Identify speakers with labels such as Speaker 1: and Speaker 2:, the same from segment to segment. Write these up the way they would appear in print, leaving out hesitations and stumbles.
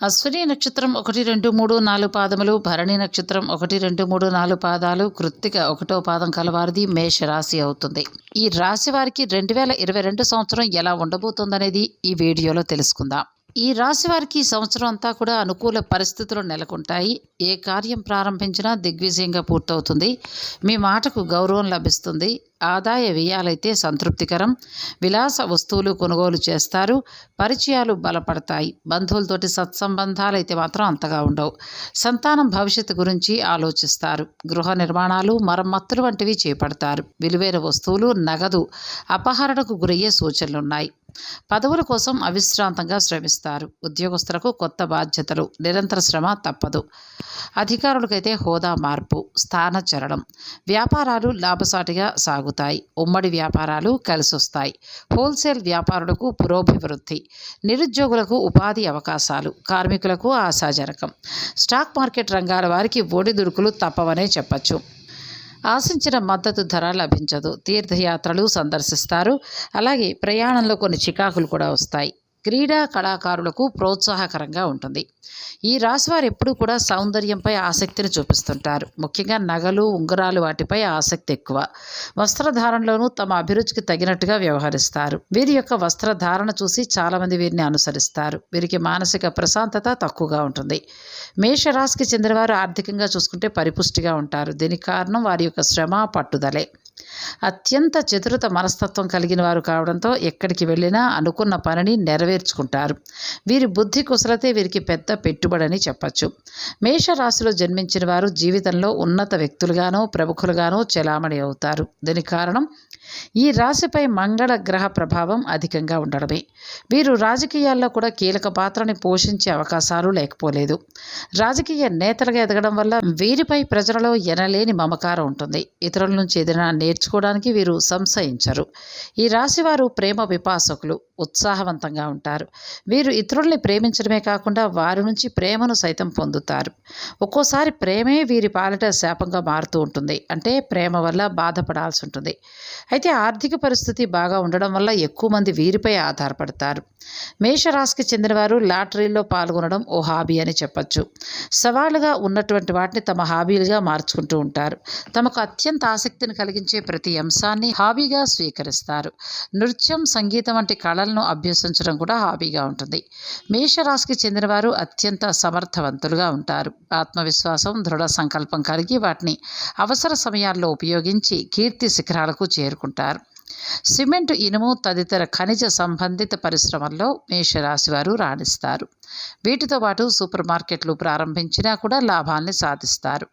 Speaker 1: అశ్విని నక్షత్రం 1, 2, 3, 4 పాదములు, భరణి నక్షత్రం 1, 2, 3, 4 పాదాలు, కృత్తిక 1వ పాదం కలవారిది మేషరాశి అవుతుంది. ఈ రాశి వారికి 2022 సంవత్సరం ఎలా ఉండబోతుందనేది ఈ వీడియోలో తెలుసుకుందాం. ఈ రాశి వారికి ఈ సంవత్సరం అంతా కూడా అనుకూల పరిస్థితులు నెలకొంటాయి. ఏ కార్యం ప్రారంభించినా దిగ్విజయంగా పూర్తవుతుంది. మీ మాటకు గౌరవం లభిస్తుంది. ఆదాయ వ్యయాలైతే సంతృప్తికరం. విలాస వస్తువులు కొనుగోలు చేస్తారు. పరిచయాలు బలపడతాయి. బంధువులతోటి సత్సంబంధాలు అయితే మాత్రం అంతగా ఉండవు. సంతానం భవిష్యత్తు గురించి ఆలోచిస్తారు. గృహ నిర్మాణాలు, మరమ్మతులు వంటివి చేపడతారు. విలువైన వస్తువులు, నగదు అపహరణకు గురయ్యే సూచనలున్నాయి. పదవుల కోసం అవిశ్రాంతంగా శ్రమిస్తారు. ఉద్యోగస్తులకు కొత్త బాధ్యతలు, నిరంతర శ్రమ తప్పదు. అధికారులకైతే హోదా మార్పు, స్థానచలనం. వ్యాపారాలు లాభసాటిగా సాగుతాయి. ఉమ్మడి వ్యాపారాలు కలిసొస్తాయి. హోల్సేల్ వ్యాపారులకు పురోభివృద్ధి. నిరుద్యోగులకు ఉపాధి అవకాశాలు. కార్మికులకు ఆశాజనకం. స్టాక్ మార్కెట్ రంగాల వారికి ఒడిదుడుకులు తప్పవనే చెప్పచ్చు. ఆశించిన మద్దతు ధర లభించదు. తీర్థయాత్రలు సందర్శిస్తారు. అలాగే ప్రయాణంలో కొన్ని చికాకులు కూడా వస్తాయి. క్రీడా కళాకారులకు ప్రోత్సాహకరంగా ఉంటుంది. ఈ రాశివారు ఎప్పుడూ కూడా సౌందర్యంపై ఆసక్తిని చూపిస్తుంటారు. ముఖ్యంగా నగలు, ఉంగరాలు వాటిపై ఆసక్తి ఎక్కువ. వస్త్రధారణలోనూ తమ అభిరుచికి తగినట్టుగా వ్యవహరిస్తారు. వీరి యొక్క వస్త్రధారణ చూసి చాలామంది వీరిని అనుసరిస్తారు. వీరికి మానసిక ప్రశాంతత తక్కువగా ఉంటుంది. మేషరాశికి చెందినవారు ఆర్థికంగా చూసుకుంటే పరిపుష్టిగా ఉంటారు. దీనికి కారణం వారి యొక్క శ్రమ, పట్టుదలే. అత్యంత చతురత మనస్తత్వం కలిగిన వారు కావడంతో ఎక్కడికి వెళ్ళినా అనుకున్న పనిని నెరవేర్చుకుంటారు. వీరి బుద్ధి కుశలతే వీరికి పెద్ద పెట్టుబడని చెప్పచ్చు. మేషరాశిలో జన్మించిన వారు జీవితంలో ఉన్నత వ్యక్తులుగానో, ప్రముఖులుగానో చెలామణి అవుతారు. దీనికి కారణం ఈ రాశిపై మంగళ గ్రహ ప్రభావం అధికంగా ఉండడమే. వీరు రాజకీయాల్లో కూడా కీలక పాత్రని పోషించే అవకాశాలు లేకపోలేదు. రాజకీయ నేతలుగా ఎదగడం వల్ల వీరిపై ప్రజలలో ఎనలేని మమకారం ఉంటుంది. ఇతరుల నుంచి ఏదైనా నేర్చుకోవడానికి వీరు సంశయించరు. ఈ రాశివారు ప్రేమ విపాసకులు, ఉత్సాహవంతంగా ఉంటారు. వీరు ఇతరుల్ని ప్రేమించడమే కాకుండా వారి నుంచి ప్రేమను సైతం పొందుతారు. ఒక్కోసారి ప్రేమే వీరి పాలిట శాపంగా మారుతూ ఉంటుంది. అంటే ప్రేమ వల్ల బాధపడాల్సి ఉంటుంది. అయితే ఆర్థిక పరిస్థితి బాగా ఉండడం వల్ల ఎక్కువ మంది వీరిపై ఆధారపడతారు. మేషరాశికి చెందినవారు లాటరీలో పాల్గొనడం ఓ హాబీ అని చెప్పచ్చు. సవాలుగా ఉన్నటువంటి వాటిని తమ హాబీలుగా మార్చుకుంటూ ఉంటారు. తమకు అత్యంత ఆసక్తిని కలిగించే ప్రతి అంశాన్ని హాబీగా స్వీకరిస్తారు. నృత్యం, సంగీతం వంటి కళలను అభ్యసించడం కూడా హాబీగా ఉంటుంది. మేషరాశికి చెందినవారు అత్యంత సమర్థవంతులుగా ఉంటారు. ఆత్మవిశ్వాసం, దృఢ సంకల్పం కలిగి వాటిని అవసర సమయాల్లో ఉపయోగించి కీర్తి శిఖరాలకు చేరుకుంటారు. సిమెంట్, ఇనుము తదితర ఖనిజ సంబంధిత పరిశ్రమల్లో మేషరాశి వారు రాణిస్తారు. వీటితో పాటు సూపర్ మార్కెట్లు ప్రారంభించినా కూడా లాభాల్ని సాధిస్తారు.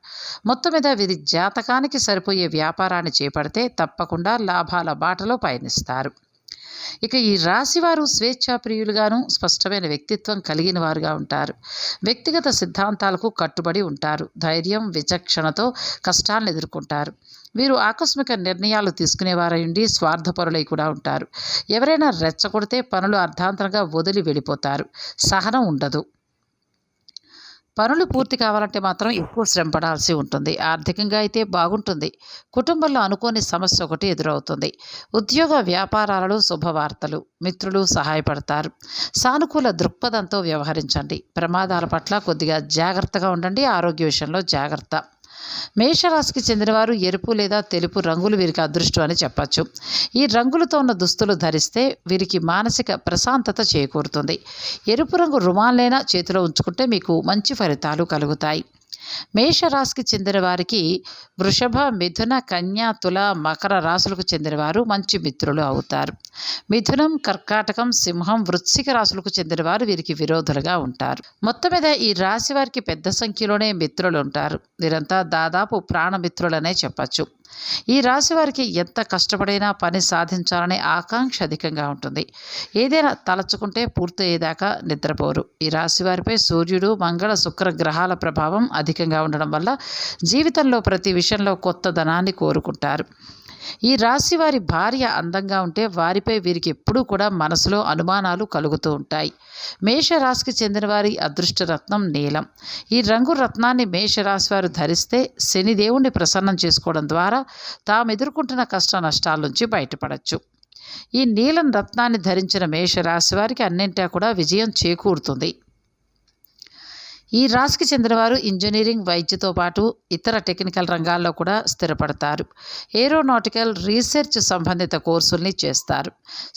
Speaker 1: మొత్తం మీద వీరి జాతకానికి సరిపోయే వ్యాపారాన్ని చేపడితే తప్పకుండా లాభాల బాటలో పయనిస్తారు. ఇక ఈ రాశివారు స్వేచ్ఛాప్రియులుగాను, స్పష్టమైన వ్యక్తిత్వం కలిగిన వారుగా ఉంటారు. వ్యక్తిగత సిద్ధాంతాలకు కట్టుబడి ఉంటారు. ధైర్యం, విచక్షణతో కష్టాలను ఎదుర్కొంటారు. వీరు ఆకస్మిక నిర్ణయాలు తీసుకునేవారై స్వార్థపరులై కూడా ఉంటారు. ఎవరైనా రెచ్చగొడితే పనులు అర్ధాంతరంగా వదిలి వెళ్ళిపోతారు. సహనం ఉండదు. పనులు పూర్తి కావాలంటే మాత్రం ఎక్కువ శ్రమ పడాల్సి ఉంటుంది. ఆర్థికంగా అయితే బాగుంటుంది. కుటుంబంలో అనుకోని సమస్య ఒకటి ఎదురవుతుంది. ఉద్యోగ వ్యాపారాలలో శుభవార్తలు, మిత్రులు సహాయపడతారు. సానుకూల దృక్పథంతో వ్యవహరించండి. ప్రమాదాల పట్ల కొద్దిగా జాగ్రత్తగా ఉండండి. ఆరోగ్య విషయంలో జాగ్రత్త. మేషరాశికి చెందినవారు ఎరుపు లేదా తెలుపు రంగులు వీరికి అదృష్టం అని చెప్పచ్చు. ఈ రంగులతో ఉన్న దుస్తులు ధరిస్తే వీరికి మానసిక ప్రశాంతత చేకూరుతుంది. ఎరుపు రంగు రుమాలైనా చేతిలో ఉంచుకుంటే మీకు మంచి ఫలితాలు కలుగుతాయి. మేషరాశికి చెందిన వారికి వృషభ, మిథున, కన్య, తుల, మకర రాశులకు చెందినవారు మంచి మిత్రులు అవుతారు. మిథునం, కర్కాటకం, సింహం, వృశ్చిక రాశులకు చెందినవారు వీరికి విరోధులుగా ఉంటారు. మొత్తం మీద ఈ రాశి వారికి పెద్ద సంఖ్యలోనే మిత్రులు ఉంటారు. వీరంతా దాదాపు ప్రాణమిత్రులనే చెప్పచ్చు. ఈ రాశి వారికి ఎంత కష్టపడైనా పని సాధించాలనే ఆకాంక్ష అధికంగా ఉంటుంది. ఏదైనా తలచుకుంటే పూర్తయ్యేదాకా నిద్రపోరు. ఈ రాశి వారిపై సూర్యుడు, మంగళ, శుక్ర గ్రహాల ప్రభావం అధికంగా ఉండడం వల్ల జీవితంలో ప్రతి విషయంలో కొత్త ధనాన్ని కోరుకుంటారు. ఈ రాశి వారి భార్య అందంగా ఉంటే వారిపై వీరికి ఎప్పుడూ కూడా మనసులో అనుమానాలు కలుగుతూ ఉంటాయి. మేషరాశికి చెందిన వారి అదృష్ట రత్నం నీలం. ఈ రంగు రత్నాన్ని మేషరాశి వారు ధరిస్తే శనిదేవుణ్ణి ప్రసన్నం చేసుకోవడం ద్వారా తాము ఎదుర్కొంటున్న కష్ట నష్టాల నుంచి బయటపడవచ్చు. ఈ నీలం రత్నాన్ని ధరించిన మేషరాశి వారికి అన్నింటా కూడా విజయం చేకూరుతుంది. ఈ రాశికి చెందినవారు ఇంజనీరింగ్, వైద్యతో పాటు ఇతర టెక్నికల్ రంగాల్లో కూడా స్థిరపడతారు. ఏరోనాటికల్, రీసెర్చ్ సంబంధిత కోర్సుల్ని చేస్తారు.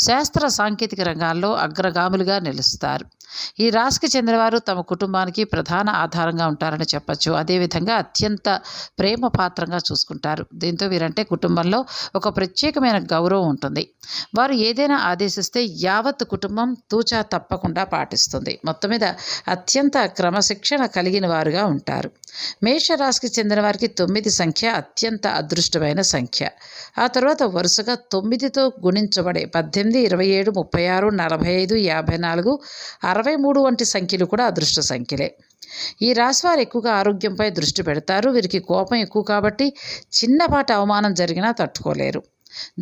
Speaker 1: శాస్త్ర సాంకేతిక రంగాల్లో అగ్రగాములుగా నిలుస్తారు. ఈ రాశికి చెందినవారు తమ కుటుంబానికి ప్రధాన ఆధారంగా ఉంటారని చెప్పచ్చు. అదేవిధంగా అత్యంత ప్రేమ పాత్రంగా చూసుకుంటారు. దీంతో వీరంటే కుటుంబంలో ఒక ప్రత్యేకమైన గౌరవం ఉంటుంది. వారు ఏదైనా ఆదేశిస్తే యావత్ కుటుంబం తూచా తప్పకుండా పాటిస్తుంది. మొత్తం మీద అత్యంత క్రమశిక్షణ కలిగిన వారుగా ఉంటారు. మేషరాశికి చెందిన వారికి 9 సంఖ్య అత్యంత అదృష్టమైన సంఖ్య. ఆ తర్వాత వరుసగా 9తో గుణించబడే 18, 27, 36, 45, 54, 63 వంటి సంఖ్యలు కూడా అదృష్ట సంఖ్యలే. ఈ రాశివారు ఎక్కువగా ఆరోగ్యంపై దృష్టి పెడతారు. వీరికి కోపం ఎక్కువ కాబట్టి చిన్నపాటి అవమానం జరిగినా తట్టుకోలేరు.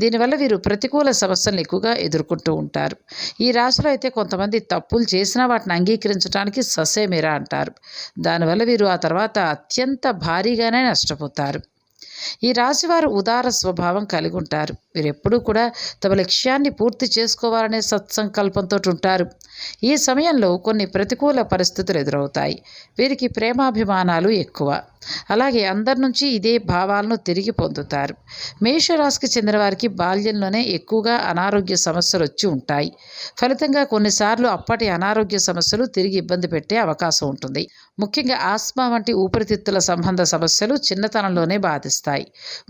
Speaker 1: దీనివల్ల వీరు ప్రతికూల సమస్యలను ఎక్కువగా ఎదుర్కొంటూ ఉంటారు. ఈ రాశిలో అయితే కొంతమంది తప్పులు చేసినా వాటిని అంగీకరించడానికి ససేమిరా అంటారు. దానివల్ల వీరు ఆ తర్వాత అత్యంత భారీగానే నష్టపోతారు. ఈ రాశివారు ఉదార స్వభావం కలిగి ఉంటారు. వీరు ఎప్పుడూ కూడా తమ లక్ష్యాన్ని పూర్తి చేసుకోవాలనే సత్సంకల్పంతో ఉంటారు. ఈ సమయంలో కొన్ని ప్రతికూల పరిస్థితులు ఎదురవుతాయి. వీరికి ప్రేమాభిమానాలు ఎక్కువ. అలాగే అందరి నుంచి ఇదే భావాలను తిరిగి పొందుతారు. మేషరాశికి చెందిన వారికి బాల్యంలోనే ఎక్కువగా అనారోగ్య సమస్యలు వచ్చి ఉంటాయి. ఫలితంగా కొన్నిసార్లు అప్పటి అనారోగ్య సమస్యలు తిరిగి ఇబ్బంది పెట్టే అవకాశం ఉంటుంది. ముఖ్యంగా ఆస్మా వంటి ఊపిరితిత్తుల సంబంధ సమస్యలు చిన్నతనంలోనే బాధిస్తాయి.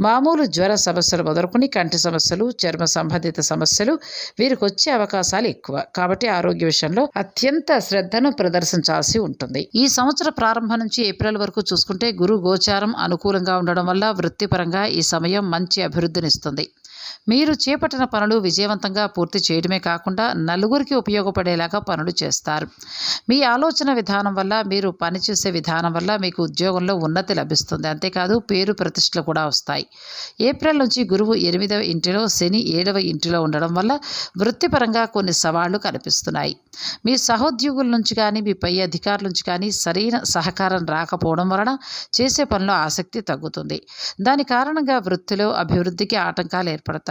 Speaker 1: మామూలు జ్వర సమస్యలు మొదలుకొని కంటి సమస్యలు, చర్మ సంబంధిత సమస్యలు వీరికి వచ్చే అవకాశాలు ఎక్కువ. కాబట్టి ఆరోగ్య విషయంలో అత్యంత శ్రద్ధను ప్రదర్శించాల్సి ఉంటుంది. ఈ సంవత్సర ప్రారంభం నుంచి ఏప్రిల్ వరకు చూసుకుంటే గురు గోచారం అనుకూలంగా ఉండడం వల్ల వృత్తిపరంగా ఈ సమయం మంచి అభివృద్ధినిస్తుంది. మీరు చేపట్టిన పనులు విజయవంతంగా పూర్తి చేయడమే కాకుండా నలుగురికి ఉపయోగపడేలాగా పనులు చేస్తారు. మీ ఆలోచన విధానం వల్ల, మీరు పనిచేసే విధానం వల్ల మీకు ఉద్యోగంలో ఉన్నతి లభిస్తుంది. అంతేకాదు పేరు ప్రతిష్టలు కూడా వస్తాయి. ఏప్రిల్ నుంచి గురువు 8వ ఇంటిలో, శని 7వ ఇంటిలో ఉండడం వల్ల వృత్తిపరంగా కొన్ని సవాళ్లు కనిపిస్తున్నాయి. మీ సహోద్యోగుల నుంచి కానీ, మీ పై అధికారుల నుంచి కానీ సరైన సహకారం రాకపోవడం వలన చేసే పనిలో ఆసక్తి తగ్గుతుంది. దాని కారణంగా వృత్తిలో అభివృద్ధికి ఆటంకాలు ఏర్పడతాయి.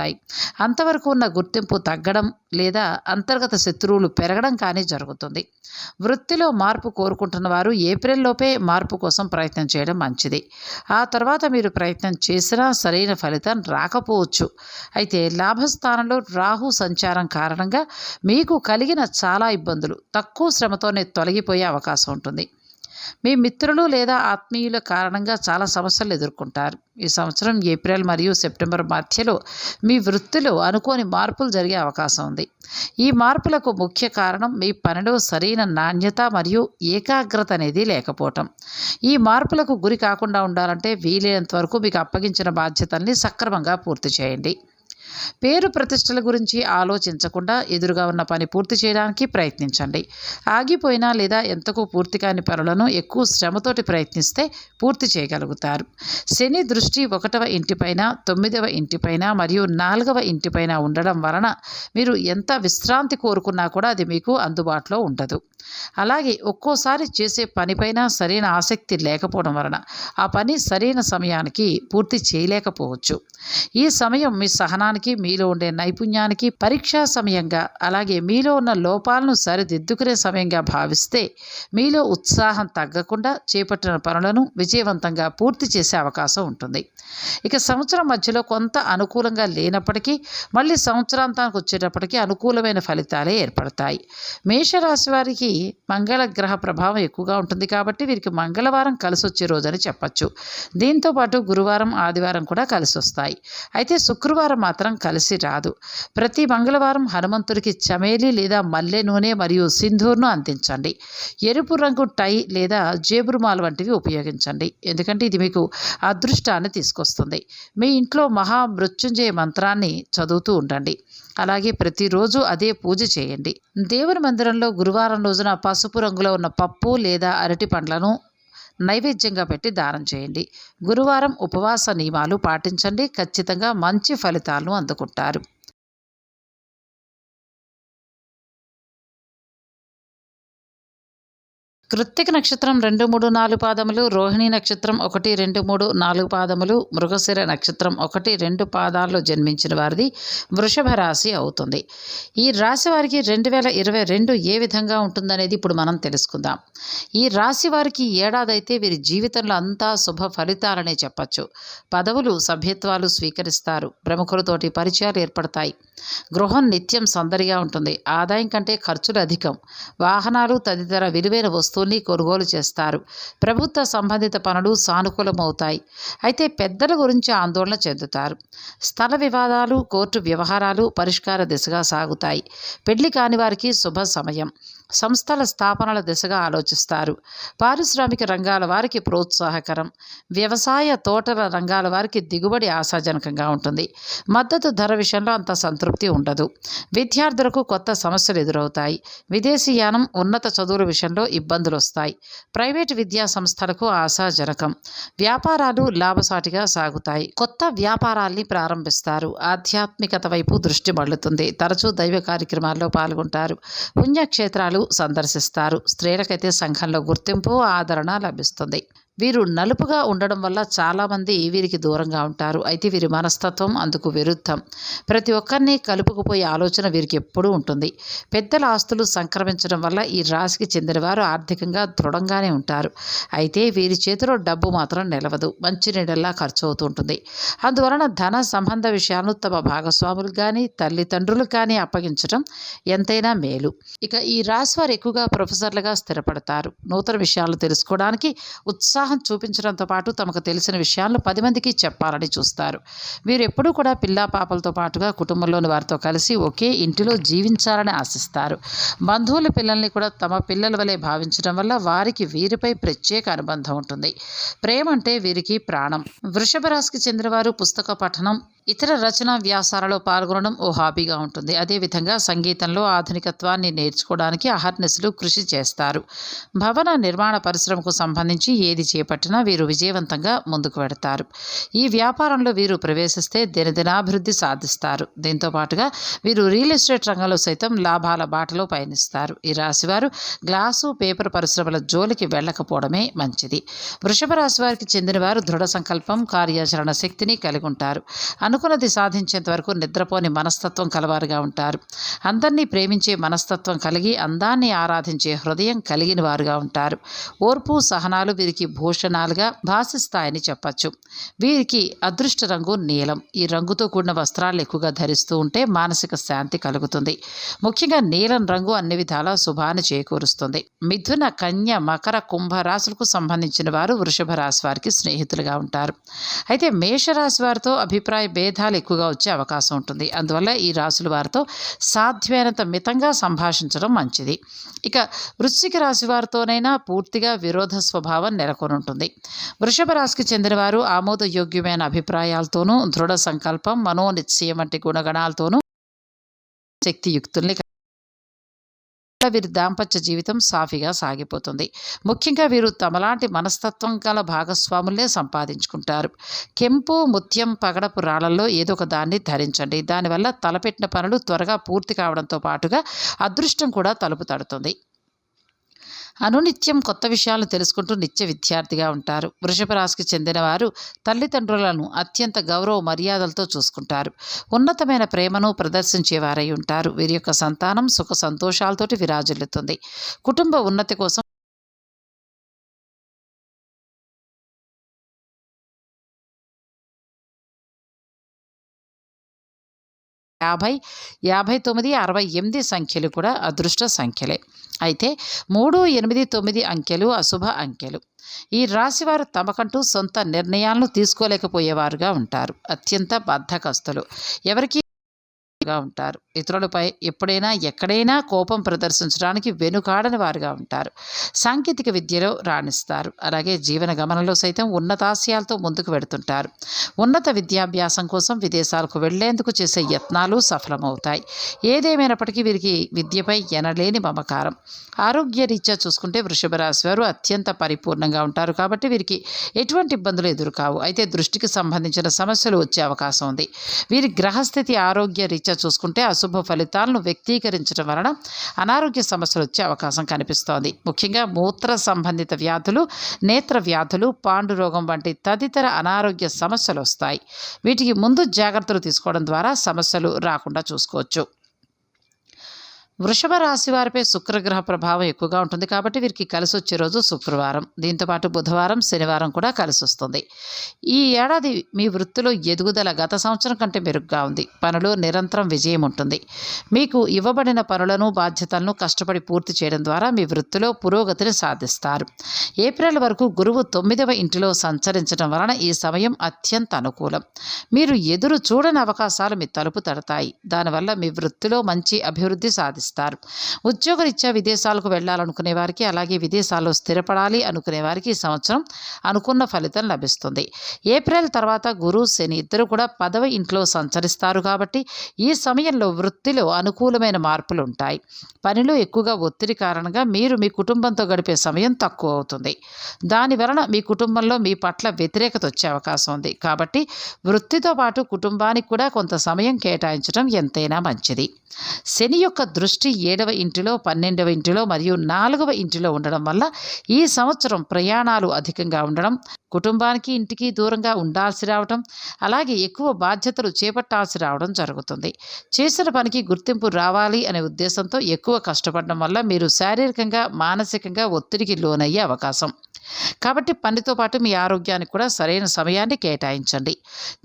Speaker 1: అంతవరకు ఉన్న గుర్తింపు తగ్గడం లేదా అంతర్గత శత్రువులు పెరగడం కానీ జరుగుతుంది. వృత్తిలో మార్పు కోరుకుంటున్న వారు ఏప్రిల్లోపే మార్పు కోసం ప్రయత్నం చేయడం మంచిది. ఆ తర్వాత మీరు ప్రయత్నం చేసినా సరైన ఫలితం రాకపోవచ్చు. అయితే లాభస్థానంలో రాహు సంచారం కారణంగా మీకు కలిగిన చాలా ఇబ్బందులు తక్కువ శ్రమతోనే తొలగిపోయే అవకాశం ఉంటుంది. మీ మిత్రులు లేదా ఆత్మీయుల కారణంగా చాలా సమస్యలు ఎదుర్కొంటారు. ఈ సంవత్సరం ఏప్రిల్ మరియు సెప్టెంబర్ మధ్యలో మీ వృత్తిలో అనుకోని మార్పులు జరిగే అవకాశం ఉంది. ఈ మార్పులకు ముఖ్య కారణం మీ పనిలో సరైన నాణ్యత మరియు ఏకాగ్రత అనేది లేకపోవటం. ఈ మార్పులకు గురి కాకుండా ఉండాలంటే వీలైనంత వరకు మీకు అప్పగించిన బాధ్యతల్ని సక్రమంగా పూర్తి చేయండి. పేరు ప్రతిష్టల గురించి ఆలోచించకుండా ఎదురుగా ఉన్న పని పూర్తి చేయడానికి ప్రయత్నించండి. ఆగిపోయినా లేదా ఎంతకు పూర్తి కాని పనులను ఎక్కువ శ్రమతోటి ప్రయత్నిస్తే పూర్తి చేయగలుగుతారు. శని దృష్టి 1వ ఇంటిపైన, 9వ ఇంటిపైన మరియు 4వ ఇంటిపైన ఉండడం వలన మీరు ఎంత విశ్రాంతి కోరుకున్నా కూడా అది మీకు అందుబాటులో ఉండదు. అలాగే ఒక్కోసారి చేసే పనిపైన సరైన ఆసక్తి లేకపోవడం వలన ఆ పని సరైన సమయానికి పూర్తి చేయలేకపోవచ్చు. ఈ సమయం మీ సహనానికి, మీలో ఉండే నైపుణ్యానికి పరీక్షా సమయంగా, అలాగే మీలో ఉన్న లోపాలను సరిదిద్దుకునే సమయంగా భావిస్తే మీలో ఉత్సాహం తగ్గకుండా చేపట్టిన పనులను విజయవంతంగా పూర్తి చేసే అవకాశం ఉంటుంది. ఇక సంవత్సరం మధ్యలో కొంత అనుకూలంగా లేనప్పటికీ మళ్ళీ సంవత్సరాంతానికి వచ్చేటప్పటికీ అనుకూలమైన ఫలితాలే ఏర్పడతాయి. మేషరాశి వారికి మంగళ గ్రహ ప్రభావం ఎక్కువగా ఉంటుంది కాబట్టి వీరికి మంగళవారం కలిసి వచ్చే రోజని చెప్పచ్చు. దీంతోపాటు గురువారం, ఆదివారం కూడా కలిసి వస్తాయి. అయితే శుక్రవారం మాత్రం కలిసి రాదు. ప్రతి మంగళవారం హనుమంతుడికి చమేలి లేదా మల్లె నూనె మరియు సింధూర్ను అందించండి. ఎరుపు రంగు టై లేదా జేబురుమాల్ వంటివి ఉపయోగించండి. ఎందుకంటే ఇది మీకు అదృష్టాన్ని తీసుకొస్తుంది. మీ ఇంట్లో మహామృత్యుంజయ మంత్రాన్ని చదువుతూ ఉండండి. అలాగే ప్రతిరోజు అదే పూజ చేయండి. దేవుని మందిరంలో గురువారం రోజున పసుపు రంగులో ఉన్న పప్పు లేదా అరటి పండ్లను నైవేద్యంగా పెట్టి దానం చేయండి. గురువారం ఉపవాస నియమాలు పాటించండి. ఖచ్చితంగా మంచి ఫలితాలను అందుకుంటారు. కృత్తిక నక్షత్రం 2, 3, 4 పాదములు, రోహిణి నక్షత్రం 1, 2, 3, 4 పాదములు, మృగశిర నక్షత్రం 1, 2 పాదాల్లో జన్మించిన వారిది వృషభ రాశి అవుతుంది. ఈ రాశి వారికి 2022 ఏ విధంగా ఉంటుందనేది ఇప్పుడు మనం తెలుసుకుందాం. ఈ రాశి వారికి ఏడాది అయితే వీరి జీవితంలో అంతా శుభ ఫలితాలనే చెప్పచ్చు. పదవులు, సభ్యత్వాలు స్వీకరిస్తారు. ప్రముఖులతోటి పరిచయాలు ఏర్పడతాయి. గృహం నిత్యం సందడిగా ఉంటుంది. ఆదాయం కంటే ఖర్చులు అధికం. వాహనాలు తదితర విలువైన వస్తువుల్ని కొనుగోలు చేస్తారు. ప్రభుత్వ సంబంధిత పనులు సానుకూలమవుతాయి. అయితే పెద్దల గురించి ఆందోళన చెందుతారు. స్థల వివాదాలు, కోర్టు వ్యవహారాలు పరిష్కార దిశగా సాగుతాయి. పెళ్లి కాని వారికి శుభ సమయం. సంస్థల స్థాపనల దిశగా ఆలోచిస్తారు. పారిశ్రామిక రంగాల వారికి ప్రోత్సాహకరం. వ్యవసాయ, తోటల రంగాల వారికి దిగుబడి ఆశాజనకంగా ఉంటుంది. మద్దతు ధర విషయంలో అంత సంతృప్తి ఉండదు. విద్యార్థులకు కొత్త సమస్యలు ఎదురవుతాయి. విదేశీయానం, ఉన్నత చదువుల విషయంలో ఇబ్బందులు వస్తాయి. ప్రైవేటు విద్యా సంస్థలకు ఆశాజనకం. వ్యాపారాలు లాభసాటిగా సాగుతాయి. కొత్త వ్యాపారాల్ని ప్రారంభిస్తారు. ఆధ్యాత్మికత వైపు దృష్టి మళ్లుతుంది. తరచూ దైవ కార్యక్రమాల్లో పాల్గొంటారు. పుణ్యక్షేత్రాలు సందర్శిస్తారు. స్త్రీలకైతే సంఘంలో గుర్తింపు, ఆదరణ లభిస్తుంది. వీరు నలుపుగా ఉండడం వల్ల చాలామంది వీరికి దూరంగా ఉంటారు. అయితే వీరి మనస్తత్వం అందుకు విరుద్ధం. ప్రతి ఒక్కరిని కలుపుకుపోయే ఆలోచన వీరికి ఎప్పుడూ ఉంటుంది. పెద్దల ఆస్తులు సంక్రమించడం వల్ల ఈ రాశికి చెందినవారు ఆర్థికంగా దృఢంగానే ఉంటారు. అయితే వీరి చేతిలో డబ్బు మాత్రం నిలవదు. మంచినీడల్లా ఖర్చు అవుతుంటుంది. అందువలన ధన సంబంధ విషయాలను తమ భాగస్వాములకు కానీ తల్లిదండ్రులకు కానీ అప్పగించడం ఎంతైనా మేలు. ఇక ఈ రాశి వారు ఎక్కువగా ప్రొఫెసర్లుగా స్థిరపడతారు. నూతన విషయాలు తెలుసుకోవడానికి ఉత్సాహం చూపించడంతో పాటు తమకు తెలిసిన విషయాలను 10 మందికి చెప్పాలని చూస్తారు. వీరు ఎప్పుడూ కూడా పిల్లా పాపలతో పాటుగా కుటుంబంలోని వారితో కలిసి ఒకే ఇంటిలో జీవించాలని ఆశిస్తారు. బంధువుల పిల్లల్ని కూడా తమ పిల్లల వలె భావించడం వల్ల వారికి వీరిపై ప్రత్యేక అనుబంధం ఉంటుంది. ప్రేమ అంటే వీరికి ప్రాణం. వృషభ రాశికి చెందినవారు పుస్తక పఠనం, ఇతర రచనా వ్యాసాలలో పాల్గొనడం ఓ హాబీగా ఉంటుంది. అదేవిధంగా సంగీతంలో ఆధునికత్వాన్ని నేర్చుకోవడానికి అహర్నిశలు కృషి చేస్తారు. భవన నిర్మాణ పరిశ్రమకు సంబంధించి ఏది చేపట్టినా వీరు విజయవంతంగా ముందుకు వెడతారు. ఈ వ్యాపారంలో వీరు ప్రవేశిస్తే దినదినాభివృద్ధి సాధిస్తారు. దీంతో పాటుగా వీరు రియల్ ఎస్టేట్ రంగంలో సైతం లాభాల బాటలో పయనిస్తారు. ఈ రాశివారు గ్లాసు, పేపర్ పరిశ్రమల జోలికి వెళ్ళకపోవడమే మంచిది. వృషభ రాశి వారికి చెందిన వారు దృఢ సంకల్పం, కార్యాచరణ శక్తిని కలిగి ఉంటారు. అనుకున్నది సాధించేంత వరకు నిద్రపోని మనస్తత్వం కలవారుగా ఉంటారు. అందరినీ ప్రేమించే మనస్తత్వం కలిగి అందాన్ని ఆరాధించే హృదయం కలిగిన వారుగా ఉంటారు. ఓర్పు, సహనాలు వీరికి భూషణాలుగా భాషిస్తాయని చెప్పచ్చు. వీరికి అదృష్ట రంగు నీలం. ఈ రంగుతో కూడిన వస్త్రాలు ఎక్కువగా ధరిస్తూ ఉంటే మానసిక శాంతి కలుగుతుంది. ముఖ్యంగా నీలం రంగు అన్ని విధాలా శుభాన్ని చేకూరుస్తుంది. మిథున, కన్య, మకర, కుంభ రాశులకు సంబంధించిన వారు వృషభ రాశి వారికి స్నేహితులుగా ఉంటారు. అయితే మేషరాశి వారితో అభిప్రాయ భేదాలు ఎక్కువగా వచ్చే అవకాశం ఉంటుంది. అందువల్ల ఈ రాశుల వారితో సాధ్యమైనంత మితంగా సంభాషించడం మంచిది. ఇక వృశ్చిక రాశి వారితోనైనా పూర్తిగా విరోధ స్వభావం నెలకొని ఉంటుంది. వృషభ రాశికి చెందిన వారు ఆమోదయోగ్యమైన అభిప్రాయాలతోనూ, దృఢ సంకల్పం, మనోనిశ్చయం వంటి గుణగణాలతోనూ శక్తియుక్తుల్ని వీరి దాంపత్య జీవితం సాఫీగా సాగిపోతుంది. ముఖ్యంగా వీరు తమలాంటి మనస్తత్వం గల భాగస్వాములనే సంపాదించుకుంటారు. కెంపు, ముత్యం, పగడపు రాళ్లలో ఏదో ఒక దాన్ని ధరించండి. దానివల్ల తలపెట్టిన పనులు త్వరగా పూర్తి కావడంతో పాటుగా అదృష్టం కూడా తలుపు తడుతుంది. అనునిత్యం కొత్త విషయాలను తెలుసుకుంటూ నిత్య విద్యార్థిగా ఉంటారు. వృషభ రాశికి చెందిన వారు తల్లిదండ్రులను అత్యంత గౌరవ మర్యాదలతో చూసుకుంటారు. ఉన్నతమైన ప్రేమను ప్రదర్శించేవారై ఉంటారు. వీరి యొక్క సంతానం సుఖ సంతోషాలతోటి విరాజిల్లుతుంది. కుటుంబ ఉన్నతి కోసం 50, 59, 68 సంఖ్యలు కూడా అదృష్ట సంఖ్యలే. అయితే 3, 8, 9 అంకెలు అశుభ అంకెలు. ఈ రాశివారు తమకంటూ సొంత నిర్ణయాలను తీసుకోలేకపోయేవారుగా ఉంటారు. అత్యంత బద్ధకస్తులు. ఎవరికి ఉంటారు. ఇతరులపై ఎప్పుడైనా ఎక్కడైనా కోపం ప్రదర్శించడానికి వెనుకాడని వారుగా ఉంటారు. సాంకేతిక విద్యలో రాణిస్తారు. అలాగే జీవన గమనంలో సైతం ఉన్నతాశయాలతో ముందుకు వెడుతుంటారు. ఉన్నత విద్యాభ్యాసం కోసం విదేశాలకు వెళ్లేందుకు చేసే యత్నాలు సఫలమవుతాయి. ఏదేమైనప్పటికీ వీరికి విద్యపై ఎనలేని మమకారం. ఆరోగ్య రీత్యా చూసుకుంటే వృషభ రాశి వారు అత్యంత పరిపూర్ణంగా ఉంటారు కాబట్టి వీరికి ఎటువంటి ఇబ్బందులు ఎదురుకావు. అయితే దృష్టికి సంబంధించిన సమస్యలు వచ్చే అవకాశం ఉంది. వీరి గ్రహస్థితి ఆరోగ్య రీత్యా రీత్యా చూసుకుంటే అశుభ ఫలితాలను వ్యక్తీకరించడం వలన అనారోగ్య సమస్యలు వచ్చే అవకాశం కనిపిస్తోంది. ముఖ్యంగా మూత్ర సంబంధిత వ్యాధులు, నేత్ర వ్యాధులు, పాండు రోగం వంటి తదితర అనారోగ్య సమస్యలు వస్తాయి. వీటికి ముందు జాగ్రత్తలు తీసుకోవడం ద్వారా సమస్యలు రాకుండా చూసుకోవచ్చు. వృషభ రాశి వారిపై శుక్రగ్రహ ప్రభావం ఎక్కువగా ఉంటుంది కాబట్టి వీరికి కలిసి వచ్చే రోజు శుక్రవారం. దీంతోపాటు బుధవారం, శనివారం కూడా కలిసి వస్తుంది. ఈ ఏడాది మీ వృత్తిలో ఎదుగుదల గత సంవత్సరం కంటే మెరుగ్గా ఉంది. పనిలో నిరంతరం విజయం ఉంటుంది. మీకు ఇవ్వబడిన పనులను, బాధ్యతలను కష్టపడి పూర్తి చేయడం ద్వారా మీ వృత్తిలో పురోగతిని సాధిస్తారు. ఏప్రిల్ వరకు గురువు 9వ ఇంటిలో సంచరించడం వలన ఈ సమయం అత్యంత అనుకూలం. మీరు ఎదురు చూడని అవకాశాలు మీ తలుపు తడతాయి. దానివల్ల మీ వృత్తిలో మంచి అభివృద్ధి సాధిస్తారు. ఉద్యోగరీత్యా విదేశాలకు వెళ్లాలనుకునే వారికి, అలాగే విదేశాల్లో స్థిరపడాలి అనుకునే వారికి ఈ సంవత్సరం అనుకున్న ఫలితం లభిస్తుంది. ఏప్రిల్ తర్వాత గురు, శని ఇద్దరు కూడా 10వ ఇంట్లో సంచరిస్తారు కాబట్టి ఈ సమయంలో వృత్తిలో అనుకూలమైన మార్పులు ఉంటాయి. పనిలో ఎక్కువగా ఒత్తిడి కారణంగా మీరు మీ కుటుంబంతో గడిపే సమయం తక్కువ అవుతుంది. దాని వలన మీ కుటుంబంలో మీ పట్ల వ్యతిరేకత వచ్చే అవకాశం ఉంది. కాబట్టి వృత్తితో పాటు కుటుంబానికి కూడా కొంత సమయం కేటాయించడం ఎంతైనా మంచిది. శని యొక్క దృష్టి 7వ ఇంటిలో, 12వ ఇంటిలో మరియు 4వ ఇంటిలో ఉండడం వల్ల ఈ సంవత్సరం ప్రయాణాలు అధికంగా ఉండడం, కుటుంబానికి ఇంటికి దూరంగా ఉండాల్సి రావడం, అలాగే ఎక్కువ బాధ్యతలు చేపట్టాల్సి రావడం జరుగుతుంది. చేసిన పనికి గుర్తింపు రావాలి అనే ఉద్దేశంతో ఎక్కువ కష్టపడడం వల్ల మీరు శారీరకంగా, మానసికంగా ఒత్తిడికి లోనయ్యే అవకాశం. కాబట్టి పనితో పాటు మీ ఆరోగ్యానికి కూడా సరైన సమయాన్ని కేటాయించండి.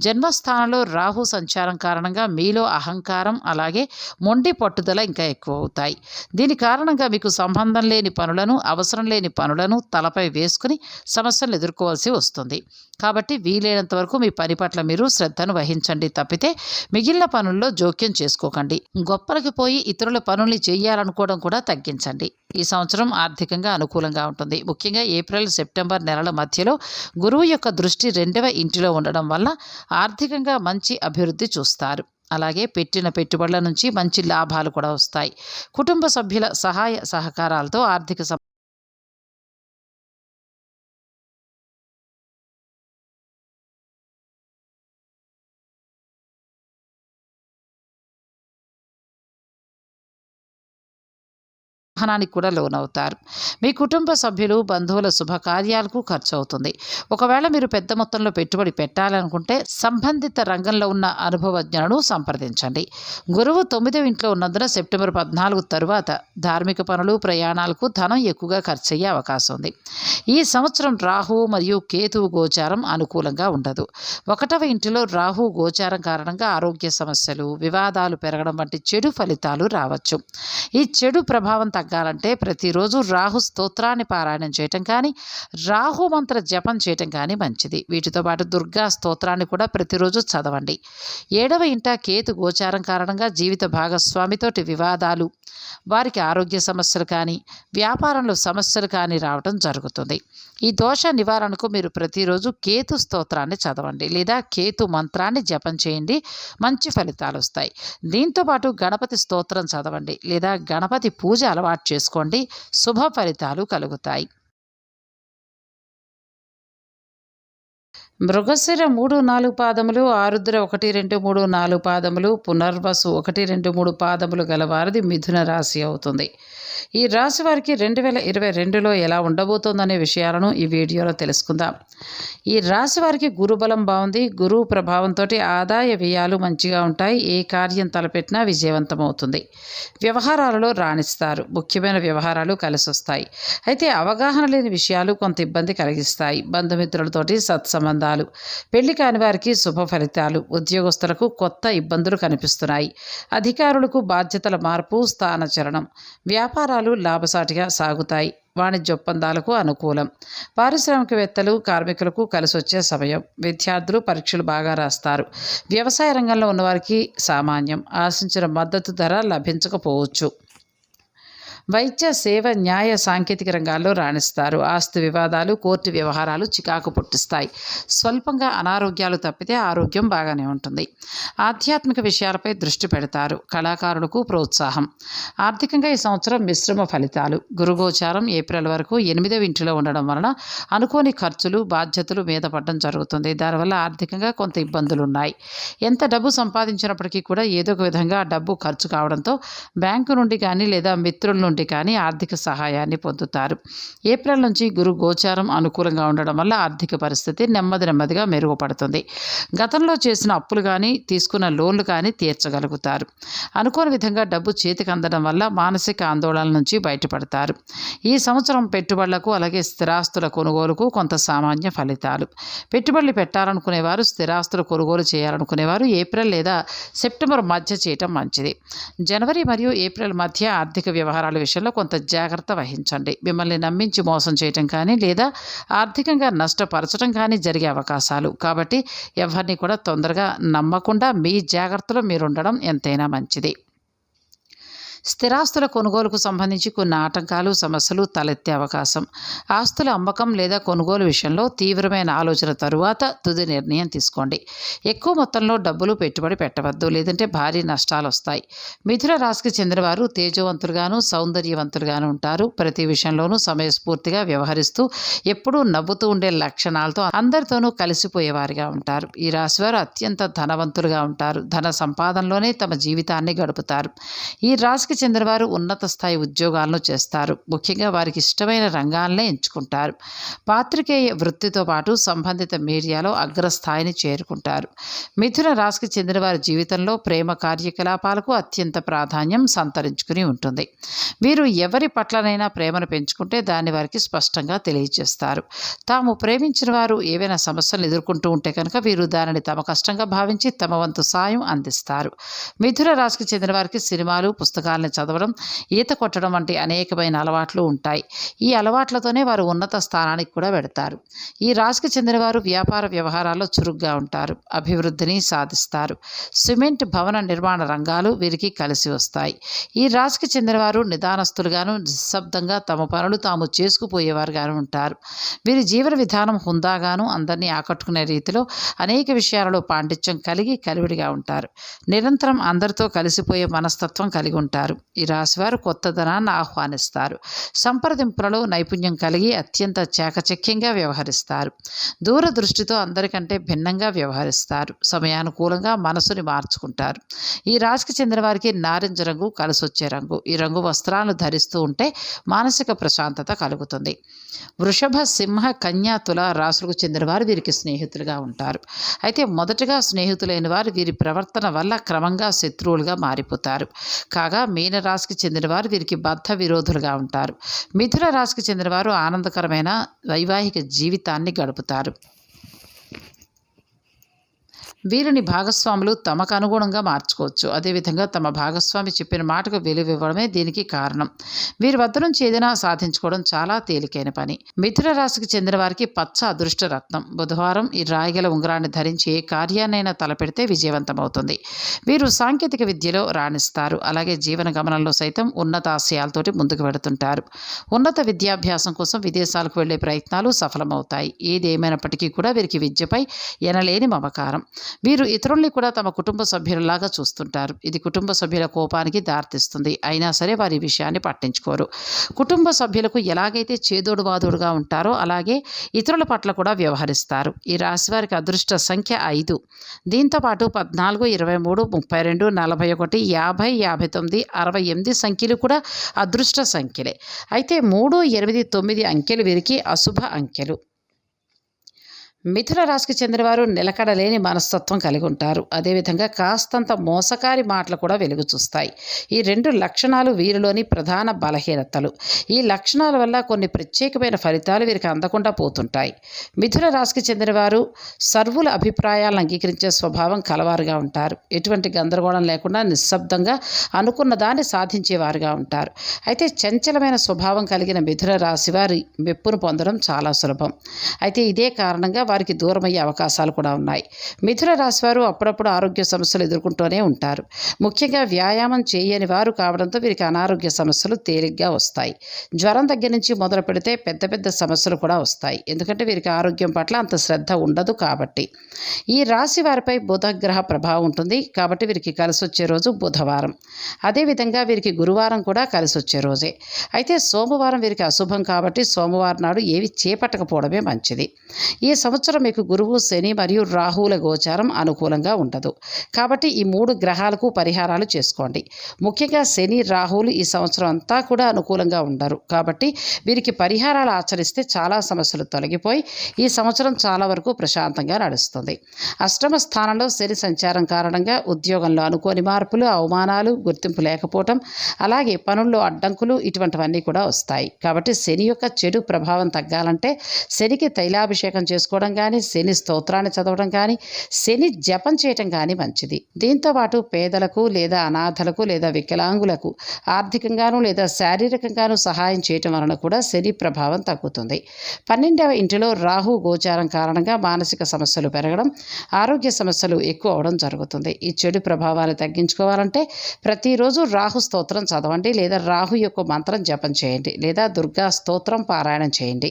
Speaker 1: జన్మస్థానంలో రాహు సంచారం కారణంగా మీలో అహంకారం, అలాగే మొండి పట్టుదల ఇంకా ఎక్కువ అవుతాయి. దీని కారణంగా మీకు సంబంధం లేని పనులను, అవసరం లేని పనులను తలపై వేసుకుని సమస్యలు ఎదుర్కోవాల్సి వస్తుంది. కాబట్టి వీలైనంత వరకు మీ పని పట్ల మీరు శ్రద్ధను వహించండి తప్పితే మిగిలిన పనుల్లో జోక్యం చేసుకోకండి. గొప్పలకి పోయి ఇతరుల పనుల్ని చేయాలనుకోవడం కూడా తగ్గించండి. ఈ సంవత్సరం ఆర్థికంగా అనుకూలంగా ఉంటుంది. ముఖ్యంగా ఏప్రిల్, సెప్టెంబర్ నెలల మధ్యలో గురువు యొక్క దృష్టి 2వ ఇంటిలో ఉండడం వల్ల ఆర్థికంగా మంచి అభివృద్ధి చూస్తారు. అలాగే పెట్టిన పెట్టుబడుల నుంచి మంచి లాభాలు కూడా వస్తాయి. కుటుంబ సభ్యుల సహాయ సహకారాలతో ఆర్థిక వాహనానికి కూడా లోనవుతారు. మీ కుటుంబ సభ్యులు, బంధువుల శుభకార్యాలకు ఖర్చు అవుతుంది. ఒకవేళ మీరు పెద్ద మొత్తంలో పెట్టుబడి పెట్టాలనుకుంటే సంబంధిత రంగంలో ఉన్న అనుభవజ్ఞులను సంప్రదించండి. గురువు 9వ ఇంట్లో ఉన్నందున సెప్టెంబర్ 14 తరువాత ధార్మిక పనులు, ప్రయాణాలకు ధనం ఎక్కువగా ఖర్చయ్యే అవకాశం ఉంది. ఈ సంవత్సరం రాహువు మరియు కేతువు గోచారం అనుకూలంగా ఉండదు. 1వ ఇంటిలో రాహు గోచారం కారణంగా ఆరోగ్య సమస్యలు, వివాదాలు పెరగడం వంటి చెడు ఫలితాలు రావచ్చు. ఈ చెడు ప్రభావం తగ్గాలంటే ప్రతిరోజు రాహు స్తోత్రాన్ని పారాయణం చేయటం కానీ, రాహు మంత్ర జపం చేయటం కానీ మంచిది. వీటితో పాటు దుర్గా స్తోత్రాన్ని కూడా ప్రతిరోజు చదవండి. 7వ ఇంట కేతు గోచారం కారణంగా జీవిత భాగస్వామితోటి వివాదాలు, వారికి ఆరోగ్య సమస్యలు కానీ, వ్యాపారంలో సమస్యలు కానీ రావడం జరుగుతుంది. ఈ దోష నివారణకు మీరు ప్రతిరోజు కేతు స్తోత్రాన్ని చదవండి లేదా కేతు మంత్రాన్ని జపం చేయండి. మంచి ఫలితాలు వస్తాయి. దీంతోపాటు గణపతి స్తోత్రం చదవండి లేదా గణపతి పూజ అలవాటు చేసుకోండి. శుభ ఫలితాలు కలుగుతాయి. మృగశిర 3, 4 పాదములు, ఆరుద్ర 1, 2, 3, 4 పాదములు, పునర్వసు 1, 2, 3 పాదములు గలవారిది మిథున రాశి అవుతుంది. ఈ రాశి వారికి 2022లో ఎలా ఉండబోతోందనే విషయాలను ఈ వీడియోలో తెలుసుకుందాం. ఈ రాశి వారికి గురుబలం బాగుంది. గురువు ప్రభావంతో ఆదాయ వ్యయాలు మంచిగా ఉంటాయి. ఏ కార్యం తలపెట్టినా విజయవంతమవుతుంది. వ్యవహారాలలో రాణిస్తారు. ముఖ్యమైన వ్యవహారాలు కలిసి వస్తాయి. అయితే అవగాహన లేని విషయాలు కొంత ఇబ్బంది కలిగిస్తాయి. బంధుమిత్రులతోటి సత్సంబంధాలు, పెళ్లి కాని వారికి శుభ ఫలితాలు, ఉద్యోగస్తులకు కొత్త ఇబ్బందులు కనిపిస్తున్నాయి. అధికారులకు బాధ్యతల మార్పు, స్థానచలనం, వ్యాపారాలు లాభసాటిగా సాగుతాయి. వాణిజ్య ఒప్పందాలకు అనుకూలం. పారిశ్రామికవేత్తలు, కార్మికులకు కలిసొచ్చే సమయం. విద్యార్థులు పరీక్షలు బాగా రాస్తారు. వ్యవసాయ రంగంలో ఉన్నవారికి సామాన్యం. ఆశించిన మద్దతు ధర లభించకపోవచ్చు. వైద్య, సేవ, న్యాయ, సాంకేతిక రంగాల్లో రాణిస్తారు. ఆస్తి వివాదాలు, కోర్టు వ్యవహారాలు చికాకు పుట్టిస్తాయి. స్వల్పంగా అనారోగ్యాలు తప్పితే ఆరోగ్యం బాగానే ఉంటుంది. ఆధ్యాత్మిక విషయాలపై దృష్టి పెడతారు. కళాకారులకు ప్రోత్సాహం. ఆర్థికంగా ఈ సంవత్సరం మిశ్రమ ఫలితాలు. గురుగోచారం ఏప్రిల్ వరకు 8వ ఇంటిలో ఉండడం వలన అనుకోని ఖర్చులు, బాధ్యతలు మీద పడడం జరుగుతుంది. దానివల్ల ఆర్థికంగా కొంత ఇబ్బందులున్నాయి. ఎంత డబ్బు సంపాదించినప్పటికీ కూడా ఏదో ఒక విధంగా ఆ డబ్బు ఖర్చు కావడంతో బ్యాంకు నుండి కానీ లేదా మిత్రుల నుండి కానీ ఆర్థిక సహాయాన్ని పొందుతారు. ఏప్రిల్ నుంచి గురు గోచారం అనుకూలంగా ఉండడం వల్ల ఆర్థిక పరిస్థితి నెమ్మదిగా మెరుగుపడుతుంది. గతంలో చేసిన అప్పులు కానీ తీసుకున్న లోన్లు కానీ తీర్చగలుగుతారు. అనుకోని విధంగా డబ్బు చేతికి అందడం వల్ల మానసిక ఆందోళన నుంచి బయటపడతారు. ఈ సంవత్సరం పెట్టుబడులకు అలాగే స్థిరాస్తుల కొనుగోలుకు కొంత సామాన్య ఫలితాలు. పెట్టుబడులు పెట్టాలనుకునేవారు, స్థిరాస్తులు కొనుగోలు చేయాలనుకునేవారు ఏప్రిల్ లేదా సెప్టెంబర్ మధ్య చేయటం మంచిది. జనవరి మరియు ఏప్రిల్ మధ్య ఆర్థిక వ్యవహారాల విషయంలో కొంత జాగ్రత్త వహించండి. మిమ్మల్ని నమ్మించి మోసం చేయటం కానీ లేదా ఆర్థికంగా నష్టపరచడం కానీ జరిగే అవకాశాలు. కాబట్టి ఎవరిని కూడా తొందరగా నమ్మకుండా మీ జాగ్రత్తలో మీరు ఉండడం ఎంతైనా మంచిది. స్థిరాస్తుల కొనుగోలుకు సంబంధించి కొన్ని ఆటంకాలు, సమస్యలు తలెత్తే అవకాశం. ఆస్తుల అమ్మకం లేదా కొనుగోలు విషయంలో తీవ్రమైన ఆలోచన తరువాత తుది నిర్ణయం తీసుకోండి. ఎక్కువ మొత్తంలో డబ్బులు పెట్టుబడి పెట్టవద్దు, లేదంటే భారీ నష్టాలు వస్తాయి. మిథున రాశికి చెందినవారు తేజవంతులుగాను, సౌందర్యవంతులుగాను ఉంటారు. ప్రతి విషయంలోనూ సమయస్ఫూర్తిగా వ్యవహరిస్తూ ఎప్పుడూ నవ్వుతూ ఉండే లక్షణాలతో అందరితోనూ కలిసిపోయేవారిగా ఉంటారు. ఈ రాశివారు అత్యంత ధనవంతులుగా ఉంటారు. ధన సంపాదనలోనే తమ జీవితాన్ని గడుపుతారు. ఈ రాశికి చెందినవారు ఉన్నత స్థాయి ఉద్యోగాలను చేస్తారు. ముఖ్యంగా వారికి ఇష్టమైన రంగాలనే ఎంచుకుంటారు. పాత్రికేయ వృత్తితో పాటు సంబంధిత మీడియాలో అగ్రస్థాయిని చేరుకుంటారు. మిథున రాశికి చెందిన వారి జీవితంలో ప్రేమ కార్యకలాపాలకు అత్యంత ప్రాధాన్యం సంతరించుకుని ఉంటుంది. వీరు ఎవరి పట్లనైనా ప్రేమను పెంచుకుంటే దాన్ని వారికి స్పష్టంగా తెలియజేస్తారు. తాము ప్రేమించిన వారు ఏవైనా సమస్యలను ఎదుర్కొంటూ ఉంటే కనుక వీరు దానిని తమ కష్టంగా భావించి తమ వంతు సాయం అందిస్తారు. మిథున రాశికి చెందిన వారికి సినిమాలు, పుస్తకాలను చదవడం, ఈత కొట్టడం వంటి అనేకమైన అలవాట్లు ఉంటాయి. ఈ అలవాట్లతోనే వారు ఉన్నత స్థానానికి కూడా వెడతారు. ఈ రాశికి చెందిన వారు వ్యాపార వ్యవహారాల్లో చురుగ్గా ఉంటారు. అభివృద్ధిని సాధిస్తారు. సిమెంట్, భవన నిర్మాణ రంగాలు వీరికి కలిసి వస్తాయి. ఈ రాశికి చెందిన వారు నిదానస్తులుగాను, నిశ్శబ్దంగా తమ పనులు తాము చేసుకుపోయేవారుగాను ఉంటారు. వీరి జీవన విధానం హుందాగాను, అందరినీ ఆకట్టుకునే రీతిలో అనేక విషయాలలో పాండిత్యం కలిగి కలివిడిగా ఉంటారు. నిరంతరం అందరితో కలిసిపోయే మనస్తత్వం కలిగి ఉంటారు. ఈ రాశివారు కొత్త ధనాన్ని ఆహ్వానిస్తారు. సంప్రదింపులలో నైపుణ్యం కలిగి అత్యంత చాకచక్యంగా వ్యవహరిస్తారు. దూరదృష్టితో అందరికంటే భిన్నంగా వ్యవహరిస్తారు. సమయానుకూలంగా మనసుని మార్చుకుంటారు. ఈ రాశికి చెందిన వారికి నారింజ రంగు కలిసొచ్చే రంగు. ఈ రంగు వస్త్రాలను ధరిస్తూ ఉంటే మానసిక ప్రశాంతత కలుగుతుంది. వృషభ, సింహ, కన్యా, తుల రాశులకు చెందిన వారు వీరికి స్నేహితులుగా ఉంటారు. అయితే మొదటగా స్నేహితులైన వారు వీరి ప్రవర్తన వల్ల క్రమంగా శత్రువులుగా మారిపోతారు. కాగా మీన రాశికి చెందిన వారు వీరికి బద్ధ విరోధులుగా ఉంటారు. మిథున రాశికి చెందిన వారు ఆనందకరమైన వైవాహిక జీవితాన్ని గడుపుతారు. వీరిని భాగస్వాములు తమకు అనుగుణంగా మార్చుకోవచ్చు. అదేవిధంగా తమ భాగస్వామి చెప్పిన మాటకు విలువ ఇవ్వడమే దీనికి కారణం. వీరి వద్ద నుంచి ఏదైనా సాధించుకోవడం చాలా తేలికైన పని. మిథున రాశికి చెందిన వారికి పచ్చ అదృష్ట రత్నం. బుధవారం ఈ రాయిగల ఉంగరాన్ని ధరించి ఏ కార్యాన్నైనా తలపెడితే విజయవంతమవుతుంది. వీరు సాంకేతిక విద్యలో రాణిస్తారు. అలాగే జీవన గమనంలో సైతం ఉన్నత ఆశయాలతోటి ముందుకు వెడుతుంటారు. ఉన్నత విద్యాభ్యాసం కోసం విదేశాలకు వెళ్లే ప్రయత్నాలు సఫలమవుతాయి. ఏదేమైనప్పటికీ కూడా వీరికి విద్యపై ఎనలేని మమకారం. వీరు ఇతరుల్ని కూడా తమ కుటుంబ సభ్యులలాగా చూస్తుంటారు. ఇది కుటుంబ సభ్యుల కోపానికి దారితీస్తుంది. అయినా సరే వారి విషయాన్ని పట్టించుకోరు. కుటుంబ సభ్యులకు ఎలాగైతే చేదోడువాదోడుగా ఉంటారో అలాగే ఇతరుల పట్ల కూడా వ్యవహరిస్తారు. ఈ రాశి వారికి అదృష్ట సంఖ్య 5. దీంతోపాటు 14, 23, 32, 41, 50, 59, 68 సంఖ్యలు కూడా అదృష్ట సంఖ్యలే. అయితే 3, 8, 9 అంకెలు వీరికి అశుభ అంకెలు. మిథున రాశికి చెందినవారు నిలకడలేని మనస్తత్వం కలిగి ఉంటారు. అదేవిధంగా కాస్తంత మోసకారి మాటలు కూడా వెలుగు చూస్తాయి. ఈ 2 లక్షణాలు వీరిలోని ప్రధాన బలహీనతలు. ఈ లక్షణాల వల్ల కొన్ని ప్రత్యేకమైన ఫలితాలు వీరికి అందకుండా పోతుంటాయి. మిథున రాశికి చెందినవారు సర్వుల అభిప్రాయాలను అంగీకరించే స్వభావం కలవారుగా ఉంటారు. ఎటువంటి గందరగోళం లేకుండా నిశ్శబ్దంగా అనుకున్న దాన్ని సాధించేవారుగా ఉంటారు. అయితే చంచలమైన స్వభావం కలిగిన మిథున రాశి వారి మెప్పును పొందడం చాలా సులభం. అయితే ఇదే కారణంగా వారికి దూరమయ్యే అవకాశాలు కూడా ఉన్నాయి. మిథున రాశి వారు అప్పుడప్పుడు ఆరోగ్య సమస్యలు ఎదుర్కొంటూనే ఉంటారు. ముఖ్యంగా వ్యాయామం చేయని వారు కావడంతో వీరికి అనారోగ్య సమస్యలు తేలిగ్గా వస్తాయి. జ్వరం దగ్గర నుంచి మొదలు పెడితే పెద్ద పెద్ద సమస్యలు కూడా వస్తాయి. ఎందుకంటే వీరికి ఆరోగ్యం పట్ల అంత శ్రద్ధ ఉండదు కాబట్టి. ఈ రాశి వారిపై బుధ గ్రహ ప్రభావం ఉంటుంది కాబట్టి వీరికి కలిసి వచ్చే రోజు బుధవారం. అదేవిధంగా వీరికి గురువారం కూడా కలిసి వచ్చే రోజే. అయితే సోమవారం వీరికి అశుభం కాబట్టి సోమవారం నాడు ఏవి చేపట్టకపోవడమే మంచిది. ఈ సంవత్సరం మీకు గురువు, శని మరియు రాహువుల గోచారం అనుకూలంగా ఉండదు కాబట్టి ఈ 3 గ్రహాలకు పరిహారాలు చేసుకోండి. ముఖ్యంగా శని, రాహువులు ఈ సంవత్సరం అంతా కూడా అనుకూలంగా ఉండరు కాబట్టి వీరికి పరిహారాలు ఆచరిస్తే చాలా సమస్యలు తొలగిపోయి ఈ సంవత్సరం చాలా వరకు ప్రశాంతంగా నడుస్తుంది. అష్టమ స్థానంలో శని సంచారం కారణంగా ఉద్యోగంలో అనుకోని మార్పులు, అవమానాలు, గుర్తింపు లేకపోవటం, అలాగే పనుల్లో అడ్డంకులు ఇటువంటివన్నీ కూడా వస్తాయి. కాబట్టి శని యొక్క చెడు ప్రభావం తగ్గాలంటే శనికి తైలాభిషేకం చేసుకోవడం కానీ, శని స్తోత్రాన్ని చదవడం కానీ, శని జపం చేయటం కానీ మంచిది. దీంతోపాటు పేదలకు లేదా అనాథలకు లేదా వికలాంగులకు ఆర్థికంగాను లేదా శారీరకంగాను సహాయం చేయటం వలన కూడా శని ప్రభావం తగ్గుతుంది. 12వ ఇంటిలో రాహు గోచారం కారణంగా మానసిక సమస్యలు పెరగడం, ఆరోగ్య సమస్యలు ఎక్కువ అవడం జరుగుతుంది. ఈ చెడు ప్రభావాన్ని తగ్గించుకోవాలంటే ప్రతిరోజు రాహు స్తోత్రం చదవండి లేదా రాహు యొక్క మంత్రం జపం చేయండి లేదా దుర్గా స్తోత్రం పారాయణం చేయండి.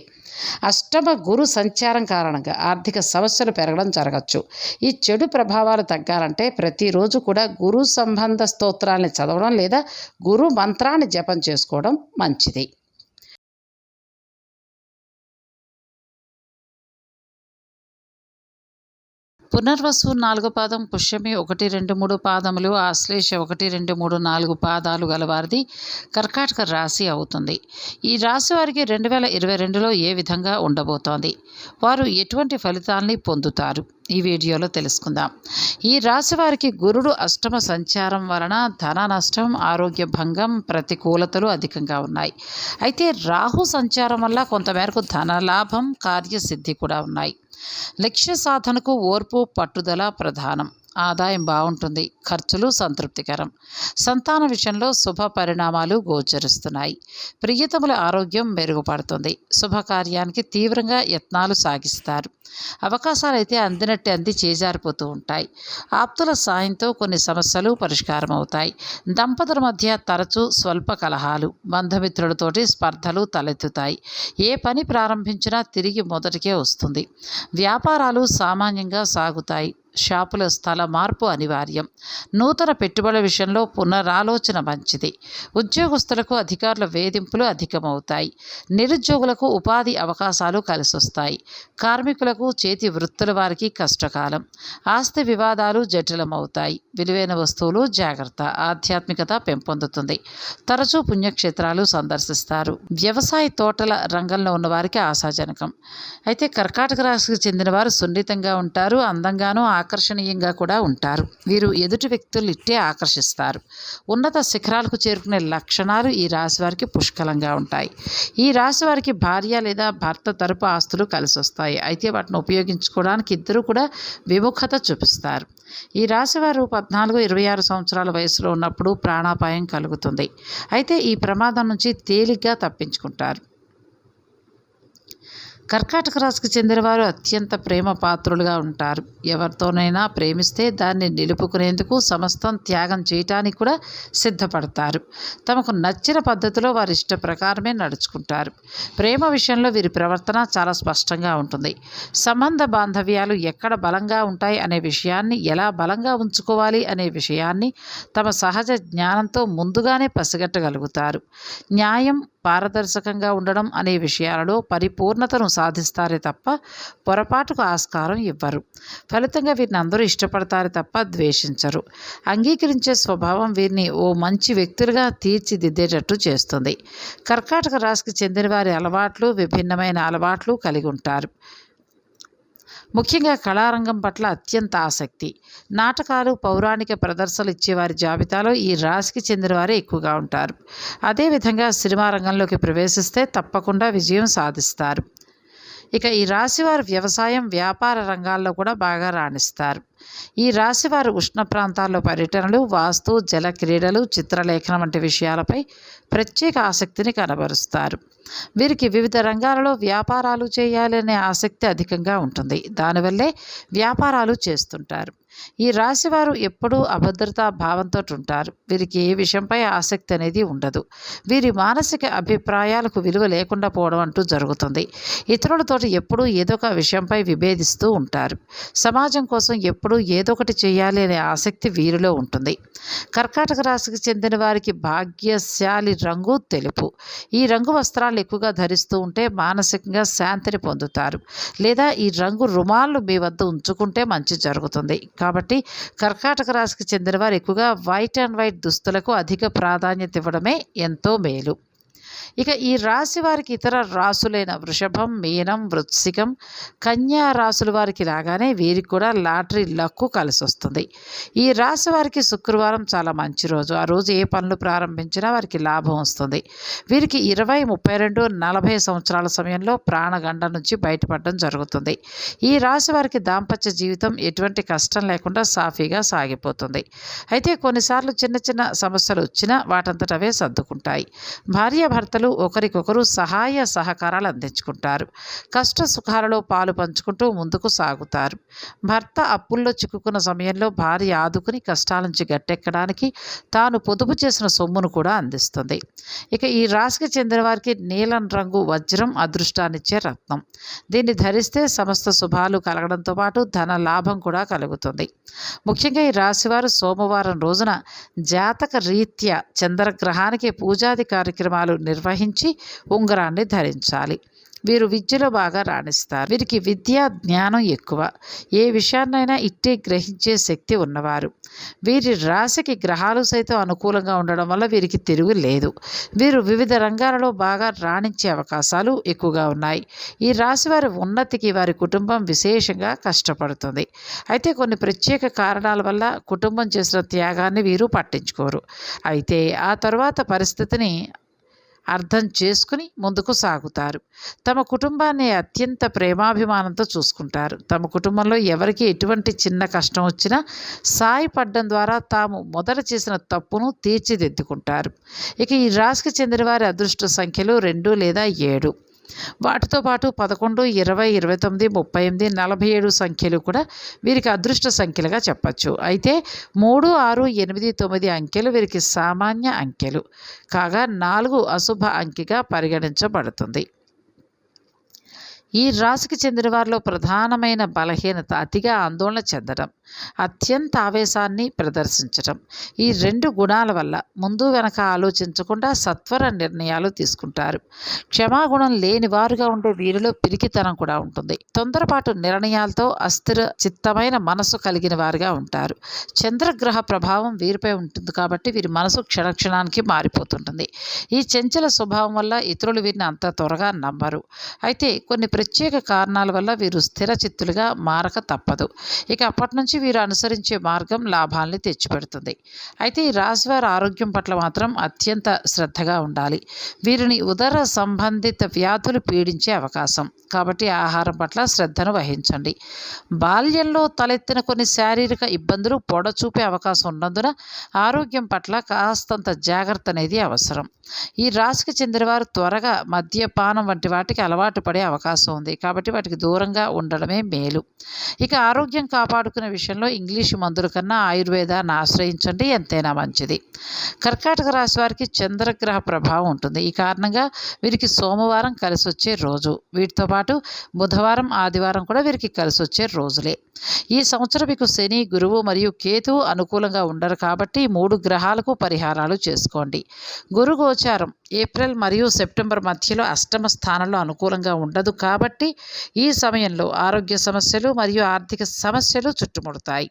Speaker 1: అష్టమ గురు సంచారం కారణంగా ఆర్థిక సమస్యలు పెరగడం జరగచ్చు. ఈ చెడు ప్రభావాలు తగ్గాలంటే ప్రతిరోజు కూడా గురు సంబంధ స్తోత్రాన్ని చదవడం లేదా గురు మంత్రాన్ని జపం చేసుకోవడం మంచిది. పునర్వసు 4 పాదం, పుష్యమి 1, 2, 3 పాదములు, ఆశ్లేష 1, 2, 3, 4 పాదాలు గలవారిది కర్కాటక రాశి అవుతుంది. ఈ రాశి వారికి 2022లో ఏ విధంగా ఉండబోతోంది, వారు ఎటువంటి ఫలితాల్ని పొందుతారు, ఈ వీడియోలో తెలుసుకుందాం. ఈ రాశి వారికి గురుడు అష్టమ సంచారం వలన ధన నష్టం, ఆరోగ్య భంగం, ప్రతికూలతలు అధికంగా ఉన్నాయి. అయితే రాహు సంచారం వల్ల కొంతమేరకు ధన లాభం, కార్యసిద్ధి కూడా ఉన్నాయి. లక్ష్య సాధనకు ఓర్పు, పట్టుదల ప్రధానం. ఆదాయం బాగుంటుంది, ఖర్చులు సంతృప్తికరం. సంతాన విషయంలో శుభ పరిణామాలు గోచరిస్తున్నాయి. ప్రియతముల ఆరోగ్యం మెరుగుపడుతుంది. శుభకార్యానికి తీవ్రంగా యత్నాలు సాగిస్తారు. అవకాశాలైతే అందినట్టు అంది చేజారిపోతూ ఉంటాయి. ఆప్తుల సాయంతో కొన్ని సమస్యలు పరిష్కారం అవుతాయి. దంపతుల మధ్య తరచూ స్వల్ప కలహాలు, బంధుమిత్రులతోటి స్పర్ధలు తలెత్తుతాయి. ఏ పని ప్రారంభించినా తిరిగి మొదటికే వస్తుంది. వ్యాపారాలు సామాన్యంగా సాగుతాయి. షాపుల స్థల మార్పు అనివార్యం. నూతన పెట్టుబడుల విషయంలో పునరాలోచన మంచిది. ఉద్యోగస్తులకు అధికారుల వేధింపులు అధికమవుతాయి. నిరుద్యోగులకు ఉపాధి అవకాశాలు కలిసొస్తాయి. కార్మికులకు, చేతి వృత్తుల వారికి కష్టకాలం. ఆస్తి వివాదాలు జటిలమవుతాయి. విలువైన వస్తువులు జాగ్రత్త. ఆధ్యాత్మికత పెంపొందుతుంది. తరచూ పుణ్యక్షేత్రాలు సందర్శిస్తారు. వ్యవసాయ తోటల రంగంలో ఉన్న వారికి ఆశాజనకం. అయితే కర్కాటక రాశికి చెందిన వారు సున్నితంగా ఉంటారు, అందంగానూ ఆకర్షణీయంగా కూడా ఉంటారు. వీరు ఎదుటి వ్యక్తులు ఇట్టే ఆకర్షిస్తారు. ఉన్నత శిఖరాలకు చేరుకునే లక్షణాలు ఈ రాశి వారికి పుష్కలంగా ఉంటాయి. ఈ రాశి వారికి భార్య లేదా భర్త తరపు ఆస్తులు కలిసి వస్తాయి. అయితే వాటిని ఉపయోగించుకోవడానికి ఇద్దరు కూడా విముఖత చూపిస్తారు. ఈ రాశివారు 14-26 సంవత్సరాల వయసులో ఉన్నప్పుడు ప్రాణాపాయం కలుగుతుంది. అయితే ఈ ప్రమాదం నుంచి తేలిగ్గా తప్పించుకుంటారు. కర్కాటక రాశికి చెందినవారు అత్యంత ప్రేమ పాత్రులుగా ఉంటారు. ఎవరితోనైనా ప్రేమిస్తే దాన్ని నిలుపుకునేందుకు సమస్తం త్యాగం చేయటానికి కూడా సిద్ధపడతారు. తమకు నచ్చిన పద్ధతిలో వారి ఇష్ట ప్రకారమే నడుచుకుంటారు. ప్రేమ విషయంలో వీరి ప్రవర్తన చాలా స్పష్టంగా ఉంటుంది. సంబంధ బాంధవ్యాలు ఎక్కడ బలంగా ఉంటాయి అనే విషయాన్ని, ఎలా బలంగా ఉంచుకోవాలి అనే విషయాన్ని తమ సహజ జ్ఞానంతో ముందుగానే పసిగట్టగలుగుతారు. న్యాయం, పారదర్శకంగా ఉండడం అనే విషయాలలో పరిపూర్ణతను సాధిస్తారే తప్ప పొరపాటుకు ఆస్కారం ఇవ్వరు. ఫలితంగా వీరిని అందరూ ఇష్టపడతారే తప్ప ద్వేషించరు. అంగీకరించే స్వభావం వీరిని ఓ మంచి వ్యక్తులుగా తీర్చిదిద్దేటట్టు చేస్తుంది. కర్కాటక రాశికి చెందిన వారి అలవాట్లు విభిన్నమైన అలవాట్లు కలిగి ఉంటారు. ముఖ్యంగా కళారంగం పట్ల అత్యంత ఆసక్తి. నాటకాలు, పౌరాణిక ప్రదర్శనలు ఇచ్చేవారి జాబితాలో ఈ రాశికి చెందిన వారే ఎక్కువగా ఉంటారు. అదేవిధంగా సినిమా రంగంలోకి ప్రవేశిస్తే తప్పకుండా విజయం సాధిస్తారు. ఇక ఈ రాశివారు వ్యవసాయం, వ్యాపార రంగాల్లో కూడా బాగా రాణిస్తారు. ఈ రాశి వారు ఉష్ణ ప్రాంతాల్లో పర్యటనలు, వాస్తు, జల క్రీడలు, చిత్రలేఖనం వంటి విషయాలపై ప్రత్యేక ఆసక్తిని కనబరుస్తారు. వీరికి వివిధ రంగాలలో వ్యాపారాలు చేయాలనే ఆసక్తి అధికంగా ఉంటుంది. దానివల్లే వ్యాపారాలు చేస్తుంటారు. ఈ రాశివారు ఎప్పుడూ అభద్రతా భావంతో ఉంటారు. వీరికి ఏ విషయంపై ఆసక్తి అనేది ఉండదు. వీరి మానసిక అభిప్రాయాలకు విలువ లేకుండా పోవడం అంటూ జరుగుతుంది. ఇతరులతోటి ఎప్పుడూ ఏదో ఒక విషయంపై విభేదిస్తూ ఉంటారు. సమాజం కోసం ఎప్పుడూ ఏదో ఒకటి చేయాలి అనే ఆసక్తి వీరిలో ఉంటుంది. కర్కాటక రాశికి చెందిన వారికి భాగ్యశాలి రంగు తెలుపు. ఈ రంగు వస్త్రాలు ఎక్కువగా ధరిస్తూ ఉంటే మానసికంగా శాంతిని పొందుతారు. లేదా ఈ రంగు రుమాలు మీ వద్ద ఉంచుకుంటే మంచి జరుగుతుంది. కాబట్టి కర్కాటక రాశికి చెందిన వారు ఎక్కువగా వైట్ అండ్ వైట్ దుస్తులకు అధిక ప్రాధాన్యత ఇవ్వడమే ఎంతో మేలు. ఇక ఈ రాశి వారికి ఇతర రాశులైన వృషభం, మీనం, వృశ్చికం, కన్యా రాశుల వారికి లాగానే వీరికి కూడా లాటరీ లక్కు కలిసి వస్తుంది. ఈ రాశి వారికి శుక్రవారం చాలా మంచి రోజు. ఆ రోజు ఏ పనులు ప్రారంభించినా వారికి లాభం వస్తుంది. వీరికి 20, 32, 40 సంవత్సరాల సమయంలో ప్రాణగండ నుంచి బయటపడడం జరుగుతుంది. ఈ రాశి వారికి దాంపత్య జీవితం ఎటువంటి కష్టం లేకుండా సాఫీగా సాగిపోతుంది. అయితే కొన్నిసార్లు చిన్న చిన్న సమస్యలు వచ్చినా వాటంతటవే సర్దుకుంటాయి. భార్యాభర్తలు ఒకరికొకరు సహాయ సహకారాలు అందించుకుంటారు. కష్ట సుఖాలలో పాలు పంచుకుంటూ ముందుకు సాగుతారు. భర్త అప్పుల్లో చిక్కుకున్న సమయంలో భార్య ఆదుకుని కష్టాల నుంచి గట్టెక్కడానికి తాను పొదుపు చేసిన సొమ్మును కూడా అందిస్తుంది. ఇక ఈ రాశికి చెందిన వారికి నీలం రంగు వజ్రం అదృష్టాన్నిచ్చే రత్నం. దీన్ని ధరిస్తే సమస్త శుభాలు కలగడంతో పాటు ధన లాభం కూడా కలుగుతుంది. ముఖ్యంగా ఈ రాశివారు సోమవారం రోజున జాతక రీత్యా చంద్రగ్రహానికి పూజాది కార్యక్రమాలు నిర్వహించి ఉంగరాన్ని ధరించాలి. వీరు విద్యలో బాగా రాణిస్తారు. వీరికి విద్యా జ్ఞానం ఎక్కువ. ఏ విషయాన్నైనా ఇట్టే గ్రహించే శక్తి ఉన్నవారు. వీరి రాశికి గ్రహాలు సైతం అనుకూలంగా ఉండడం వల్ల వీరికి తిరుగు లేదు. వీరు వివిధ రంగాలలో బాగా రాణించే అవకాశాలు ఎక్కువగా ఉన్నాయి. ఈ రాశి వారి ఉన్నతికి వారి కుటుంబం విశేషంగా కష్టపడుతుంది. అయితే కొన్ని ప్రత్యేక కారణాల వల్ల కుటుంబం చేసిన త్యాగాన్ని వీరు పట్టించుకోరు. అయితే ఆ తర్వాత పరిస్థితిని అర్థం చేసుకుని ముందుకు సాగుతారు. తమ కుటుంబాన్ని అత్యంత ప్రేమాభిమానంతో చూసుకుంటారు. తమ కుటుంబంలో ఎవరికి ఎటువంటి చిన్న కష్టం వచ్చినా సాయపడడం ద్వారా తాము మొదట చేసిన తప్పును తీర్చిదిద్దుకుంటారు. ఇక ఈ రాశికి చెందిన వారి అదృష్ట సంఖ్యలు 2 లేదా 7. వాటితో పాటు 11, 20, 29, 38, 47 సంఖ్యలు కూడా వీరికి అదృష్ట సంఖ్యలుగా చెప్పచ్చు. అయితే 3, 6, 8, 9 అంకెలు వీరికి సామాన్య అంకెలు కాగా 4 అశుభ అంకెగా పరిగణించబడుతుంది. ఈ రాశికి చెందిన వారిలో ప్రధానమైన బలహీనత అతిగా ఆందోళన చెందడం, అత్యంత ఆవేశాన్ని ప్రదర్శించడం. ఈ 2 గుణాల వల్ల ముందు వెనక ఆలోచించకుండా సత్వర నిర్ణయాలు తీసుకుంటారు. క్షమాగుణం లేని వారుగా ఉండే వీరిలో పిరికితనం కూడా ఉంటుంది. తొందరపాటు నిర్ణయాలతో అస్థిర చిత్తమైన మనసు కలిగిన వారుగా ఉంటారు. చంద్రగ్రహ ప్రభావం వీరిపై ఉంటుంది కాబట్టి వీరి మనసు క్షణక్షణానికి మారిపోతుంటుంది. ఈ చంచల స్వభావం వల్ల ఇతరులు వీరిని అంత త్వరగా నమ్మరు. అయితే కొన్ని ప్రత్యేక కారణాల వల్ల వీరు స్థిర చిత్తులుగా మారక తప్పదు. ఇక అప్పటి నుంచి వీరు అనుసరించే మార్గం లాభాలని తెచ్చిపెడుతుంది. అయితే ఈ రాశివారి ఆరోగ్యం పట్ల మాత్రం అత్యంత శ్రద్ధగా ఉండాలి. వీరిని ఉదర సంబంధిత వ్యాధులు పీడించే అవకాశం కాబట్టి ఆహారం పట్ల శ్రద్ధను వహించండి. బాల్యంలో తలెత్తిన కొన్ని శారీరక ఇబ్బందులు పొడచూపే అవకాశం ఉన్నందున ఆరోగ్యం పట్ల కాస్తంత జాగ్రత్త అనేది అవసరం. ఈ రాశికి చెందినవారు త్వరగా మద్యపానం వంటి వాటికి అలవాటు పడే అవకాశం ఉంది కాబట్టి వాటికి దూరంగా ఉండడమే మేలు. ఇక ఆరోగ్యం కాపాడుకునే విషయంలో ఇంగ్లీషు మందుల కన్నా ఆయుర్వేదాన్ని ఆశ్రయించండి, ఎంతైనా మంచిది. కర్కాటక రాశి వారికి చంద్రగ్రహ ప్రభావం ఉంటుంది. ఈ కారణంగా వీరికి సోమవారం కలిసి వచ్చే రోజు. వీటితో పాటు బుధవారం, ఆదివారం కూడా వీరికి కలిసి వచ్చే రోజులే. ఈ సంవత్సరం మీకు శని, గురువు మరియు కేతువు అనుకూలంగా ఉండరు కాబట్టి 3 గ్రహాలకు పరిహారాలు చేసుకోండి. గురు గోచారం ఏప్రిల్ మరియు సెప్టెంబర్ మధ్యలో అష్టమ స్థానంలో అనుకూలంగా ఉండదు కాబట్టి ఈ సమయంలో ఆరోగ్య సమస్యలు మరియు ఆర్థిక సమస్యలు చుట్టుముడతాయి.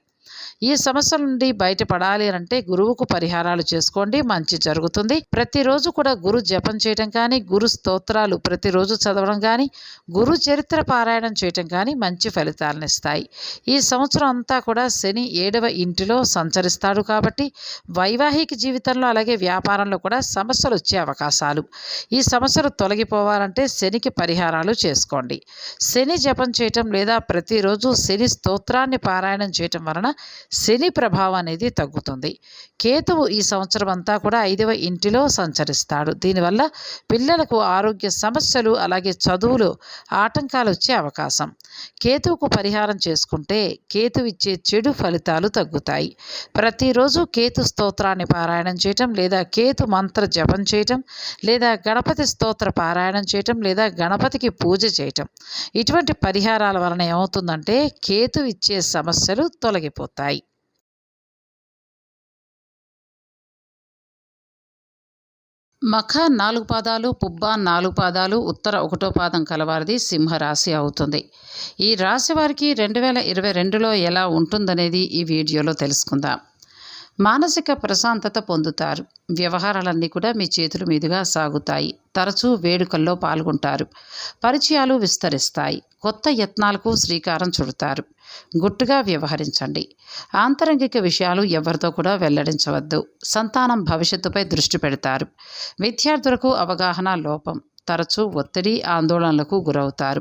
Speaker 1: ఈ సమస్యల నుండి బయటపడాలి అంటే గురువుకు పరిహారాలు చేసుకోండి, మంచి జరుగుతుంది. ప్రతిరోజు కూడా గురు జపం చేయటం కానీ, గురు స్తోత్రాలు ప్రతిరోజు చదవడం కానీ, గురు చరిత్ర పారాయణం చేయటం కానీ మంచి ఫలితాలను ఇస్తాయి. ఈ సంవత్సరం అంతా కూడా శని 7వ ఇంటిలో సంచరిస్తాడు కాబట్టి వైవాహిక జీవితంలో అలాగే వ్యాపారంలో కూడా సమస్యలు వచ్చే అవకాశాలు. ఈ సమస్యలు తొలగిపోవాలంటే శనికి పరిహారాలు చేసుకోండి. శని జపం చేయటం లేదా ప్రతిరోజు శని స్తోత్రాన్ని పారాయణం చేయటం వలన శని ప్రభావం అనేది తగ్గుతుంది. కేతువు ఈ సంవత్సరం అంతా కూడా 5వ ఇంటిలో సంచరిస్తాడు. దీనివల్ల పిల్లలకు ఆరోగ్య సమస్యలు అలాగే చదువులు ఆటంకాలు వచ్చే అవకాశం. కేతువుకు పరిహారం చేసుకుంటే కేతు ఇచ్చే చెడు ఫలితాలు తగ్గుతాయి. ప్రతిరోజు కేతు స్తోత్రాన్ని పారాయణం చేయటం లేదా కేతు మంత్ర జపం చేయటం లేదా గణపతి స్తోత్ర పారాయణం చేయటం లేదా గణపతికి పూజ చేయటం, ఇటువంటి పరిహారాల వలన ఏమవుతుందంటే కేతు ఇచ్చే సమస్యలు తొలగిపోతాయి. మఖ 4 పాదాలు, పుబ్బ 4 పాదాలు, ఉత్తర 1వ పాదం కలవారిది సింహరాశి అవుతుంది. ఈ రాశి వారికి 2022లో ఎలా ఉంటుందనేది ఈ వీడియోలో తెలుసుకుందాం. మానసిక ప్రశాంతత పొందుతారు. వ్యవహారాలన్నీ కూడా మీ చేతుల మీదుగా సాగుతాయి. తరచూ వేడుకల్లో పాల్గొంటారు. పరిచయాలు విస్తరిస్తాయి. కొత్త యత్నాలకు శ్రీకారం చుడతారు. గుట్టుగా వ్యవహరించండి. ఆంతరంగిక విషయాలు ఎవరితో కూడా వెల్లడించవద్దు. సంతానం భవిష్యత్తుపై దృష్టి పెడతారు. విద్యార్థులకు అవగాహన లోపం. తరచూ ఒత్తిడి, ఆందోళనలకు గురవుతారు.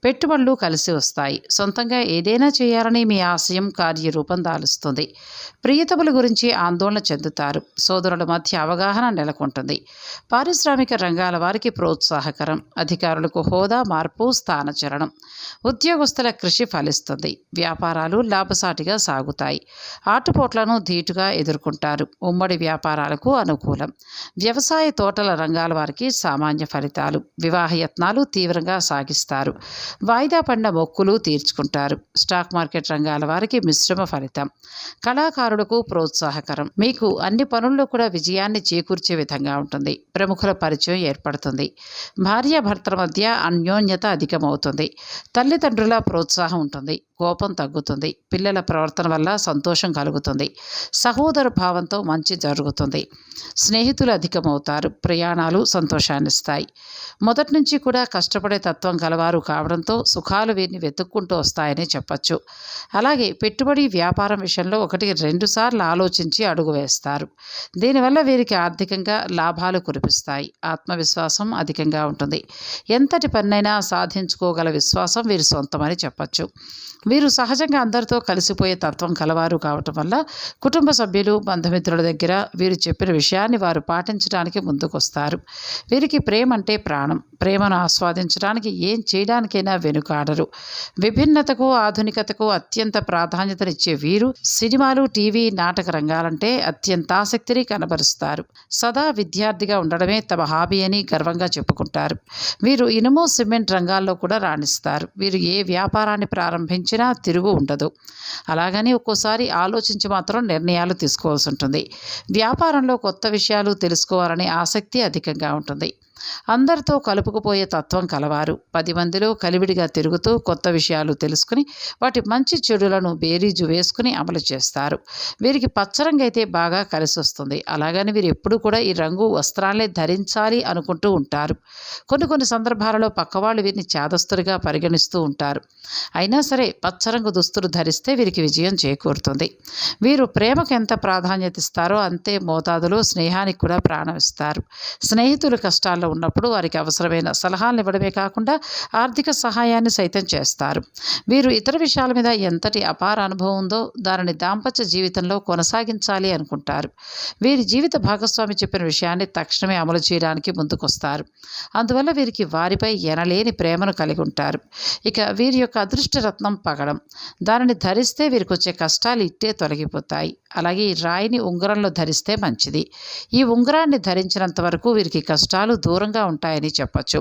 Speaker 1: పెట్టుబడులు కలిసి వస్తాయి. సొంతంగా ఏదైనా చేయాలని మీ ఆశయం కార్యరూపం దాలుస్తుంది. ప్రియతముల గురించి ఆందోళన చెందుతారు. సోదరుల మధ్య అవగాహన నెలకొంటుంది. పారిశ్రామిక రంగాల వారికి ప్రోత్సాహకరం. అధికారులకు హోదా మార్పు, స్థానచలనం. ఉద్యోగస్తుల కృషి ఫలిస్తుంది. వ్యాపారాలు లాభసాటిగా సాగుతాయి. ఆటుపోట్లను ధీటుగా ఎదుర్కొంటారు. ఉమ్మడి వ్యాపారాలకు అనుకూలం. వ్యవసాయ తోటల రంగాల వారికి సామాన్య ఫలితాలు. వివాహ యత్నాలు తీవ్రంగా సాగిస్తారు. వాయిదా పడిన మొక్కులు తీర్చుకుంటారు. స్టాక్ మార్కెట్ రంగాల వారికి మిశ్రమ ఫలితం. కళాకారులకు ప్రోత్సాహకరం. మీకు అన్ని పనుల్లో కూడా విజయాన్ని చేకూర్చే విధంగా ఉంటుంది. ప్రముఖుల పరిచయం ఏర్పడుతుంది. భార్యాభర్తల మధ్య అన్యోన్యత అధికమవుతుంది. తల్లిదండ్రుల ప్రోత్సాహం ఉంటుంది. కోపం తగ్గుతుంది. పిల్లల ప్రవర్తన వల్ల సంతోషం కలుగుతుంది. సహోదర భావంతో మంచి జరుగుతుంది. స్నేహితులు అధికమవుతారు. ప్రయాణాలు సంతోషాన్నిస్తాయి. మొదటి నుంచి కూడా కష్టపడే తత్వం కలవారు కావడంతో సుఖాలు వీరిని వెతుక్కుంటూ వస్తాయని చెప్పచ్చు. అలాగే పెట్టుబడి వ్యాపారం విషయంలో 1-2 సార్లు ఆలోచించి అడుగు వేస్తారు. దీనివల్ల వీరికి ఆర్థికంగా లాభాలు కురిపిస్తాయి. ఆత్మవిశ్వాసం అధికంగా ఉంటుంది. ఎంతటి పన్నైనా సాధించుకోగల విశ్వాసం వీరి సొంతమని చెప్పచ్చు. వీరు సహజంగా అందరితో కలిసిపోయే తత్వం కలవారు కావటం వల్ల కుటుంబ సభ్యులు, బంధుమిత్రుల దగ్గర వీరు చెప్పిన విషయాన్ని వారు పాటించడానికి ముందుకొస్తారు. వీరికి ప్రేమ అంటే ప్రాణం. ప్రేమను ఆస్వాదించడానికి ఏం చేయడానికైనా వెనుకాడరు. విభిన్నతకు, ఆధునికతకు అత్యంత ప్రాధాన్యతనిచ్చే వీరు సినిమాలు, టీవీ, నాటక రంగాలంటే అత్యంత ఆసక్తిని కనబరుస్తారు. సదా విద్యార్థిగా ఉండడమే తమ హాబీ అని గర్వంగా చెప్పుకుంటారు. వీరు ఇనుము, సిమెంట్ రంగాల్లో కూడా రాణిస్తారు. వీరు ఏ వ్యాపారాన్ని ప్రారంభించినా తిరుగు ఉండదు. అలాగని ఒక్కోసారి ఆలోచించి మాత్రం నిర్ణయాలు తీసుకోవాల్సి ఉంటుంది. వ్యాపారంలో కొత్త విషయాలు తెలుసుకోవాలనే ఆసక్తి అధికంగా ఉంటుంది. అందరితో కలుపుకుపోయే తత్వం కలవారు. 10 మందిలో కలివిడిగా తిరుగుతూ కొత్త విషయాలు తెలుసుకుని వాటి మంచి చెడులను బేరీజు వేసుకుని అమలు చేస్తారు. వీరికి పచ్చరంగు అయితే బాగా కలిసి వస్తుంది. అలాగని వీరు ఎప్పుడు కూడా ఈ రంగు వస్త్రాలే ధరించాలి అనుకుంటూ ఉంటారు. కొన్ని సందర్భాలలో పక్కవాళ్ళు వీరిని చేదస్తుడిగా పరిగణిస్తూ ఉంటారు. అయినా సరే పచ్చరంగు దుస్తులు ధరిస్తే వీరికి విజయం చేకూరుతుంది. వీరు ప్రేమకు ఎంత ప్రాధాన్యత ఇస్తారో అంతే మోతాదులో స్నేహానికి కూడా ప్రాణం ఇస్తారు. స్నేహితులు కష్టాల్లో ఉన్నప్పుడు వారికి అవసరమైన సలహాలను ఇవ్వడమే కాకుండా ఆర్థిక సహాయాన్ని సైతం చేస్తారు. వీరు ఇతర విషయాల మీద ఎంతటి అపార అనుభవం ఉందో దానిని దాంపత్య జీవితంలో కొనసాగించాలి అనుకుంటారు. వీరి జీవిత భాగస్వామి చెప్పిన విషయాన్ని తక్షణమే అమలు చేయడానికి ముందుకొస్తారు. అందువల్ల వీరికి వారిపై ఎనలేని ప్రేమను కలిగి ఉంటారు. ఇక వీరి యొక్క అదృష్టరత్నం పగడం. దానిని ధరిస్తే వీరికి వచ్చే కష్టాలు ఇట్టే తొలగిపోతాయి. అలాగే ఈ రాయిని ఉంగరంలో ధరిస్తే మంచిది. ఈ ఉంగరాన్ని ధరించినంత వరకు వీరికి కష్టాలు దూరంగా ఉంటాయని చెప్పచ్చు.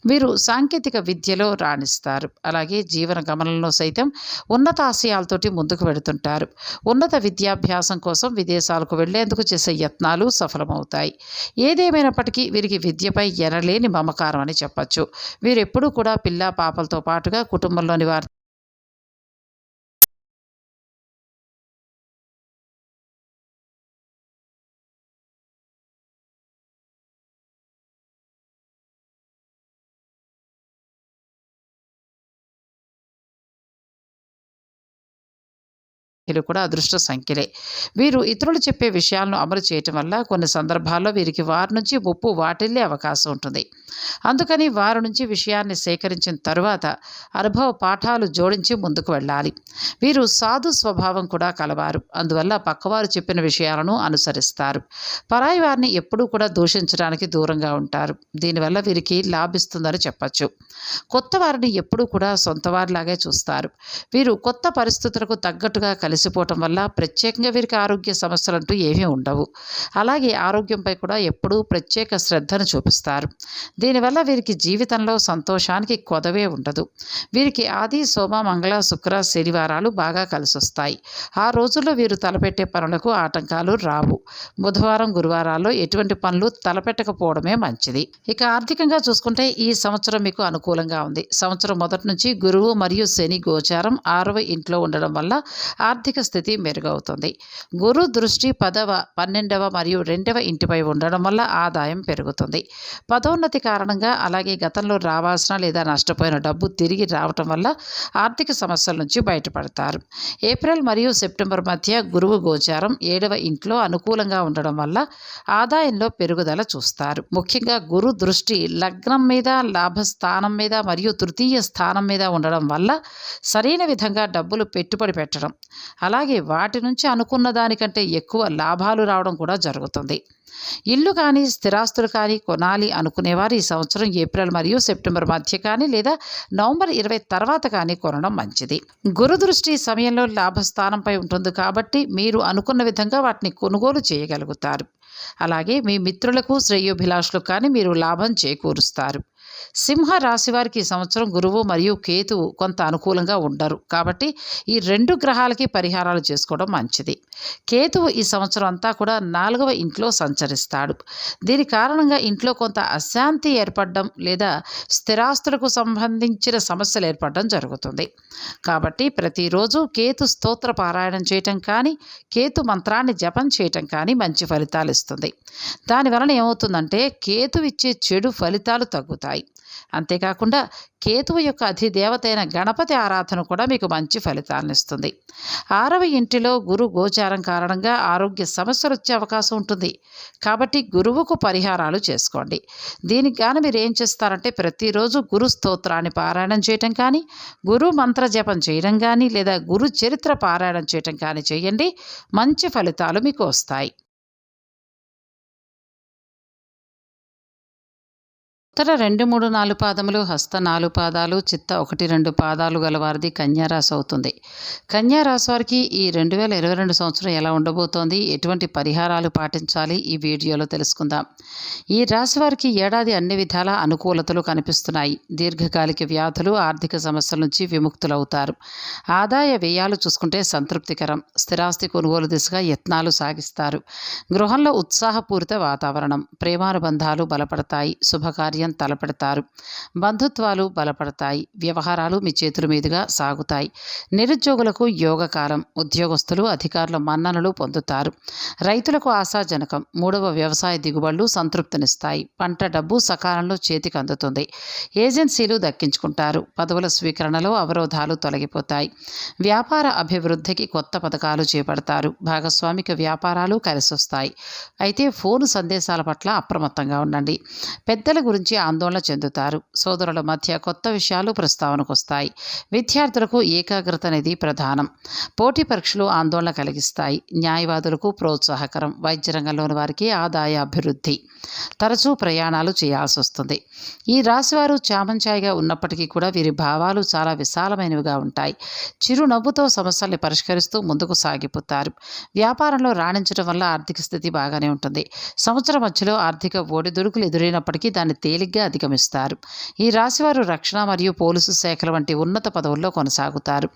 Speaker 1: వీరు సాంకేతిక విద్యలో రాణిస్తారు. అలాగే జీవన గమనంలో సైతం ఉన్నత ఆశయాలతోటి ముందుకు వెడుతుంటారు. ఉన్నత విద్యాభ్యాసం కోసం విదేశాలకు వెళ్లేందుకు చేసే యత్నాలు సఫలమవుతాయి. ఏదేమైనప్పటికీ వీరికి విద్యపై ఎనలేని మమకారం అని చెప్పచ్చు. వీరెప్పుడూ కూడా పిల్ల పాపలతో పాటుగా కుటుంబంలోని వారి ఇది కూడా అదృష్ట సంఖ్యలే. వీరు ఇతరులు చెప్పే విషయాలను అమలు చేయటం వల్ల కొన్ని సందర్భాల్లో వీరికి వారి నుంచి ముప్పు వాటిల్లే అవకాశం ఉంటుంది. అందుకని వారి నుంచి విషయాన్ని సేకరించిన తరువాత అనుభవ పాఠాలు జోడించి ముందుకు వెళ్ళాలి. వీరు సాధు స్వభావం కూడా కలవారు. అందువల్ల పక్కవారు చెప్పిన విషయాలను అనుసరిస్తారు. పరాయి వారిని ఎప్పుడూ కూడా దూషించడానికి దూరంగా ఉంటారు. దీనివల్ల వీరికి లాభిస్తుందని చెప్పచ్చు. కొత్త వారిని ఎప్పుడూ కూడా సొంత వారిలాగే చూస్తారు. వీరు కొత్త పరిస్థితులకు తగ్గట్టుగా కలిసిపోవటం వల్ల ప్రత్యేకంగా వీరికి ఆరోగ్య సమస్యలంటూ ఏమీ ఉండవు. అలాగే ఆరోగ్యంపై కూడా ఎప్పుడూ ప్రత్యేక శ్రద్ధను చూపిస్తారు. దీనివల్ల వీరికి జీవితంలో సంతోషానికి కొదవే ఉండదు. వీరికి ఆది, సోమ, మంగళ, శుక్ర, శనివారాలు బాగా కలిసొస్తాయి. ఆ రోజుల్లో వీరు తలపెట్టే పనులకు ఆటంకాలు రావు. బుధవారం, గురువారాల్లో ఎటువంటి పనులు తలపెట్టకపోవడమే మంచిది. ఇక ఆర్థికంగా చూసుకుంటే ఈ సంవత్సరం మీకు అనుకూలంగా ఉంది. సంవత్సరం మొదటి నుంచి గురువు మరియు శని గోచారం 6వ ఇంట్లో ఉండడం వల్ల ఆర్థిక స్థితి మెరుగవుతుంది. గురు దృష్టి 10వ, 12వ మరియు 2వ ఇంటిపై ఉండడం వల్ల ఆదాయం పెరుగుతుంది. పదోన్నతి కారణంగా అలాగే గతంలో రావాల్సిన లేదా నష్టపోయిన డబ్బు తిరిగి రావటం వల్ల ఆర్థిక సమస్యల నుంచి బయటపడతారు. ఏప్రిల్ మరియు సెప్టెంబర్ మధ్య గురువు గోచారం 7వ ఇంట్లో అనుకూలంగా ఉండడం వల్ల ఆదాయంలో పెరుగుదల చూస్తారు. ముఖ్యంగా గురు దృష్టి లగ్నం మీద, లాభస్థానం మీద మరియు తృతీయ స్థానం మీద ఉండడం వల్ల సరైన విధంగా డబ్బులు పెట్టుబడి పెట్టడం, అలాగే వాటి నుంచి అనుకున్న దానికంటే ఎక్కువ లాభాలు రావడం కూడా జరుగుతుంది. ఇల్లు కానీ స్థిరాస్తులు కానీ కొనాలి అనుకునేవారు ఈ సంవత్సరం ఏప్రిల్ మరియు సెప్టెంబర్ మధ్య కానీ లేదా నవంబర్ 20 తర్వాత కానీ కొనడం మంచిది. గురు దృష్టి సమయంలో లాభస్థానంపై ఉంటుంది కాబట్టి మీరు అనుకున్న విధంగా వాటిని కొనుగోలు చేయగలుగుతారు. అలాగే మీ మిత్రులకు, శ్రేయోభిలాషులకు కానీ మీరు లాభం చేకూరుస్తారు. సింహ రాశి వారికి ఈ సంవత్సరం గురువు మరియు కేతువు కొంత అనుకూలంగా ఉండరు కాబట్టి ఈ 2 గ్రహాలకి పరిహారాలు చేసుకోవడం మంచిది. కేతువు ఈ సంవత్సరం అంతా కూడా 4వ ఇంట్లో సంచరిస్తాడు. దీని కారణంగా ఇంట్లో కొంత అశాంతి ఏర్పడడం లేదా స్థిరాస్తులకు సంబంధించిన సమస్యలు ఏర్పడడం జరుగుతుంది. కాబట్టి ప్రతిరోజు కేతు స్తోత్ర పారాయణం చేయటం కానీ, కేతు మంత్రాన్ని జపం చేయటం కానీ మంచి ఫలితాలు ఇస్తుంది. దానివలన ఏమవుతుందంటే కేతు ఇచ్చే చెడు ఫలితాలు తగ్గుతాయి. అంతేకాకుండా కేతువు యొక్క అధిదేవత అయిన గణపతి ఆరాధన కూడా మీకు మంచి ఫలితాలను ఇస్తుంది. 6వ ఇంటిలో గురు గోచారం కారణంగా ఆరోగ్య సమస్యలు వచ్చే అవకాశం ఉంటుంది. కాబట్టి గురువుకు పరిహారాలు చేసుకోండి. దీనికి గాను మీరు ఏం చేస్తారంటే ప్రతిరోజు గురు స్తోత్రాన్ని పారాయణం చేయటం కానీ, గురు మంత్ర జపం చేయడం కానీ లేదా గురు చరిత్ర పారాయణం చేయటం కానీ చేయండి. మంచి ఫలితాలు మీకు వస్తాయి. ఉత్తర 2, 3, 4 పాదములు, హస్త 4 పాదాలు, చిత్త 1, 2 పాదాలు గలవారిది కన్యారాశి అవుతుంది. కన్యారాశి వారికి ఈ 2022 సంవత్సరం ఎలా ఉండబోతోంది, ఎటువంటి పరిహారాలు పాటించాలి ఈ వీడియోలో తెలుసుకుందాం. ఈ రాశి వారికి ఏడాది అన్ని విధాల అనుకూలతలు కనిపిస్తున్నాయి. దీర్ఘకాలిక వ్యాధులు, ఆర్థిక సమస్యల నుంచి విముక్తులవుతారు. ఆదాయ వ్యయాలు చూసుకుంటే సంతృప్తికరం. స్థిరాస్తి కొనుగోలు దిశగా యత్నాలు సాగిస్తారు. గృహంలో ఉత్సాహపూరిత వాతావరణం. ప్రేమానుబంధాలు బలపడతాయి. శుభకార్యం తలపెడతారు. బంధుత్వాలు బలపడతాయి. వ్యవహారాలు మీ చేతుల మీదుగా సాగుతాయి. నిరుద్యోగులకు యోగకాలం. ఉద్యోగస్తులు, అధికారుల మన్ననలు పొందుతారు. రైతులకు ఆశాజనకం. 3వ వ్యవసాయ దిగుబడులు సంతృప్తినిస్తాయి. పంట డబ్బు సకాలంలో చేతికి అందుతుంది. ఏజెన్సీలు దక్కించుకుంటారు. పదవుల స్వీకరణలో అవరోధాలు తొలగిపోతాయి. వ్యాపార అభివృద్ధికి కొత్త పథకాలు చేపడతారు. భాగస్వామిక వ్యాపారాలు కలిసొస్తాయి. అయితే ఫోన్ సందేశాల పట్ల అప్రమత్తంగా ఉండండి. పెద్దల గురించి ఆందోళన చెందుతారు. సోదరుల మధ్య కొత్త విషయాలు ప్రస్తావనకు వస్తాయి. విద్యార్థులకు ఏకాగ్రత అనేది ప్రధానం. పోటీ పరీక్షలు ఆందోళన కలిగిస్తాయి. న్యాయవాదులకు ప్రోత్సాహకరం. వైద్య రంగంలోని వారికి ఆదాయ అభివృద్ధి. తరచూ ప్రయాణాలు చేయాల్సి వస్తుంది. ఈ రాశివారు చామంచాయిగా ఉన్నప్పటికీ కూడా వీరి భావాలు చాలా విశాలమైనవిగా ఉంటాయి. చిరునవ్వుతో సమస్యల్ని పరిష్కరిస్తూ ముందుకు సాగిపోతారు. వ్యాపారంలో రాణించడం వల్ల ఆర్థిక స్థితి బాగానే ఉంటుంది. సంవత్సరం మధ్యలో ఆర్థిక ఒడిదుడుకులు ఎదురైనప్పటికీ దాన్ని తేలిగ్గా అధిగమిస్తారు. ఈ రాశివారు రక్షణ మరియు పోలీసు శాఖల వంటి ఉన్నత పదవుల్లో కొనసాగుతారు.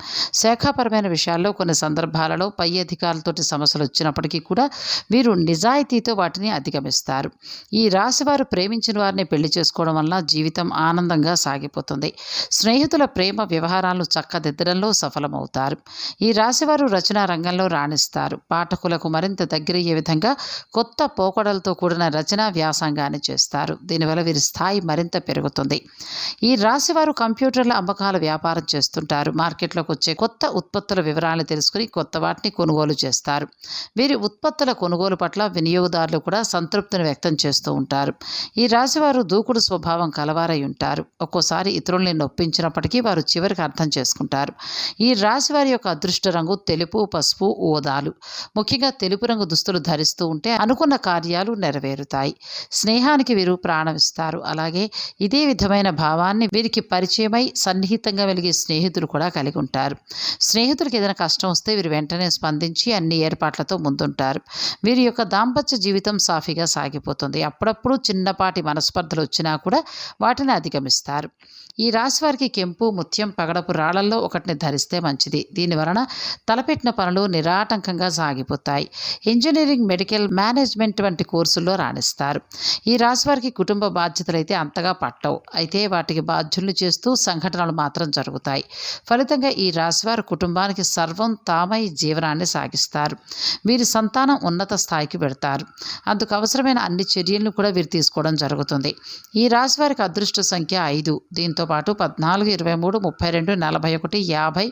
Speaker 1: శాఖాపరమైన విషయాల్లో కొన్ని సందర్భాలలో పై అధికారులతోటి సమస్యలు వచ్చినప్పటికీ కూడా వీరు నిజాయితీతో వాటిని అధిగమిస్తారు. ఈ రాశివారు ప్రేమించిన వారిని పెళ్లి చేసుకోవడం వల్ల జీవితం ఆనందంగా సాగిపోతుంది. స్నేహితుల ప్రేమ వ్యవహారాలను చక్కదిద్దడంలో సఫలమవుతారు. ఈ రాశివారు రచనా రంగంలో రాణిస్తారు. పాఠకులకు మరింత దగ్గరయ్యే విధంగా కొత్త పోకడలతో కూడిన రచనా వ్యాసంగాన్ని చేస్తారు. దీనివల్ల వీరి స్థాయి స్థాయి మరింత పెరుగుతుంది. ఈ రాశి వారు కంప్యూటర్ల అమ్మకాల వ్యాపారం చేస్తుంటారు. మార్కెట్లోకి వచ్చే కొత్త ఉత్పత్తుల వివరాలను తెలుసుకుని కొత్త వాటిని కొనుగోలు చేస్తారు. వీరి ఉత్పత్తుల కొనుగోలు పట్ల వినియోగదారులు కూడా సంతృప్తిని వ్యక్తం చేస్తూ ఉంటారు. ఈ రాశివారు దూకుడు స్వభావం కలవారై ఉంటారు. ఒక్కోసారి ఇతరుల్ని నొప్పించినప్పటికీ వారు చివరికి అర్థం చేసుకుంటారు. ఈ రాశి వారి యొక్క అదృష్ట రంగు తెలుపు, పసుపు, ఊదాలు. ముఖ్యంగా తెలుపు రంగు దుస్తులు ధరిస్తూ ఉంటే అనుకున్న కార్యాలు నెరవేరుతాయి. స్నేహానికి వీరు ప్రాణమిస్తారు. అలాగే ఇదే విధమైన భావాన్ని వీరికి పరిచయమై సన్నిహితంగా వెలిగే స్నేహితులు కూడా కలిగి ఉంటారు. స్నేహితులకు ఏదైనా కష్టం వస్తే వీరు వెంటనే స్పందించి అన్ని ఏర్పాట్లతో ముందుంటారు. వీరి యొక్క దాంపత్య జీవితం సాఫీగా సాగిపోతుంది. అప్పుడప్పుడు చిన్నపాటి మనస్పర్ధలు వచ్చినా కూడా వాటిని అధిగమిస్తారు. ఈ రాశి వారికి కెంపు, ముత్యం, పగడపు రాళ్లలో ఒకటిని ధరిస్తే మంచిది. దీని వలన తలపెట్టిన పనులు నిరాటంకంగా సాగిపోతాయి. ఇంజనీరింగ్, మెడికల్, మేనేజ్మెంట్ వంటి కోర్సుల్లో రాణిస్తారు. ఈ రాశి వారికి కుటుంబ బాధ్యతలు అయితే అంతగా పట్టవు. అయితే వాటికి బాధ్యులు చేస్తూ సంఘటనలు మాత్రం జరుగుతాయి. ఫలితంగా ఈ రాశివారు కుటుంబానికి సర్వం తామై జీవనాన్ని సాగిస్తారు. వీరి సంతానం ఉన్నత స్థాయికి వెడతారు. అందుకు అవసరమైన అన్ని చర్యలను కూడా వీరు తీసుకోవడం జరుగుతుంది. ఈ రాశి వారికి అదృష్ట సంఖ్య 5. దీంతో పాటు 14, 23, 32, 41, 50,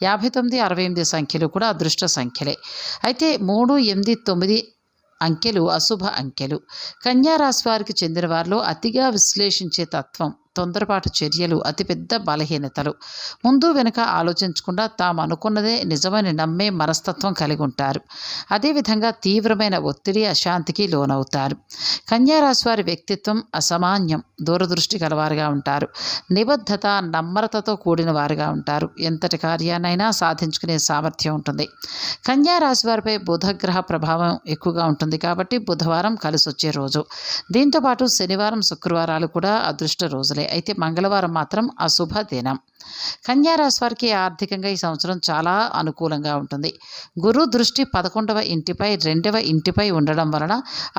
Speaker 1: 59, 68 సంఖ్యలు కూడా అదృష్ట సంఖ్యలే. అయితే 3, 8, 9 అంకెలు అశుభ అంకెలు. కన్యా రాశి వారికి చెందిన వారిలో అతిగా విశ్లేషించే తత్వం, తొందరపాటు చర్యలు అతిపెద్ద బలహీనతలు. ముందు వెనుక ఆలోచించకుండా తాము అనుకున్నదే నిజమని నమ్మే మనస్తత్వం కలిగి ఉంటారు. అదేవిధంగా తీవ్రమైన ఒత్తిడి, అశాంతికి లోనవుతారు. కన్యా రాశి వారి వ్యక్తిత్వం అసామాన్యం. దూరదృష్టి గలవారుగా ఉంటారు. నిబద్ధత, నమ్రతతో కూడిన వారుగా ఉంటారు. ఎంతటి కార్యాన్నైనా సాధించుకునే సామర్థ్యం ఉంటుంది. కన్యా రాశి వారిపై బుధగ్రహ ప్రభావం ఎక్కువగా ఉంటుంది కాబట్టి బుధవారం కలిసొచ్చే రోజు. దీంతోపాటు శనివారం, శుక్రవారాలు కూడా అదృష్ట రోజులే. అయితే మంగళవారం మాత్రం అశుభ దినం. కన్యా రాశి వారికి ఆర్థికంగా ఈ సంవత్సరం చాలా అనుకూలంగా ఉంటుంది. గురు దృష్టి 11వ ఇంటిపై, 2వ ఇంటిపై ఉండడం వలన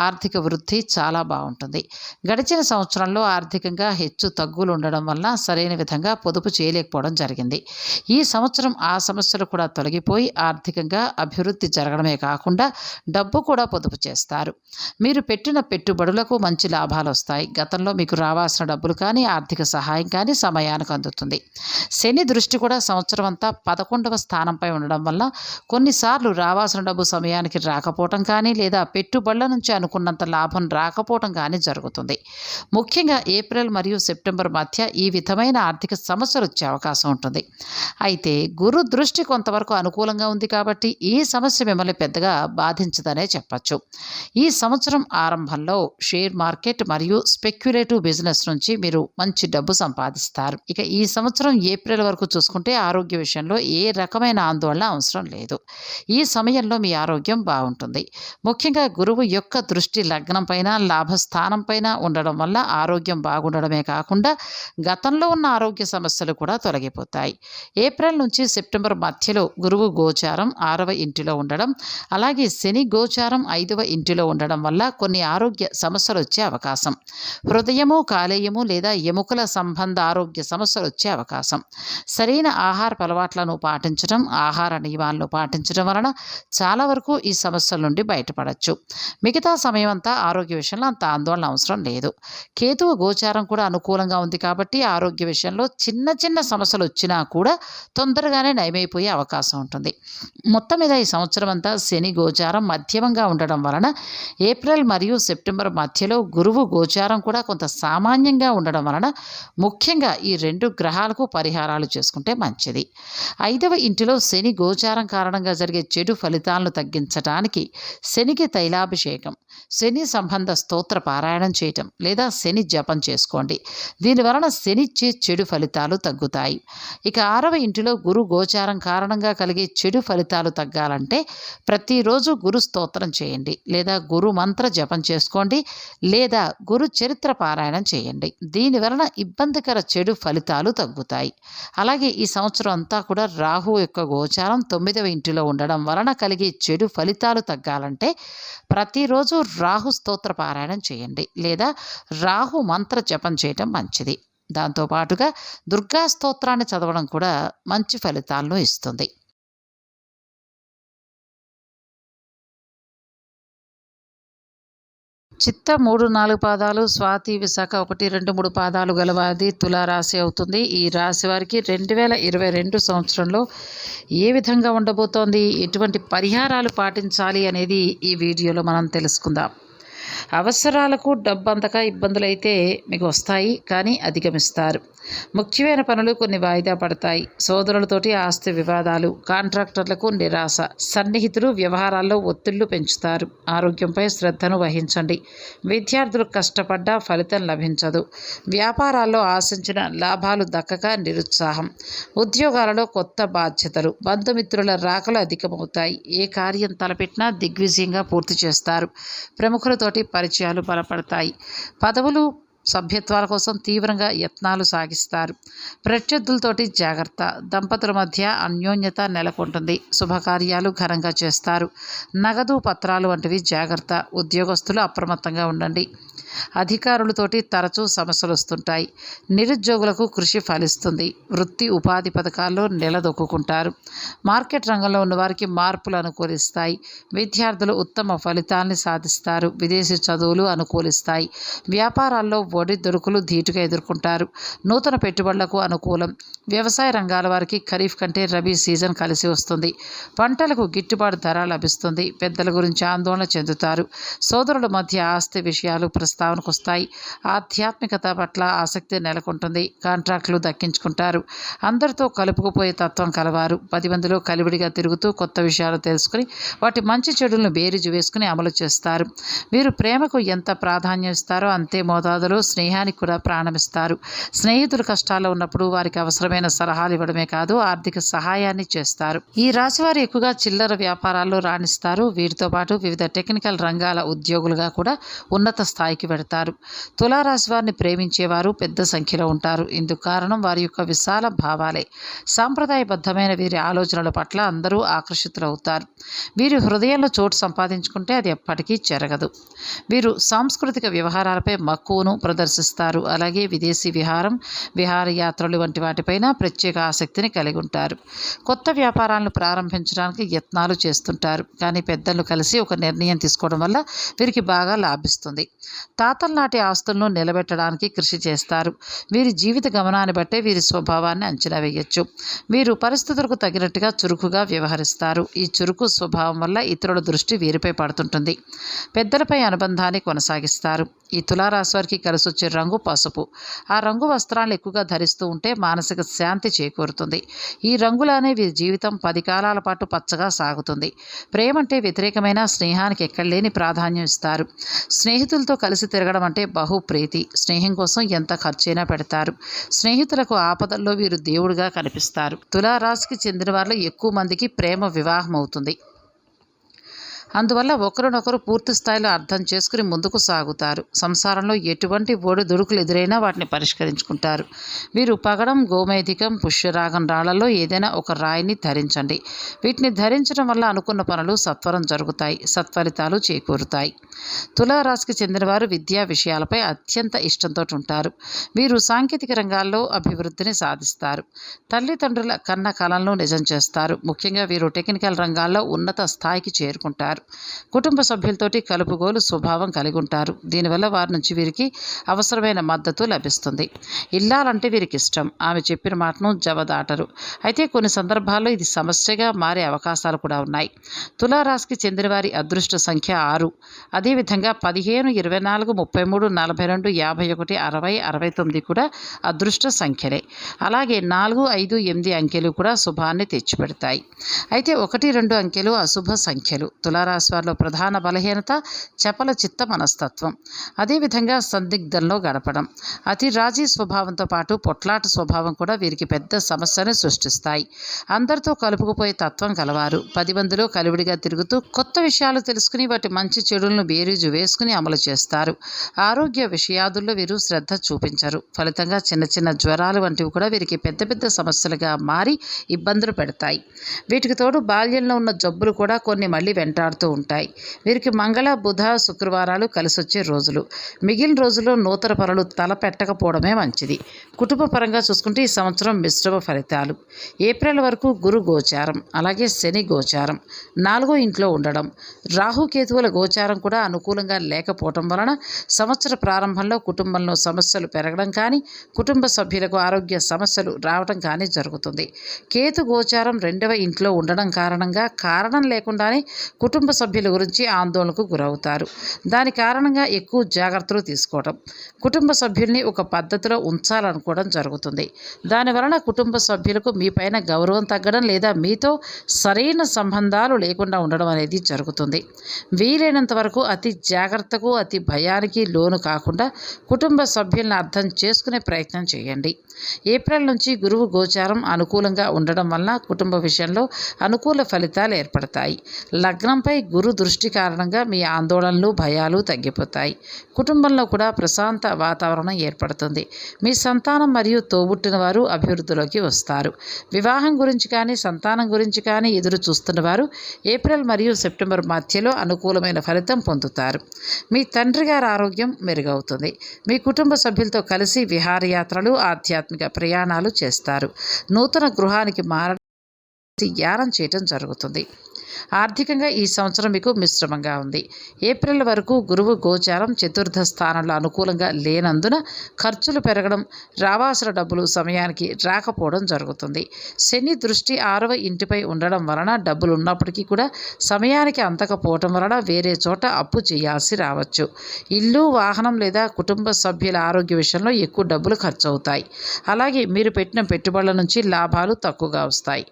Speaker 1: ఆర్థిక వృద్ధి చాలా బాగుంటుంది. గడిచిన సంవత్సరంలో ఆర్థికంగా హెచ్చు తగ్గులు ఉండడం వలన సరైన విధంగా పొదుపు చేయలేకపోవడం జరిగింది. ఈ సంవత్సరం ఆ సమస్యలు కూడా తొలగిపోయి ఆర్థికంగా అభివృద్ధి జరగడమే కాకుండా డబ్బు కూడా పొదుపు చేస్తారు. మీరు పెట్టిన పెట్టుబడులకు మంచి లాభాలు వస్తాయి. గతంలో మీకు రావాల్సిన డబ్బులు కానీ, ఆర్థిక సహాయం కానీ సమయానికి అందుతుంది. శని దృష్టి కూడా సంవత్సరం అంతా 11వ స్థానంపై ఉండడం వల్ల కొన్నిసార్లు రావాల్సిన డబ్బు సమయానికి రాకపోవటం కానీ, లేదా పెట్టుబడుల నుంచి అనుకున్నంత లాభం రాకపోవటం కానీ జరుగుతుంది. ముఖ్యంగా ఏప్రిల్ మరియు సెప్టెంబర్ మధ్య ఈ విధమైన ఆర్థిక సమస్యలు వచ్చే అవకాశం ఉంటుంది. అయితే గురు దృష్టి కొంతవరకు అనుకూలంగా ఉంది కాబట్టి ఈ సమస్య మిమ్మల్ని పెద్దగా బాధించదనే చెప్పచ్చు. ఈ సంవత్సరం ఆరంభంలో షేర్ మార్కెట్ మరియు స్పెక్యులేటివ్ బిజినెస్ నుంచి మీరు మంచి డబ్బు సంపాదిస్తారు. ఇక ఈ సంవత్సరం ఏప్రిల్ వరకు చూసుకుంటే ఆరోగ్య విషయంలో ఏ రకమైన ఆందోళన అవసరం లేదు. ఈ సమయంలో మీ ఆరోగ్యం బాగుంటుంది. ముఖ్యంగా గురువు యొక్క దృష్టి లగ్నం పైన, లాభస్థానం పైన ఉండడం వల్ల ఆరోగ్యం బాగుండడమే కాకుండా గతంలో ఉన్న ఆరోగ్య సమస్యలు కూడా తొలగిపోతాయి. ఏప్రిల్ నుంచి సెప్టెంబర్ మధ్యలో గురువు గోచారం 6వ ఇంటిలో ఉండడం, అలాగే శని గోచారం 5వ ఇంటిలో ఉండడం వల్ల కొన్ని ఆరోగ్య సమస్యలు వచ్చే అవకాశం. హృదయము, కాలేయము లేదా ఎముకల సంబంధ ఆరోగ్య సమస్యలు వచ్చే అవకాశం. సరైన ఆహారపు అలవాట్లను పాటించడం, ఆహార నియమాలను పాటించడం వలన చాలా వరకు ఈ సమస్యల నుండి బయటపడవచ్చు. మిగతా సమయం అంతా ఆరోగ్య విషయంలో అంత ఆందోళన అవసరం లేదు. కేతువు గోచారం కూడా అనుకూలంగా ఉంది కాబట్టి ఆరోగ్య విషయంలో చిన్న చిన్న సమస్యలు వచ్చినా కూడా తొందరగానే నయమైపోయే అవకాశం ఉంటుంది. మొత్తం మీద ఈ సంవత్సరం అంతా శని గోచారం మధ్యమంగా ఉండడం వలన ఏప్రిల్ మరియు సెప్టెంబర్ మధ్యలో గురువు గోచారం కూడా కొంత సామాన్యంగా ఉండడం వలన ముఖ్యంగా ఈ 2 గ్రహాలకు పరిహారాలు చేసుకుంటే మంచిది. 5వ ఇంటిలో శని గోచారం కారణంగా జరిగే చెడు ఫలితాలను తగ్గించడానికి శనికి తైలాభిషేకం, శని సంబంధ స్తోత్ర పారాయణం చేయటం లేదా శని జపం చేసుకోండి. దీనివలన శనిచ్చే చెడు ఫలితాలు తగ్గుతాయి. ఇక 6వ ఇంటిలో గురు గోచారం కారణంగా కలిగే చెడు ఫలితాలు తగ్గాలంటే ప్రతిరోజు గురు స్తోత్రం చేయండి, లేదా గురు మంత్ర జపం చేసుకోండి, లేదా గురు చరిత్ర పారాయణం చేయండి. దీనివలన ఇబ్బందికర చెడు ఫలితాలు తగ్గుతాయి. అలాగే ఈ సంవత్సరం అంతా కూడా రాహు యొక్క గోచారం 9వ ఇంటిలో ఉండడం వలన కలిగే చెడు ఫలితాలు తగ్గాలంటే ప్రతిరోజు రాహు స్తోత్ర పారాయణం చేయండి, లేదా రాహు మంత్ర జపం చేయటం మంచిది. దాంతోపాటుగా దుర్గా స్తోత్రాన్ని చదవడం కూడా మంచి ఫలితాలను ఇస్తుంది. చిత్త 3, 4 పాదాలు, స్వాతి, విశాఖ 1, 2, 3 పాదాలు గలవారిది తులారాశి అవుతుంది. ఈ రాశి వారికి 2022 సంవత్సరంలో ఏ విధంగా ఉండబోతోంది, ఎటువంటి పరిహారాలు పాటించాలి అనేది ఈ వీడియోలో మనం తెలుసుకుందాం. అవసరాలకు డబ్బంతక ఇబ్బందులైతే మీకు వస్తాయి, కానీ అధిగమిస్తారు. ముఖ్యమైన పనులు కొన్ని వాయిదా పడతాయి. సోదరులతోటి ఆస్తి వివాదాలు, కాంట్రాక్టర్లకు నిరాశ, సన్నిహితులు వ్యవహారాల్లో ఒత్తిళ్లు పెంచుతారు. ఆరోగ్యంపై శ్రద్ధను వహించండి. విద్యార్థులు కష్టపడ్డా ఫలితం లభించదు. వ్యాపారాల్లో ఆశించిన లాభాలు దక్కక నిరుత్సాహం. ఉద్యోగాలలో కొత్త బాధ్యతలు, బంధుమిత్రుల రాకలు అధికమవుతాయి. ఏ కార్యం తలపెట్టినా దిగ్విజయంగా పూర్తి చేస్తారు. ప్రముఖులతోటి పరిచయాలు బలపడతాయి. పదవులు, సభ్యత్వాల కోసం తీవ్రంగా యత్నాలు సాగిస్తారు. ప్రత్యర్థులతోటి జాగ్రత్త. దంపతుల మధ్య అన్యోన్యత నెలకొంటుంది. శుభకార్యాలు ఘనంగా చేస్తారు. నగదు, పత్రాలు వంటివి జాగ్రత్త. ఉద్యోగస్తులు అప్రమత్తంగా ఉండండి. అధికారులతోటి తరచూ సమస్యలు వస్తుంటాయి. నిరుద్యోగులకు కృషి ఫలిస్తుంది. వృత్తి, ఉపాధి పథకాల్లో నిలదొక్కుంటారు. మార్కెట్ రంగంలో ఉన్నవారికి మార్పులు అనుకూలిస్తాయి. విద్యార్థులు ఉత్తమ ఫలితాల్ని సాధిస్తారు. విదేశీ చదువులు అనుకూలిస్తాయి. వ్యాపారాల్లో ఒడిదుడుకులు ధీటుగా ఎదుర్కొంటారు. నూతన పెట్టుబడులకు అనుకూలం. వ్యవసాయ రంగాల వారికి ఖరీఫ్ కంటే రబీ సీజన్ కలిసి వస్తుంది. పంటలకు గిట్టుబాటు ధర లభిస్తుంది. పెద్దల గురించి ఆందోళన చెందుతారు. సోదరుల మధ్య ఆస్తి విషయాలు ప్రస్తావనకు వస్తాయి. ఆధ్యాత్మికత పట్ల ఆసక్తి నెలకొంటుంది. కాంట్రాక్టులు దక్కించుకుంటారు. అందరితో కలుపుకుపోయే తత్వం కలవారు. 10 మందిలో కలివిడిగా తిరుగుతూ కొత్త విషయాలు తెలుసుకుని వాటి మంచి చెడులను బేరీజు వేసుకుని అమలు చేస్తారు. వీరు ప్రేమకు ఎంత ప్రాధాన్యం ఇస్తారో అంతే మోతాదులో స్నేహానికి కూడా ప్రాణమిస్తారు. స్నేహితులు కష్టాల్లో ఉన్నప్పుడు వారికి అవసరమైన సలహాలు ఇవ్వడమే కాదు, ఆర్థిక సహాయాన్ని చేస్తారు. ఈ రాశి వారు ఎక్కువగా చిల్లర వ్యాపారాల్లో రాణిస్తారు. వీటితో పాటు వివిధ టెక్నికల్ రంగాల ఉద్యోగులుగా కూడా ఉన్నత స్థాయికి పెడతారు. తులారాశి వారిని ప్రేమించేవారు పెద్ద సంఖ్యలో ఉంటారు. ఇందుకు కారణం వారి యొక్క విశాల భావాలే. సాంప్రదాయబద్ధమైన వీరి ఆలోచనల పట్ల అందరూ ఆకర్షితులవుతారు. వీరి హృదయంలో చోటు సంపాదించుకుంటే అది ఎప్పటికీ జరగదు. వీరు సాంస్కృతిక వ్యవహారాలపై మక్కువను ప్రదర్శిస్తారు. అలాగే విదేశీ విహారయాత్రలు వంటి వాటిపైన ప్రత్యేక ఆసక్తిని కలిగి ఉంటారు. కొత్త వ్యాపారాలను ప్రారంభించడానికి యత్నాలు చేస్తుంటారు. కానీ పెద్దలు కలిసి ఒక నిర్ణయం తీసుకోవడం వల్ల వీరికి బాగా లాభిస్తుంది. తాతల నాటి ఆస్తులను నిలబెట్టడానికి కృషి చేస్తారు. వీరి జీవిత గమనాన్ని బట్టే వీరి స్వభావాన్ని అంచనా వేయొచ్చు. వీరు పరిస్థితులకు తగినట్టుగా చురుకుగా వ్యవహరిస్తారు. ఈ చురుకు స్వభావం వల్ల ఇతరుల దృష్టి వీరిపై పడుతుంటుంది. పెద్దలపై అనుబంధాన్ని కొనసాగిస్తారు. ఈ తులారాశి వారికి కలిసొచ్చే రంగు పసుపు. ఆ రంగు వస్త్రాలను ఎక్కువగా ధరిస్తూ ఉంటే మానసిక శాంతి చేకూరుతుంది. ఈ రంగులానే వీరి జీవితం 10 కాలాల పాటు పచ్చగా సాగుతుంది. ప్రేమంటే వ్యతిరేకమైన స్నేహానికి ఎక్కడలేని ప్రాధాన్యం ఇస్తారు. స్నేహితులతో కలిసి తిరగడం అంటే బహుప్రీతి. స్నేహం కోసం ఎంత ఖర్చైనా పెడతారు. స్నేహితులకు ఆపదల్లో వీరు దేవుడిగా కనిపిస్తారు. తులారాశికి చెందిన వారిలో ఎక్కువ మందికి ప్రేమ వివాహం అవుతుంది. అందువల్ల ఒకరినొకరు పూర్తి స్థాయిలో అర్థం చేసుకుని ముందుకు సాగుతారు. సంసారంలో ఎటువంటి ఒడిదుడుకులు ఎదురైనా వాటిని పరిష్కరించుకుంటారు. వీరు పగడం, గోమేధికం, పుష్యరాగం రాళ్లలో ఏదైనా ఒక రాయిని ధరించండి. వీటిని ధరించడం వల్ల అనుకున్న పనులు సత్వరం జరుగుతాయి. సత్ఫలితాలు చేకూరుతాయి. తులారాశికి చెందిన వారు విద్యా విషయాలపై అత్యంత ఇష్టంతో ఉంటారు. వీరు సాంకేతిక రంగాల్లో అభివృద్ధిని సాధిస్తారు. తల్లిదండ్రుల కన్న కలలను నిజం చేస్తారు. ముఖ్యంగా వీరు టెక్నికల్ రంగాల్లో ఉన్నత స్థాయికి చేరుకుంటారు. కుటుంబ సభ్యులతోటి కలుపుగోలు స్వభావం కలిగి ఉంటారు. దీనివల్ల వారి నుంచి వీరికి అవసరమైన మద్దతు లభిస్తుంది. ఇల్లాలంటే వీరికి ఇష్టం. ఆమె చెప్పిన మాటను జవదాటరు. అయితే కొన్ని సందర్భాల్లో ఇది సమస్యగా మారే అవకాశాలు కూడా ఉన్నాయి. తులారాశికి చెందిన వారి అదృష్ట సంఖ్య 6. అదేవిధంగా 15, 24, 33, 42, 51, 60, 69 కూడా అదృష్ట సంఖ్యలే. అలాగే 4, 5, 8 అంకెలు కూడా శుభాన్ని తెచ్చిపెడతాయి. అయితే 1, 2 అంకెలు అశుభ సంఖ్యలు. తులారాశి వారిలో ప్రధాన బలహీనత చపల చిత్త మనస్తత్వం. అదేవిధంగా సందిగ్ధంలో గడపడం. అతి రాజీ స్వభావంతో పాటు పొట్లాట స్వభావం కూడా వీరికి పెద్ద సమస్యను సృష్టిస్తాయి. అందరితో కలుపుకుపోయే తత్వం కలవారు. 10 మందిలో కలివిడిగా తిరుగుతూ కొత్త విషయాలు తెలుసుకుని వాటి మంచి చెడులను బేరీజు వేసుకుని అమలు చేస్తారు. ఆరోగ్య విషయాదుల్లో వీరు శ్రద్ధ చూపించరు. ఫలితంగా చిన్న చిన్న జ్వరాలు వంటివి కూడా వీరికి పెద్ద పెద్ద సమస్యలుగా మారి ఇబ్బందులు పెడతాయి. వీటికి తోడు బాల్యంలో ఉన్న జబ్బులు కూడా కొన్ని మళ్ళీ వెంటాడుతూ మారుతూ ఉంటాయి. వీరికి మంగళ, బుధ, శుక్రవారాలు కలిసొచ్చే రోజులు. మిగిలిన రోజుల్లో నూతన పనులు తలపెట్టకపోవడమే మంచిది. కుటుంబ పరంగా చూసుకుంటే ఈ సంవత్సరం మిశ్రమ ఫలితాలు. ఏప్రిల్ వరకు గురు గోచారం, అలాగే శని గోచారం, 4వ ఇంట్లో ఉండడం, రాహుకేతువుల గోచారం కూడా అనుకూలంగా లేకపోవటం వలన సంవత్సర ప్రారంభంలో కుటుంబంలో సమస్యలు పెరగడం కానీ, కుటుంబ సభ్యులకు ఆరోగ్య సమస్యలు రావడం కానీ జరుగుతుంది. కేతు గోచారం 2వ ఇంట్లో ఉండడం కారణంగా కారణం లేకుండానే కుటుంబ సభ్యుల గురించి ఆందోళనకు గురవుతారు. దాని కారణంగా ఎక్కువ జాగ్రత్తలు తీసుకోవడం, కుటుంబ సభ్యుల్ని ఒక పద్ధతిలో ఉంచాలనుకోవడం జరుగుతుంది. దానివలన కుటుంబ సభ్యులకు మీ పైన గౌరవం తగ్గడం లేదా మీతో సరైన సంబంధాలు లేకుండా ఉండడం అనేది జరుగుతుంది. వీలైనంత వరకు అతి జాగ్రత్తకు, అతి భయానికి లోను కాకుండా కుటుంబ సభ్యులను అర్థం చేసుకునే ప్రయత్నం చేయండి. ఏప్రిల్ నుంచి గురువు గోచారం అనుకూలంగా ఉండడం వలన కుటుంబ విషయంలో అనుకూల ఫలితాలు ఏర్పడతాయి. లగ్నంపై గురు దృష్టి కారణంగా మీ ఆందోళనలు, భయాలు తగ్గిపోతాయి. కుటుంబంలో కూడా ప్రశాంత వాతావరణం ఏర్పడుతుంది. మీ సంతానం మరియు తోబుట్టిన వారు అభివృద్ధిలోకి వస్తారు. వివాహం గురించి కానీ, సంతానం గురించి కానీ ఎదురు చూస్తున్న వారు ఏప్రిల్ మరియు సెప్టెంబర్ మధ్యలో అనుకూలమైన ఫలితం పొందుతారు. మీ తండ్రి గారి ఆరోగ్యం మెరుగవుతుంది. మీ కుటుంబ సభ్యులతో కలిసి విహారయాత్రలు, ఆధ్యాత్మిక ప్రయాణాలు చేస్తారు. నూతన గృహానికి యానం చేయటం జరుగుతుంది. ఆర్థికంగా ఈ సంవత్సరం మీకు మిశ్రమంగా ఉంది. ఏప్రిల్ వరకు గురువు గోచారం చతుర్థ స్థానంలో అనుకూలంగా లేనందున ఖర్చులు పెరగడం, రావాల్సిన డబ్బులు సమయానికి రాకపోవడం జరుగుతుంది. శని దృష్టి 6వ ఇంటిపై ఉండడం వలన డబ్బులు ఉన్నప్పటికీ కూడా సమయానికి అందకపోవడం వలన వేరే చోట అప్పు చేయాల్సి రావచ్చు. ఇల్లు, వాహనం లేదా కుటుంబ సభ్యుల ఆరోగ్య విషయంలో ఎక్కువ డబ్బులు ఖర్చు అవుతాయి. అలాగే మీరు పెట్టిన పెట్టుబడుల నుంచి లాభాలు తక్కువగా వస్తాయి.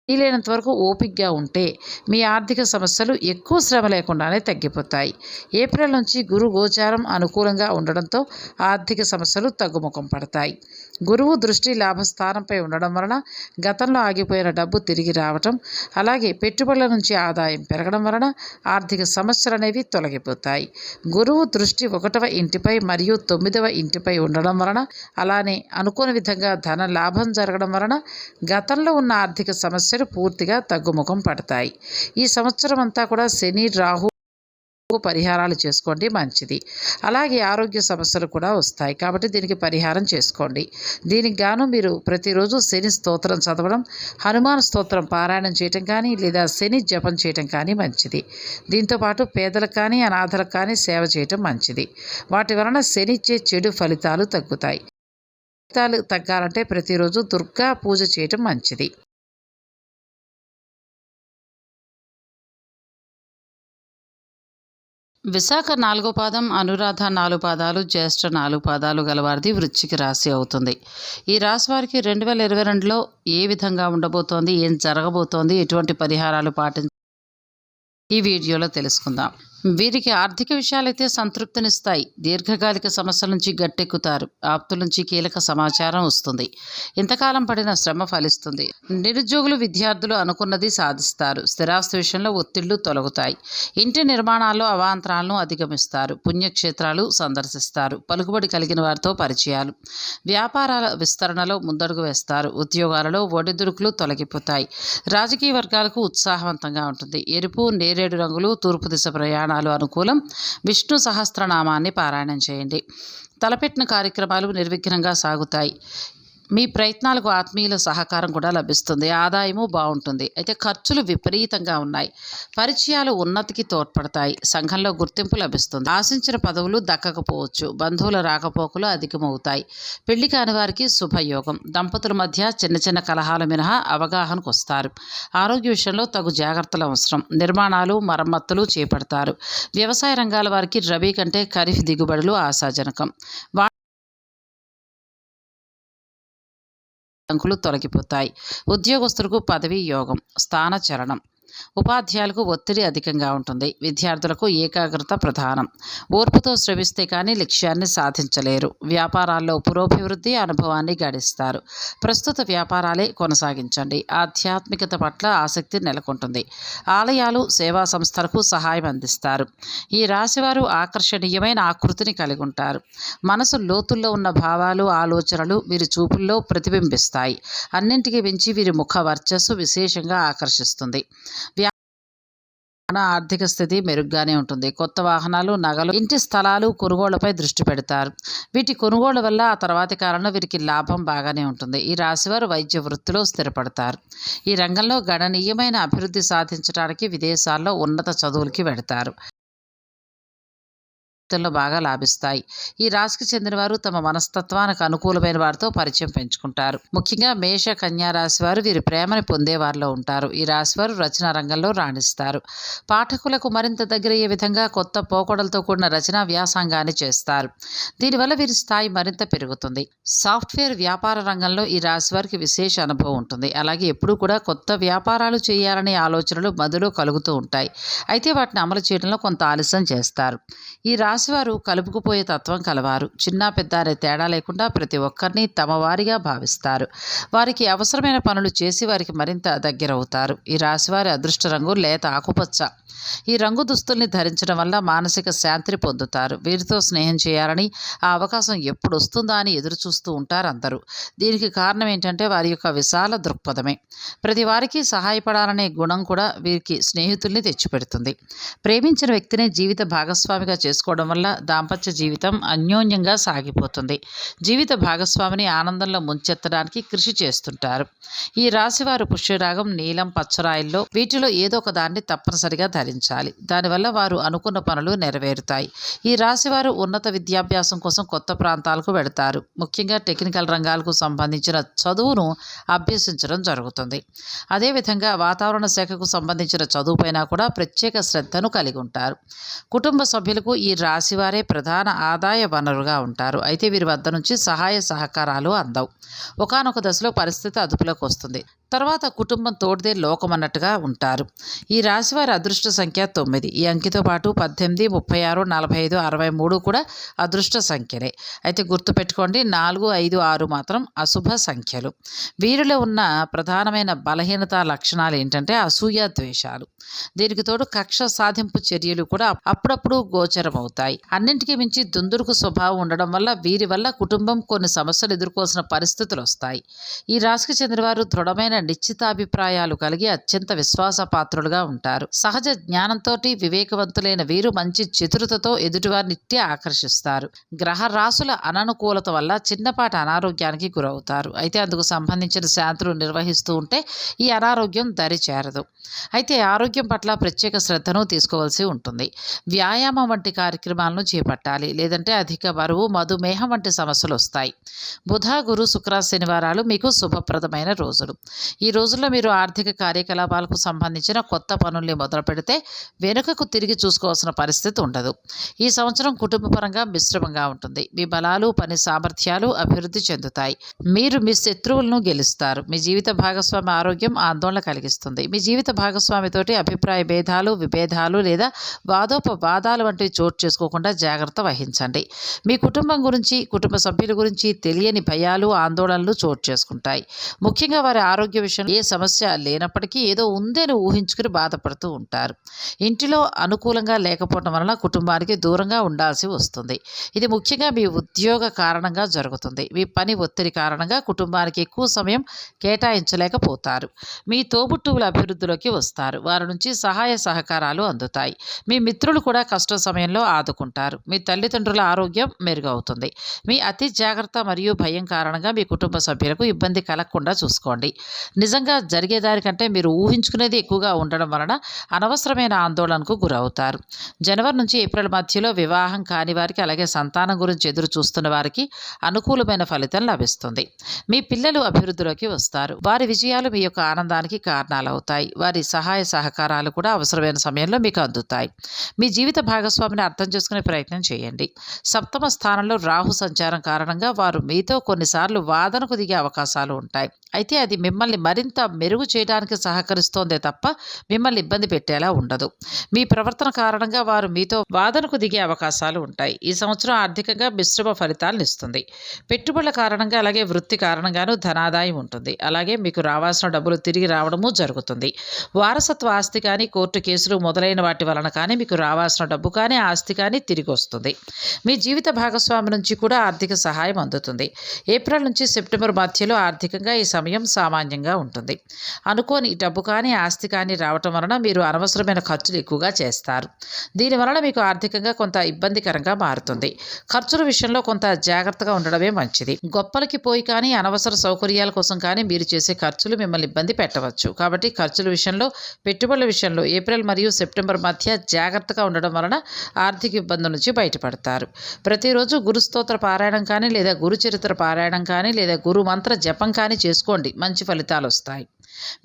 Speaker 1: వీలైనంత వరకు ఓపికగా ఉంటే మీ ఆర్థిక సమస్యలు ఎక్కువ శ్రమ లేకుండానే తగ్గిపోతాయి. ఏప్రిల్ నుంచి గురు గోచారం అనుకూలంగా ఉండడంతో ఆర్థిక సమస్యలు తగ్గుముఖం పడతాయి. గురువు దృష్టి లాభస్థానంపై ఉండడం వలన గతంలో ఆగిపోయిన డబ్బు తిరిగి రావటం, అలాగే పెట్టుబడుల నుంచి ఆదాయం పెరగడం వలన ఆర్థిక సమస్యలు అనేవి తొలగిపోతాయి. గురువు దృష్టి 1వ ఇంటిపై మరియు 9వ ఇంటిపై ఉండడం వలన, అలానే అనుకోని విధంగా ధన లాభం జరగడం వలన గతంలో ఉన్న ఆర్థిక సమస్యలు పూర్తిగా తగ్గుముఖం పడతాయి. ఈ సంవత్సరం అంతా కూడా శని, రాహు పరిహారాలు చేసుకోండి, మంచిది. అలాగే ఆరోగ్య సమస్యలు కూడా వస్తాయి కాబట్టి దీనికి పరిహారం చేసుకోండి. దీనికి గాను మీరు ప్రతిరోజు శని స్తోత్రం చదవడం, హనుమాన్ స్తోత్రం పారాయణం చేయటం కానీ లేదా శని జపం చేయటం కానీ మంచిది. దీంతోపాటు పేదలకు కానీ, అనాథలకు కానీ సేవ చేయటం మంచిది. వాటి వలన శనిచ్చే చెడు ఫలితాలు తగ్గుతాయి. ఫలితాలు తగ్గాలంటే ప్రతిరోజు దుర్గా పూజ చేయటం మంచిది. విశాఖ 4వ పాదం, అనురాధ 4 పాదాలు, జ్యేష్ఠ 4 పాదాలు గలవారిది వృశ్చిక రాశి అవుతుంది. ఈ రాశి వారికి 2022లో ఏ విధంగా ఉండబోతోంది, ఏం జరగబోతోంది, ఎటువంటి పరిహారాలు ఈ వీడియోలో తెలుసుకుందాం. వీరికి ఆర్థిక విషయాలైతే సంతృప్తినిస్తాయి. దీర్ఘకాలిక సమస్యల నుంచి గట్టెక్కుతారు. ఆప్తుల నుంచి కీలక సమాచారం వస్తుంది. ఇంతకాలం పడిన శ్రమ ఫలిస్తుంది. నిరుద్యోగులు, విద్యార్థులు అనుకున్నది సాధిస్తారు. స్థిరాస్తి విషయంలో ఒత్తిళ్లు తొలగుతాయి. ఇంటి నిర్మాణాల్లో అవాంతరాలను అధిగమిస్తారు. పుణ్యక్షేత్రాలు సందర్శిస్తారు. పలుకుబడి కలిగిన వారితో పరిచయాలు. వ్యాపారాల విస్తరణలో ముందడుగు వేస్తారు. ఉద్యోగాలలో ఒడిదుడుకులు తొలగిపోతాయి. రాజకీయ వర్గాలకు ఉత్సాహవంతంగా ఉంటుంది. ఎరుపు, నేరేడు రంగులు, తూర్పు దిశ ప్రయాణాలు అనుకూలం. విష్ణు సహస్రనామాన్ని పారాయణం చేయండి. తలపెట్టిన కార్యక్రమాలు నిర్విఘ్నంగా సాగుతాయి. మీ ప్రయత్నాలకు ఆత్మీయుల సహకారం కూడా లభిస్తుంది. ఆదాయము బాగుంటుంది. అయితే ఖర్చులు విపరీతంగా ఉన్నాయి. పరిచయాలు ఉన్నతికి తోడ్పడతాయి. సంఘంలో గుర్తింపు లభిస్తుంది. ఆశించిన పదవులు దక్కకపోవచ్చు. బంధువుల రాకపోకలు అధికమవుతాయి. పెళ్లి కాని వారికి శుభయోగం. దంపతుల మధ్య చిన్న చిన్న కలహాలు మినహా అవగాహనకు వస్తారు. ఆరోగ్య విషయంలో తగు జాగ్రత్తలు అవసరం. నిర్మాణాలు, మరమ్మతులు చేపడతారు. వ్యవసాయ రంగాల వారికి రబీ కంటే ఖరీఫ్ దిగుబడులు ఆశాజనకం. అంకులు తొలగిపోతాయి. ఉద్యోగస్తులకు పదవీ యోగం, స్థానచలనం. ఉపాధ్యాయులకు ఒత్తిడి అధికంగా ఉంటుంది. విద్యార్థులకు ఏకాగ్రత ప్రధానం. ఓర్పుతో శ్రమిస్తే కానీ లక్ష్యాన్ని సాధించలేరు. వ్యాపారాల్లో పురోభివృద్ధి అనుభవాన్ని గడిస్తారు. ప్రస్తుత వ్యాపారాలే కొనసాగించండి. ఆధ్యాత్మికత పట్ల ఆసక్తి నెలకొంటుంది. ఆలయాలు, సేవా సంస్థలకు సహాయం అందిస్తారు. ఈ రాశివారు ఆకర్షణీయమైన ఆకృతిని కలిగి ఉంటారు. మనసు లోతుల్లో ఉన్న భావాలు, ఆలోచనలు వీరి చూపుల్లో ప్రతిబింబిస్తాయి. అన్నింటికీ మించి వీరి ముఖ వర్చస్సు విశేషంగా ఆకర్షిస్తుంది. ఆర్థిక స్థితి మెరుగ్గానే ఉంటుంది. కొత్త వాహనాలు, నగలు, ఇంటి స్థలాలు కొనుగోళ్లపై దృష్టి పెడతారు. వీటి కొనుగోళ్ల వల్ల ఆ తర్వాతి కాలంలో వీరికి లాభం బాగానే ఉంటుంది. ఈ రాశివారు వైద్య వృత్తిలో స్థిరపడతారు. ఈ రంగంలో గణనీయమైన అభివృద్ధి సాధించడానికి విదేశాల్లో ఉన్నత చదువులకి వెడతారు. బాగా లాభిస్తాయి. ఈ రాశికి చెందిన వారు తమ మనస్తత్వానికి అనుకూలమైన వారితో పరిచయం పెంచుకుంటారు. ముఖ్యంగా మేష, కన్యా రాశి వారు వీరి ప్రేమని పొందేవారిలో ఉంటారు. ఈ రాశి వారు రచనా రంగంలో రాణిస్తారు. పాఠకులకు మరింత దగ్గరయ్యే విధంగా కొత్త పోకడలతో కూడిన రచనా వ్యాసంగాన్ని చేస్తారు. దీనివల్ల వీరి స్థాయి మరింత పెరుగుతుంది. సాఫ్ట్వేర్ వ్యాపార రంగంలో ఈ రాశి వారికి విశేష అనుభవం ఉంటుంది. అలాగే ఎప్పుడూ కూడా కొత్త వ్యాపారాలు చేయాలనే ఆలోచనలు మధ్యలో కలుగుతూ ఉంటాయి. అయితే వాటిని అమలు చేయడంలో కొంత ఆలస్యం చేస్తారు. ఈ రాశివారు కలుపుకుపోయే తత్వం కలవారు. చిన్న పెద్ద అనే తేడా లేకుండా ప్రతి ఒక్కరిని తమ వారిగా భావిస్తారు. వారికి అవసరమైన పనులు చేసి వారికి మరింత దగ్గరవుతారు. ఈ రాశివారి అదృష్ట రంగు లేత ఆకుపచ్చ. ఈ రంగు దుస్తుల్ని ధరించడం వల్ల మానసిక శాంతిని పొందుతారు. వీరితో స్నేహం చేయాలని, ఆ అవకాశం ఎప్పుడు వస్తుందా అని ఎదురు చూస్తూ ఉంటారు అందరూ. దీనికి కారణం ఏంటంటే వారి యొక్క విశాల దృక్పథమే. ప్రతి వారికి సహాయపడాలనే గుణం కూడా వీరికి స్నేహితుల్ని తెచ్చిపెడుతుంది. ప్రేమించిన వ్యక్తిని జీవిత భాగస్వామిగా చేసుకోవడం వల్ల దాంపత్య జీవితం అన్యోన్యంగా సాగిపోతుంది. జీవిత భాగస్వామిని ఆనందంలో ముంచెత్తడానికి కృషి చేస్తుంటారు. ఈ రాశివారు పుష్యరాగం, నీలం, పచ్చరాయిల్లో వీటిలో ఏదో ఒక దాన్ని తప్పనిసరిగా ధరించాలి. దానివల్ల వారు అనుకున్న పనులు నెరవేరుతాయి. ఈ రాశివారు ఉన్నత విద్యాభ్యాసం కోసం కొత్త ప్రాంతాలకు వెడతారు. ముఖ్యంగా టెక్నికల్ రంగాలకు సంబంధించిన చదువును అభ్యసించడం జరుగుతుంది. అదేవిధంగా వాతావరణ శాఖకు సంబంధించిన చదువుపైన కూడా ప్రత్యేక శ్రద్ధను కలిగి ఉంటారు. కుటుంబ సభ్యులకు ఈ రాశివారే ప్రధాన ఆదాయ వనరుగా ఉంటారు. అయితే వీరి వద్ద నుంచి సహాయ సహకారాలు అందవు. ఒకానొక దశలో పరిస్థితి అదుపులోకి వస్తుంది. తర్వాత కుటుంబం తోడిదే లోకం అన్నట్టుగా ఉంటారు. ఈ రాశివారి అదృష్ట సంఖ్య 9. ఈ అంకెతో పాటు 18, 36, 45, 63 కూడా అదృష్ట సంఖ్యలే. అయితే గుర్తుపెట్టుకోండి, 4, 5, 6 మాత్రం అశుభ సంఖ్యలు. వీరిలో ఉన్న ప్రధానమైన బలహీనత లక్షణాలు ఏంటంటే అసూయ, ద్వేషాలు. దీనికి తోడు కక్ష సాధింపు చర్యలు కూడా అప్పుడప్పుడు గోచరమవుతాయి. అన్నింటికీ మించి దుందుడుకు స్వభావం ఉండడం వల్ల వీరి వల్ల కుటుంబం కొన్ని సమస్యలు ఎదుర్కోవాల్సిన పరిస్థితులు వస్తాయి. ఈ రాశికి చెందిన వారు దృఢమైన నిశ్చితాభిప్రాయాలు కలిగి అత్యంత విశ్వాసపాత్రులుగా ఉంటారు. సహజ జ్ఞానంతో వివేకవంతులైన వీరు మంచి చతురతతో ఎదుటివారిని ఆకర్షిస్తారు. గ్రహ రాశుల అననుకూలత వల్ల చిన్నపాటి అనారోగ్యానికి గురవుతారు. అయితే అందుకు సంబంధించిన శాంతులు నిర్వహిస్తూ ఉంటే ఈ అనారోగ్యం దరి చేరదు. అయితే ఆరోగ్యం పట్ల ప్రత్యేక శ్రద్ధను తీసుకోవాల్సి ఉంటుంది. వ్యాయామం వంటి కార్యక్రమాలను చేపట్టాలి. లేదంటే అధిక బరువు, మధుమేహం వంటి సమస్యలు వస్తాయి. బుధ, గురు, శుక్ర, శనివారాలు మీకు శుభప్రదమైన రోజులు. ఈ రోజుల్లో మీరు ఆర్థిక కార్యకలాపాలకు సంబంధించిన కొత్త పనుల్ని మొదలు పెడితే వెనుకకు తిరిగి చూసుకోవాల్సిన పరిస్థితి ఉండదు. ఈ సంవత్సరం కుటుంబపరంగా మిశ్రమంగా ఉంటుంది. మీ బలాలు, పని సామర్థ్యాలు అభివృద్ధి చెందుతాయి. మీరు మీ శత్రువులను గెలుస్తారు. మీ జీవిత భాగస్వామి ఆరోగ్యం ఆందోళన కలిగిస్తుంది. మీ జీవిత భాగస్వామితోటి అభిప్రాయ భేదాలు, విభేదాలు లేదా వాదోపవాదాలు వంటివి చోటు చేసుకోకుండా జాగ్రత్త వహించండి. మీ కుటుంబం గురించి, కుటుంబ సభ్యుల గురించి తెలియని భయాలు, ఆందోళనలు చోటు చేసుకుంటాయి. ముఖ్యంగా వారి ఆరోగ్య విషయంలో ఏ సమస్య లేనప్పటికీ ఏదో ఉందని ఊహించుకుని బాధపడుతూ ఉంటారు. ఇంటిలో అనుకూలంగా లేకపోవడం వలన కుటుంబానికి దూరంగా ఉండాల్సి వస్తుంది. ఇది ముఖ్యంగా మీ ఉద్యోగ కారణంగా జరుగుతుంది. మీ పని ఒత్తిడి కారణంగా కుటుంబానికి ఎక్కువ సమయం కేటాయించలేకపోతారు. మీ తోబుట్టువుల అభివృద్ధిలోకి వస్తారు. వారి నుంచి సహాయ సహకారాలు అందుతాయి. మీ మిత్రులు కూడా కష్ట సమయంలో ఆదుకుంటారు. మీ తల్లిదండ్రుల ఆరోగ్యం మెరుగవుతుంది. మీ అతి జాగ్రత్త మరియు భయం కారణంగా మీ కుటుంబ సభ్యులకు ఇబ్బంది కలగకుండా చూసుకోండి. నిజంగా జరిగేదానికంటే మీరు ఊహించుకునేది ఎక్కువగా ఉండడం వలన అనవసరమైన ఆందోళనకు గురవుతారు. జనవరి నుంచి ఏప్రిల్ మధ్యలో వివాహం కాని వారికి, అలాగే సంతానం గురించి ఎదురు చూస్తున్న వారికి అనుకూలమైన ఫలితం లభిస్తుంది. మీ పిల్లలు అభివృద్ధిలోకి వస్తారు. వారి విజయాలు మీ యొక్క ఆనందానికి కారణాలవుతాయి. వారి సహాయ సహకారాలు కూడా అవసరమైన సమయంలో మీకు అందుతాయి. మీ జీవిత భాగస్వామిని అర్థం చేసుకునే ప్రయత్నం చేయండి. సప్తమ స్థానంలో రాహు సంచారం కారణంగా వారు మీతో కొన్నిసార్లు వాదనకు దిగే అవకాశాలు ఉంటాయి. అయితే అది మిమ్మల్ని మరింత మెరుగు చేయడానికి సహకరిస్తోందే తప్ప మిమ్మల్ని ఇబ్బంది పెట్టేలా ఉండదు. మీ ప్రవర్తన కారణంగా వారు మీతో వాదనకు దిగే అవకాశాలు ఉంటాయి. ఈ సంవత్సరం ఆర్థికంగా మిశ్రమ ఫలితాలను ఇస్తుంది. పెట్టుబడుల కారణంగా అలాగే వృత్తి కారణంగానూ ధనాదాయం ఉంటుంది. అలాగే మీకు రావాల్సిన డబ్బులు తిరిగి రావడము జరుగుతుంది. వారసత్వ ఆస్తి కానీ, కోర్టు కేసులు మొదలైన వాటి వలన కానీ మీకు రావాల్సిన డబ్బు కానీ, ఆస్తి కానీ తిరిగి వస్తుంది. మీ జీవిత భాగస్వామి నుంచి కూడా ఆర్థిక సహాయం అందుతుంది. ఏప్రిల్ నుంచి సెప్టెంబర్ మధ్యలో ఆర్థికంగా ఈ సమయం సామాన్యంగా ఉంటుంది. అనుకోని డబ్బు కానీ, ఆస్తి కానీ రావటం వలన మీరు అనవసరమైన ఖర్చులు ఎక్కువగా చేస్తారు. దీనివలన మీకు ఆర్థికంగా కొంత ఇబ్బందికరంగా మారుతుంది. ఖర్చుల విషయంలో కొంత జాగ్రత్తగా ఉండడమే మంచిది. గొప్పలకి పోయి కానీ, అనవసర సౌకర్యాల కోసం కానీ మీరు చేసే ఖర్చులు మిమ్మల్ని ఇబ్బంది పెట్టవచ్చు. కాబట్టి ఖర్చుల విషయంలో, పెట్టుబడుల విషయంలో ఏప్రిల్ మరియు సెప్టెంబర్ మధ్య జాగ్రత్తగా ఉండడం వలన ఆర్థిక ఇబ్బందుల నుంచి బయటపడతారు. ప్రతిరోజు గురుస్తోత్ర పారాయణం కానీ, లేదా గురు చరిత్ర పారాయణం కానీ, లేదా గురు మంత్ర జపం కానీ చేసుకోండి. మంచి ఫలితాలు వస్తాయి.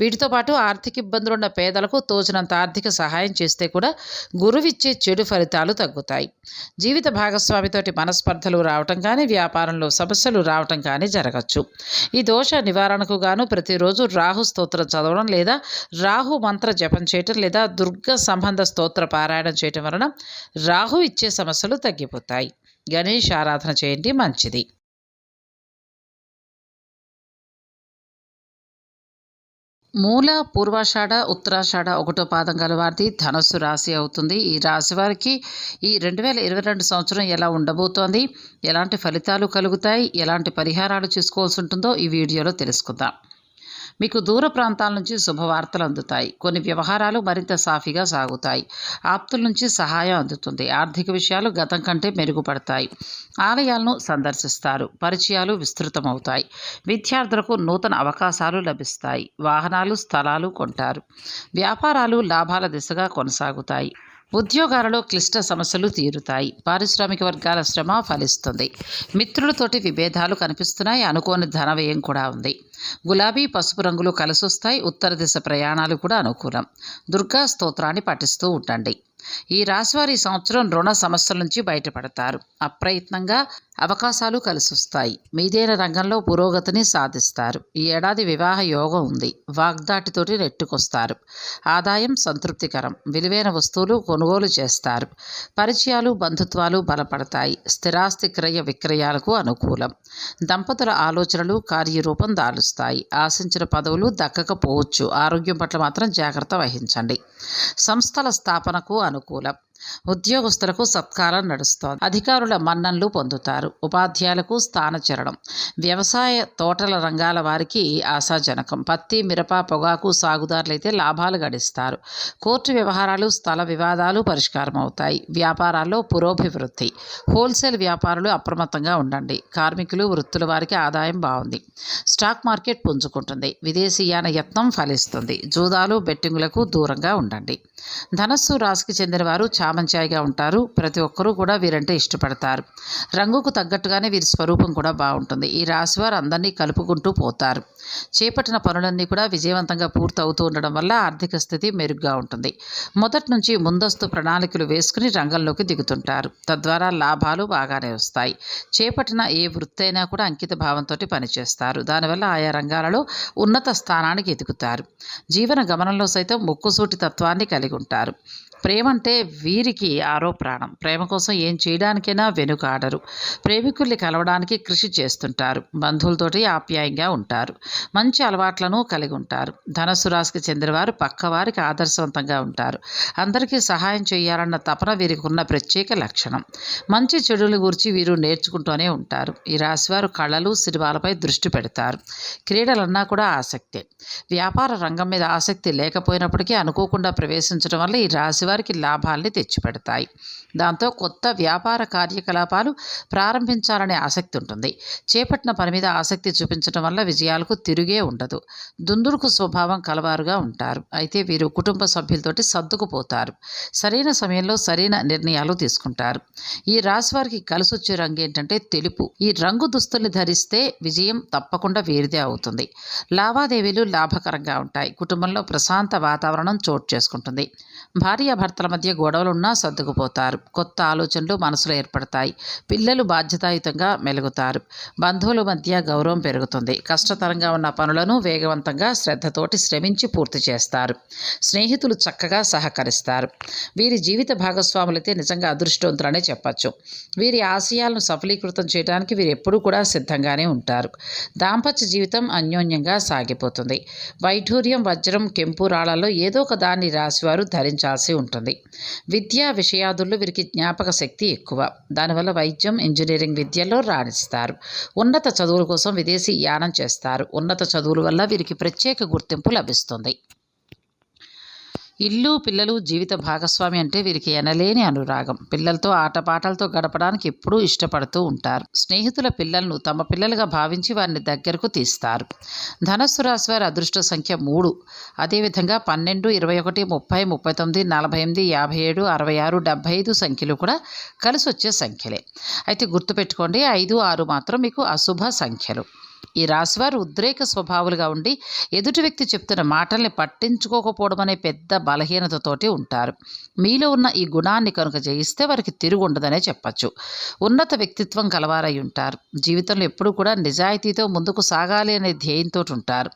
Speaker 1: వీటితో పాటు ఆర్థిక ఇబ్బందులున్న పేదలకు తోచినంత ఆర్థిక సహాయం చేస్తే కూడా గురువిచ్చే చెడు ఫలితాలు తగ్గుతాయి. జీవిత భాగస్వామితోటి మనస్పర్ధలు రావటం కానీ, వ్యాపారంలో సమస్యలు రావటం కానీ జరగచ్చు. ఈ దోష నివారణకు గాను ప్రతిరోజు రాహు స్తోత్రం చదవడం, లేదా రాహు మంత్ర జపం చేయటం, లేదా దుర్గ సంబంధ స్తోత్ర పారాయణం చేయటం వలన రాహు ఇచ్చే సమస్యలు తగ్గిపోతాయి. గణేష్ ఆరాధన చేయండి, మంచిది. మూల, పూర్వాషాఢ, ఉత్తరాషాఢ 1వ పాదం గల వారిది ధనస్సు రాశి అవుతుంది. ఈ రాశి వారికి ఈ 2022 సంవత్సరం ఎలా ఉండబోతోంది, ఎలాంటి ఫలితాలు కలుగుతాయి, ఎలాంటి పరిహారాలు చేసుకోవాల్సి ఉంటుందో ఈ వీడియోలో తెలుసుకుందాం. మీకు దూర ప్రాంతాల నుంచి శుభవార్తలు అందుతాయి. కొన్ని వ్యవహారాలు మరింత సాఫీగా సాగుతాయి. ఆప్తుల నుంచి సహాయం అందుతుంది. ఆర్థిక విషయాలు గతం కంటే మెరుగుపడతాయి. ఆలయాలను సందర్శిస్తారు. పరిచయాలు విస్తృతమవుతాయి. విద్యార్థులకు నూతన అవకాశాలు లభిస్తాయి. వాహనాలు, స్థలాలు కొంటారు. వ్యాపారాలు లాభాల దిశగా కొనసాగుతాయి. ఉద్యోగాలలో క్లిష్ట సమస్యలు తీరుతాయి. పారిశ్రామిక వర్గాల శ్రమ ఫలిస్తుంది. మిత్రులతోటి విభేదాలు కనిపిస్తున్నాయి. అనుకోని ధన వ్యయం కూడా ఉంది. గులాబీ, పసుపు రంగులు కలిసొస్తాయి. ఉత్తర దిశ ప్రయాణాలు కూడా అనుకూలం. దుర్గా స్తోత్రాన్ని పఠిస్తూ ఉండండి. ఈ రాశివారి సంవత్సరం రుణ సమస్యల నుంచి బయటపడతారు. అప్రయత్నంగా అవకాశాలు కలిసొస్తాయి. మీదైన రంగంలో పురోగతిని సాధిస్తారు. ఈ ఏడాది వివాహ యోగం ఉంది. వాగ్దాటితోటి నెట్టుకొస్తారు. ఆదాయం సంతృప్తికరం. విలువైన వస్తువులు కొనుగోలు చేస్తారు. పరిచయాలు, బంధుత్వాలు బలపడతాయి. స్థిరాస్తి క్రయ విక్రయాలకు అనుకూలం. దంపతుల ఆలోచనలు కార్యరూపం దాలుస్తాయి. ఆశించిన పదవులు దక్కకపోవచ్చు. ఆరోగ్యం పట్ల మాత్రం జాగ్రత్త వహించండి. సంస్థల స్థాపనకు అనుకూలం. ఉద్యోగస్తులకు సత్కారం నడుస్తోంది. అధికారుల మన్ననలు పొందుతారు. ఉపాధ్యాయులకు స్థానచరణం. వ్యవసాయ, తోటల రంగాల వారికి ఆశాజనకం. పత్తి, మిరప, పొగాకు సాగుదారులైతే లాభాలు గడిస్తారు. కోర్టు వ్యవహారాలు, స్థల వివాదాలు పరిష్కారం అవుతాయి. వ్యాపారాల్లో పురోభివృద్ధి. హోల్సేల్ వ్యాపారులు అప్రమత్తంగా ఉండండి. కార్మికులు, వృత్తుల వారికి ఆదాయం బాగుంది. Stock market పుంజుకుంటుంది. విదేశీయాన యత్నం ఫలిస్తుంది. జూదాలు, బెట్టింగులకు దూరంగా ఉండండి. ధనస్సు రాశికి చెందిన వారు చామంచాయిగా ఉంటారు. ప్రతి ఒక్కరూ కూడా వీరంటే ఇష్టపడతారు. రంగుకు తగ్గట్టుగానే వీరి స్వరూపం కూడా బాగుంటుంది. ఈ రాశి వారు అందరినీ కలుపుకుంటూ పోతారు. చేపట్టిన పనులన్నీ కూడా విజయవంతంగా పూర్తవుతూ ఉండడం వల్ల ఆర్థిక స్థితి మెరుగ్గా ఉంటుంది. మొదటి నుంచి ముందస్తు ప్రణాళికలు వేసుకుని రంగంలోకి దిగుతుంటారు. తద్వారా లాభాలు బాగానే వస్తాయి. చేపట్టిన ఏ వృత్తి అయినా కూడా అంకిత భావంతో పనిచేస్తారు. దానివల్ల ఆయా రంగాలలో ఉన్నత స్థానానికి ఎదుగుతారు. జీవన గమనంలో సైతం ముక్కుసూటి తత్వాన్ని కలిగి ఉంటారు. ప్రేమ అంటే వీరికి ఆరో ప్రాణం. ప్రేమ కోసం ఏం చేయడానికైనా వెనుకాడరు. ప్రేమికుల్ని కలవడానికి కృషి చేస్తుంటారు. బంధువులతోటి ఆప్యాయంగా ఉంటారు. మంచి అలవాట్లను కలిగి ఉంటారు. ధనస్సు రాశికి చెందినవారు పక్కవారికి ఆదర్శవంతంగా ఉంటారు. అందరికీ సహాయం చేయాలన్న తపన వీరికి ఉన్న ప్రత్యేక లక్షణం. మంచి చెడుల గురించి వీరు నేర్చుకుంటూనే ఉంటారు. ఈ రాశివారు కళలు, సినిమాలపై దృష్టి పెడతారు. క్రీడలన్నా కూడా ఆసక్తే. వ్యాపార రంగం మీద ఆసక్తి లేకపోయినప్పటికీ అనుకోకుండా ప్రవేశించడం వల్ల ఈ రాశివారు వారికి లాభాల్ని తెచ్చిపెడతాయి. దాంతో కొత్త వ్యాపార కార్యకలాపాలు ప్రారంభించాలనే ఆసక్తి ఉంటుంది. చేపట్టిన పని మీద ఆసక్తి చూపించడం వల్ల విజయాలకు తిరుగే ఉండదు. దుందుడుకు స్వభావం కలవారుగా ఉంటారు. అయితే వీరు కుటుంబ సభ్యులతోటి సర్దుకుపోతారు. సరైన సమయంలో సరైన నిర్ణయాలు తీసుకుంటారు. ఈ రాశి వారికి కలిసొచ్చే రంగు ఏంటంటే తెలుపు. ఈ రంగు దుస్తుల్ని ధరిస్తే విజయం తప్పకుండా వీరిదే అవుతుంది. లావాదేవీలు లాభకరంగా ఉంటాయి. కుటుంబంలో ప్రశాంత వాతావరణం చోటు చేసుకుంటుంది. భార్యాభర్తల మధ్య గొడవలున్నా సర్దుకుపోతారు. కొత్త ఆలోచనలు మనసులో ఏర్పడతాయి. పిల్లలు బాధ్యతాయుతంగా మెలుగుతారు. బంధువుల మధ్య గౌరవం పెరుగుతుంది. కష్టతరంగా ఉన్న పనులను వేగవంతంగా శ్రద్ధతోటి శ్రమించి పూర్తి చేస్తారు. స్నేహితులు చక్కగా సహకరిస్తారు. వీరి జీవిత భాగస్వాములైతే నిజంగా అదృష్టవంతులనే చెప్పచ్చు. వీరి ఆశయాలను సఫలీకృతం చేయడానికి వీరు ఎప్పుడూ కూడా సిద్ధంగానే ఉంటారు. దాంపత్య జీవితం అన్యోన్యంగా సాగిపోతుంది. వైఢూర్యం, వజ్రం, కెంపు రాళ్లలో ఏదో ఒక దాన్ని రాశివారు ధరించాల్సి ఉంటుంది. విద్యా విషయాదుల్లో వీరికి జ్ఞాపక శక్తి ఎక్కువ. దానివల్ల వైద్యం, ఇంజనీరింగ్ విద్యల్లో రాణిస్తారు. ఉన్నత చదువుల కోసం విదేశీ యానం చేస్తారు. ఉన్నత చదువుల వల్ల వీరికి ప్రత్యేక గుర్తింపు లభిస్తుంది. ఇల్లు, పిల్లలు, జీవిత భాగస్వామి అంటే వీరికి ఎనలేని అనురాగం. పిల్లలతో ఆటపాటలతో గడపడానికి ఎప్పుడూ ఇష్టపడుతూ ఉంటారు. స్నేహితుల పిల్లలను తమ పిల్లలుగా భావించి వారిని దగ్గరకు తీస్తారు. ధనస్సు రాశి వారి అదృష్ట సంఖ్య 3. అదేవిధంగా 12, 21, 30, 39, 48, 57, 66, 75 సంఖ్యలు కూడా కలిసి వచ్చే సంఖ్యలే. అయితే గుర్తుపెట్టుకోండి, 5, 6 మాత్రం మీకు అశుభ సంఖ్యలు. ఈ రాశివారు ఉద్రేక స్వభావాలుగా ఉండి ఎదుటి వ్యక్తి చెప్తున్న మాటల్ని పట్టించుకోకపోవడం అనే పెద్ద బలహీనతతోటి ఉంటారు. మీలో ఉన్న ఈ గుణాన్ని కనుక జయిస్తే వారికి తిరుగు ఉండదనే చెప్పచ్చు. ఉన్నత వ్యక్తిత్వం కలవారై ఉంటారు. జీవితంలో ఎప్పుడూ కూడా నిజాయితీతో ముందుకు సాగాలి అనే ధ్యేయంతో ఉంటారు.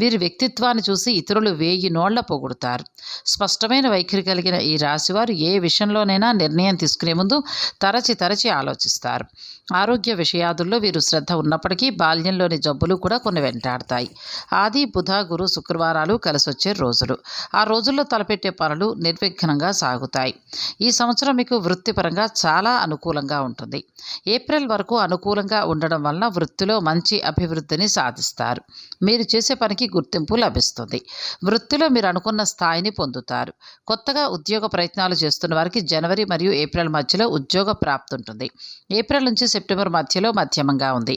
Speaker 1: వీరి వ్యక్తిత్వాన్ని చూసి ఇతరులు 1000 నోళ్ల పొగుడుతారు. స్పష్టమైన వైఖరి కలిగిన ఈ రాశివారు ఏ విషయంలోనైనా నిర్ణయం తీసుకునే ముందు తరచి ఆలోచిస్తారు. ఆరోగ్య విషయాదుల్లో వీరు శ్రద్ధ ఉన్నప్పటికీ బాల్యంలోని జబ్బులు కూడా కొన్ని వెంటాడతాయి. ఆది, బుధ, గురు, శుక్రవారాలు కలిసొచ్చే రోజులు. ఆ రోజుల్లో తలపెట్టే పనులు నిర్విఘ్నంగా సాగుతాయి. ఈ సంవత్సరం మీకు వృత్తిపరంగా చాలా అనుకూలంగా ఉంటుంది. ఏప్రిల్ వరకు అనుకూలంగా ఉండడం వలన వృత్తిలో మంచి అభివృద్ధిని సాధిస్తారు. మీరు చేసే పనికి గుర్తింపు లభిస్తుంది. వృత్తిలో మీరు అనుకున్న స్థాయిని పొందుతారు. కొత్తగా ఉద్యోగ ప్రయత్నాలు చేస్తున్న వారికి జనవరి మరియు ఏప్రిల్ మధ్యలో ఉద్యోగ ప్రాప్తి ఉంటుంది. ఏప్రిల్ నుంచి సెప్టెంబర్ మధ్యలో మధ్యమంగా ఉంది.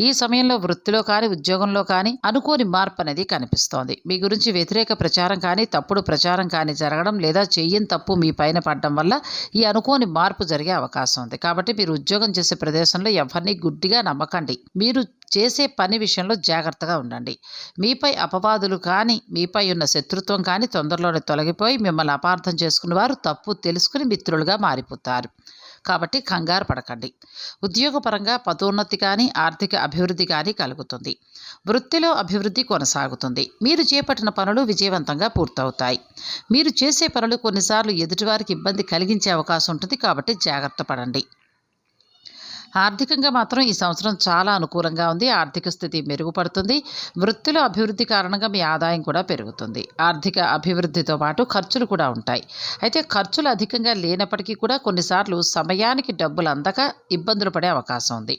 Speaker 1: ఈ సమయంలో వృత్తిలో కానీ ఉద్యోగంలో కానీ అనుకోని మార్పు అనేది కనిపిస్తోంది. మీ గురించి వ్యతిరేక ప్రచారం కానీ తప్పుడు ప్రచారం కానీ జరగడం లేదా చెయ్యని తప్పు మీ పైన పడడం వల్ల ఈ అనుకోని మార్పు జరిగే అవకాశం ఉంది. కాబట్టి మీరు ఉద్యోగం చేసే ప్రదేశంలో ఎవరిని గుడ్డిగా నమ్మకండి. మీరు చేసే పని విషయంలో జాగ్రత్తగా ఉండండి. మీపై అపవాదులు కానీ మీపై ఉన్న శత్రుత్వం కానీ తొందరలోనే తొలగిపోయి మిమ్మల్ని అపార్థం చేసుకున్న వారు తప్పు తెలుసుకుని మిత్రులుగా మారిపోతారు. కాబట్టి కంగారు పడకండి. ఉద్యోగపరంగా పదోన్నతి కానీ ఆర్థిక అభివృద్ధి కానీ కలుగుతుంది. వృత్తిలో అభివృద్ధి కొనసాగుతుంది. మీరు చేపట్టిన పనులు విజయవంతంగా పూర్తవుతాయి. మీరు చేసే పనులు కొన్నిసార్లు ఎదుటివారికి ఇబ్బంది కలిగించే అవకాశం ఉంటుంది. కాబట్టి జాగ్రత్త పడండి. ఆర్థికంగా మాత్రం ఈ సంవత్సరం చాలా అనుకూలంగా ఉంది. ఆర్థిక స్థితి మెరుగుపడుతుంది. వృత్తిలో అభివృద్ధి కారణంగా మీ ఆదాయం కూడా పెరుగుతుంది. ఆర్థిక అభివృద్ధితో పాటు ఖర్చులు కూడా ఉంటాయి. అయితే ఖర్చులు అధికంగా లేనప్పటికీ కూడా కొన్నిసార్లు సమయానికి డబ్బులు అందక ఇబ్బందులు పడే అవకాశం ఉంది.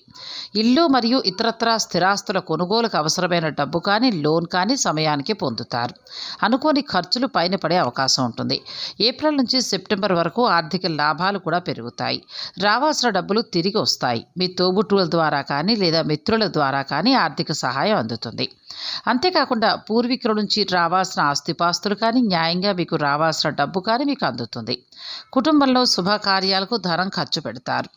Speaker 1: ఇల్లు మరియు ఇతరత్రా స్థిరాస్తుల కొనుగోలుకు అవసరమైన డబ్బు కానీ లోన్ కానీ సమయానికి పొందుతారు. అనుకోని ఖర్చులు పైన పడే అవకాశం ఉంటుంది. ఏప్రిల్ నుంచి సెప్టెంబర్ వరకు ఆర్థిక లాభాలు కూడా పెరుగుతాయి. రావాల్సిన డబ్బులు తిరిగి వస్తాయి. మీ తోబుట్టువుల ద్వారా కానీ లేదా మిత్రుల ద్వారా కానీ ఆర్థిక సహాయం అందుతుంది. అంతేకాకుండా పూర్వీకుల నుంచి రావాల్సిన ఆస్తిపాస్తులు కానీ న్యాయంగా మీకు రావాల్సిన డబ్బు కానీ మీకు అందుతుంది. కుటుంబంలో శుభకార్యాలకు ధనం ఖర్చు పెడతారు.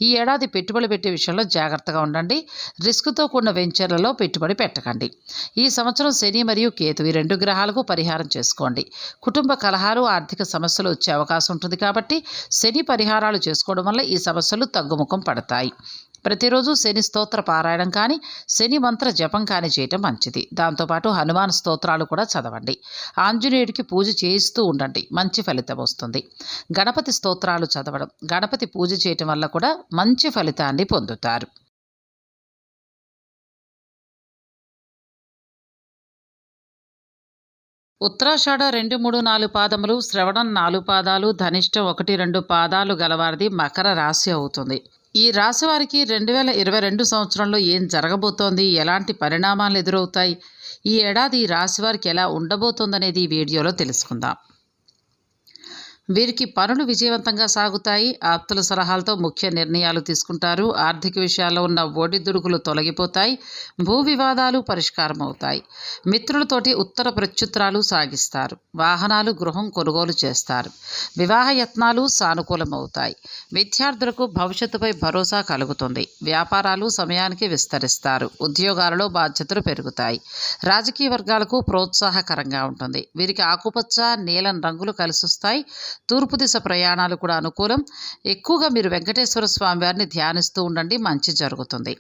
Speaker 1: ఈ ఏడాది పెట్టుబడి పెట్టే విషయంలో జాగ్రత్తగా ఉండండి. రిస్క్తో కూడిన వెంచర్లలో పెట్టుబడి పెట్టకండి. ఈ సంవత్సరం శని మరియు కేతు ఈ 2 గ్రహాలకు పరిహారం చేసుకోండి. కుటుంబ కలహాలు, ఆర్థిక సమస్యలు వచ్చే అవకాశం ఉంటుంది. కాబట్టి శని పరిహారాలు చేసుకోవడం వల్ల ఈ సమస్యలు తగ్గుముఖం పడతాయి. ప్రతిరోజు శని స్తోత్ర పారాయణం కానీ శని మంత్ర జపం కానీ చేయటం మంచిది. దాంతోపాటు హనుమాన్ స్తోత్రాలు కూడా చదవండి. ఆంజనేయుడికి పూజ చేయిస్తూ ఉండండి. మంచి ఫలితం వస్తుంది. గణపతి స్తోత్రాలు చదవడం, గణపతి పూజ చేయటం వల్ల కూడా మంచి ఫలితాన్ని పొందుతారు. ఉత్తరాషాఢ 2, 3, 4 పాదములు, శ్రవణం 4 పాదాలు, ధనిష్టం 1, 2 పాదాలు గలవారిది మకర రాశి అవుతుంది. ఈ రాశి వారికి 2022 సంవత్సరంలో ఏం జరగబోతోంది, ఎలాంటి పరిణామాలు ఎదురవుతాయి, ఈ ఏడాది ఈ రాశి వారికి ఎలా ఉండబోతోందనేది ఈ వీడియోలో తెలుసుకుందాం. వీరికి పనులు విజయవంతంగా సాగుతాయి. ఆప్తుల సలహాలతో ముఖ్య నిర్ణయాలు తీసుకుంటారు. ఆర్థిక విషయాల్లో ఉన్న ఒడిదుడుకులు తొలగిపోతాయి. భూ వివాదాలు పరిష్కారం అవుతాయి. మిత్రులతోటి ఉత్తర ప్రత్యుత్తరాలు సాగిస్తారు. వాహనాలు, గృహం కొనుగోలు చేస్తారు. వివాహ యత్నాలు సానుకూలమవుతాయి. విద్యార్థులకు భవిష్యత్తుపై భరోసా కలుగుతుంది. వ్యాపారాలు సమయానికి విస్తరిస్తారు. ఉద్యోగాలలో బాధ్యతలు పెరుగుతాయి. రాజకీయ వర్గాలకు ప్రోత్సాహకరంగా ఉంటుంది. వీరికి ఆకుపచ్చ, నీలం రంగులు కలిసొస్తాయి. తూర్పు దిశ ప్రయాణాలు కూడా అనుకూలం. ఎక్కువగా మీరు వెంకటేశ్వర స్వామి వారిని ధ్యానిస్తూ ఉండండి, మంచి జరుగుతుంది.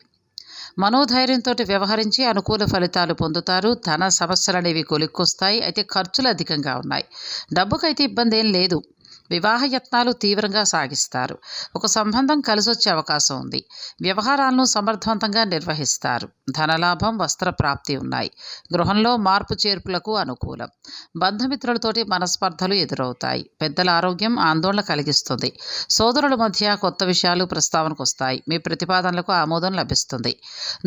Speaker 1: మనోధైర్యంతో వ్యవహరించి అనుకూల ఫలితాలు పొందుతారు. ధన సమస్యలనేవి కొలిక్కొస్తాయి. అయితే ఖర్చులు అధికంగా ఉన్నాయి. డబ్బుకైతే ఇబ్బంది ఏం లేదు. వివాహ యత్నాలు తీవ్రంగా సాగిస్తారు. ఒక సంబంధం కలిసొచ్చే అవకాశం ఉంది. వ్యవహారాలను సమర్థవంతంగా నిర్వహిస్తారు. ధనలాభం, వస్త్ర ప్రాప్తి ఉన్నాయి. గృహంలో మార్పు చేర్పులకు అనుకూలం. బంధుమిత్రులతోటి మనస్పర్ధలు ఎదురవుతాయి. పెద్దల ఆరోగ్యం ఆందోళన కలిగిస్తుంది. సోదరుల మధ్య కొత్త విషయాలు ప్రస్తావనకు వస్తాయి. మీ ప్రతిపాదనలకు ఆమోదం లభిస్తుంది.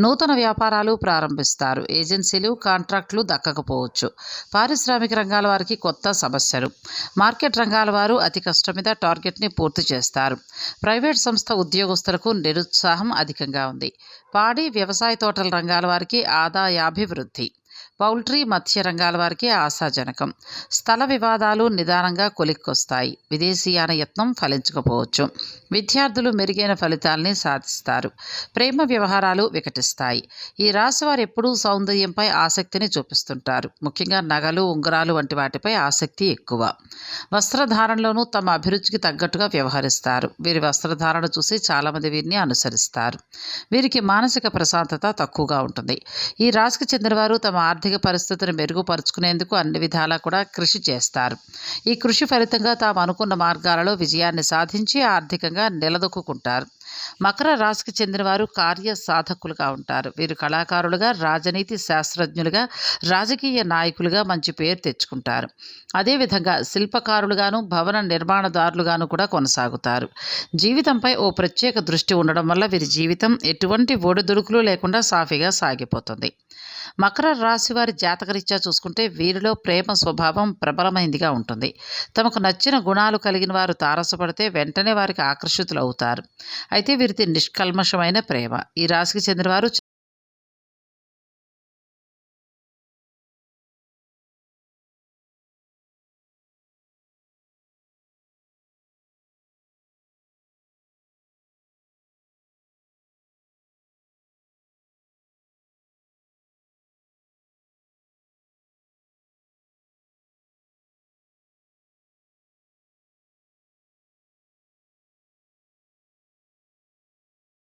Speaker 1: నూతన వ్యాపారాలు ప్రారంభిస్తారు. ఏజెన్సీలు, కాంట్రాక్టులు దక్కకపోవచ్చు. పారిశ్రామిక రంగాల వారికి కొత్త సమస్యలు. మార్కెట్ రంగాల వారు అతి కష్టం మీద టార్గెట్ని పూర్తి చేస్తారు. ప్రైవేట్ సంస్థ ఉద్యోగస్తులకు నిరుత్సాహం అధికంగా ఉంది. పాడి, వ్యవసాయ తోటల రంగాల వారికి ఆదాయాభివృద్ధి. పౌల్ట్రీ, మత్స్య రంగాల వారికి ఆశాజనకం. స్థల వివాదాలు నిదానంగా కొలిక్కొస్తాయి. విదేశీయాన యత్నం ఫలించకపోవచ్చు. విద్యార్థులు మెరుగైన ఫలితాలని సాధిస్తారు. ప్రేమ వ్యవహారాలు వికటిస్తాయి. ఈ రాశి వారు ఎప్పుడూ సౌందర్యంపై ఆసక్తిని చూపిస్తుంటారు. ముఖ్యంగా నగలు, ఉంగరాలు వంటి వాటిపై ఆసక్తి ఎక్కువ. వస్త్రధారణలోనూ తమ అభిరుచికి తగ్గట్టుగా వ్యవహరిస్తారు. వీరి వస్త్రధారణ చూసి చాలామంది వీరిని అనుసరిస్తారు. వీరికి మానసిక ప్రశాంతత తక్కువగా ఉంటుంది. ఈ రాశికి చెందినవారు తమ ఆర్థిక పరిస్థితిని మెరుగుపరుచుకునేందుకు అన్ని విధాలా కూడా కృషి చేస్తారు. ఈ కృషి ఫలితంగా తాము అనుకున్న మార్గాలలో విజయాన్ని సాధించి ఆర్థికంగా నిలదొక్కుంటారు. మకర రాశికి చెందినవారు కార్య సాధకులుగా ఉంటారు. వీరు కళాకారులుగా, రాజనీతి శాస్త్రజ్ఞులుగా, రాజకీయ నాయకులుగా మంచి పేరు తెచ్చుకుంటారు. అదేవిధంగా శిల్పకారులుగాను, భవన నిర్మాణదారులుగాను కూడా కొనసాగుతారు. జీవితంపై ఓ ప్రత్యేక దృష్టి ఉండడం వల్ల వీరి జీవితం ఎటువంటి ఒడిదుడుకులు లేకుండా సాఫీగా సాగిపోతుంది. మకర రాశి వారి జాతకరీత్యా చూసుకుంటే వీరిలో ప్రేమ స్వభావం ప్రబలమైందిగా ఉంటుంది. తమకు నచ్చిన గుణాలు కలిగిన వారు తారసపడితే వెంటనే వారికి ఆకర్షితులు అవుతారు. అయితే వీరిది నిష్కల్మషమైన ప్రేమ. ఈ రాశికి చెందినవారు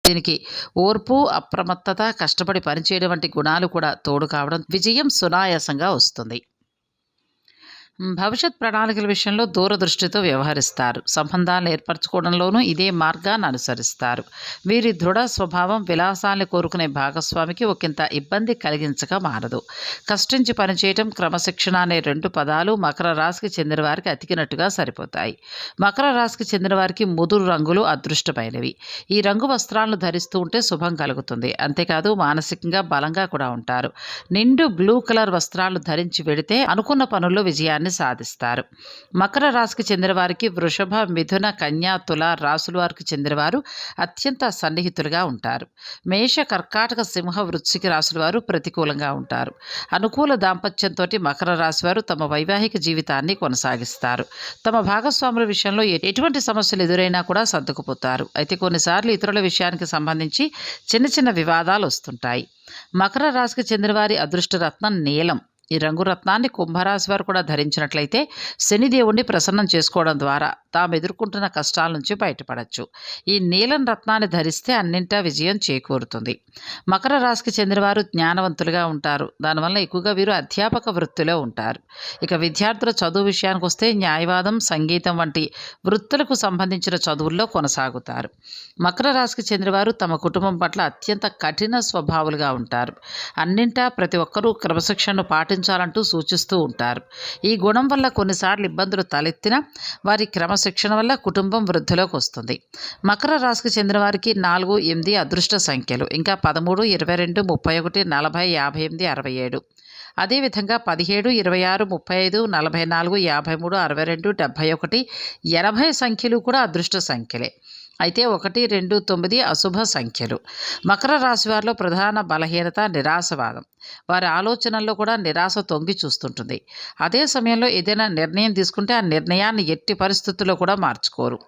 Speaker 1: దీనికి ఓర్పు, అప్రమత్తత, కష్టపడి పనిచేయడం వంటి గుణాలు కూడా తోడు కావడం విజయం సునాయాసంగా వస్తుంది. భవిష్యత్ ప్రణాళికల విషయంలో దూరదృష్టితో వ్యవహరిస్తారు. సంబంధాలను ఏర్పరచుకోవడంలోనూ ఇదే మార్గాన్ని అనుసరిస్తారు. వీరి దృఢ స్వభావం విలాసాన్ని కోరుకునే భాగస్వామికి ఒకంత ఇబ్బంది కలిగించక మానదు. కష్టించి పనిచేయటం, క్రమశిక్షణ అనే 2 పదాలు మకర రాశికి చెందిన వారికి అతికినట్టుగా సరిపోతాయి. మకర రాశికి చెందిన వారికి ముదురు రంగులు అదృష్టమైనవి. ఈ రంగు వస్త్రాలను ధరిస్తూ ఉంటే శుభం కలుగుతుంది. అంతేకాదు మానసికంగా బలంగా కూడా ఉంటారు. నిండు బ్లూ కలర్ వస్త్రాలు ధరించి వెడితే అనుకున్న పనుల్లో విజయాన్ని సాధిస్తారు. మకర రాశికి చెందిన వారికి వృషభ, మిథున, కన్యా, తుల రాశుల వారికి చెందిన వారు అత్యంత సన్నిహితులుగా ఉంటారు. మేష, కర్కాటక, సింహ, వృశ్చిక రాశుల వారు ప్రతికూలంగా ఉంటారు. అనుకూల దాంపత్యంతో మకర రాశి వారు తమ వైవాహిక జీవితాన్ని కొనసాగిస్తారు. తమ భాగస్వాముల విషయంలో ఎటువంటి సమస్యలు ఎదురైనా కూడా సర్దుకుపోతారు. అయితే కొన్నిసార్లు ఇతరుల విషయానికి సంబంధించి చిన్న చిన్న వివాదాలు వస్తుంటాయి. మకర రాశికి చెందిన వారి అదృష్ట రత్నం నీలం. ఈ రంగు రత్నాన్ని కుంభరాశి వారు కూడా ధరించినట్లయితే శనిదేవుణ్ణి ప్రసన్నం చేసుకోవడం ద్వారా తాము ఎదుర్కొంటున్న కష్టాల నుంచి బయటపడవచ్చు. ఈ నీలం రత్నాన్ని ధరిస్తే అన్నింటా విజయం చేకూరుతుంది. మకర రాశికి చెందినవారు జ్ఞానవంతులుగా ఉంటారు. దానివల్ల ఎక్కువగా వీరు అధ్యాపక వృత్తిలో ఉంటారు. ఇక విద్యార్థుల చదువు విషయానికి వస్తే న్యాయవాదం, సంగీతం వంటి వృత్తులకు సంబంధించిన చదువుల్లో కొనసాగుతారు. మకర రాశికి చెందినవారు తమ కుటుంబం పట్ల అత్యంత కఠిన స్వభావులుగా ఉంటారు. అన్నింటా ప్రతి ఒక్కరూ క్రమశిక్షణను పాటించాలంటూ సూచిస్తూ ఉంటారు. ఈ గుణం వల్ల కొన్నిసార్లు ఇబ్బందులు తలెత్తినా వారి క్రమశిక్షణ వల్ల కుటుంబం వృద్ధిలోకి వస్తుంది. మకర రాశికి చెందిన వారికి 4, 8 అదృష్ట సంఖ్యలు. ఇంకా 13, 22, 31, 40, 58, 67 అదేవిధంగా 17, 26, 35, 44, 53, 62, 71, 80 సంఖ్యలు కూడా అదృష్ట సంఖ్యలే. అయితే 1, 2, 9 అశుభ సంఖ్యలు. మకర రాశి వారిలో ప్రధాన బలహీనత నిరాశవాదం. వారి ఆలోచనల్లో కూడా నిరాశ తొంగి చూస్తుంటుంది. అదే సమయంలో ఏదైనా నిర్ణయం తీసుకుంటే ఆ నిర్ణయాన్ని ఎట్టి పరిస్థితుల్లో కూడా మార్చుకోరు.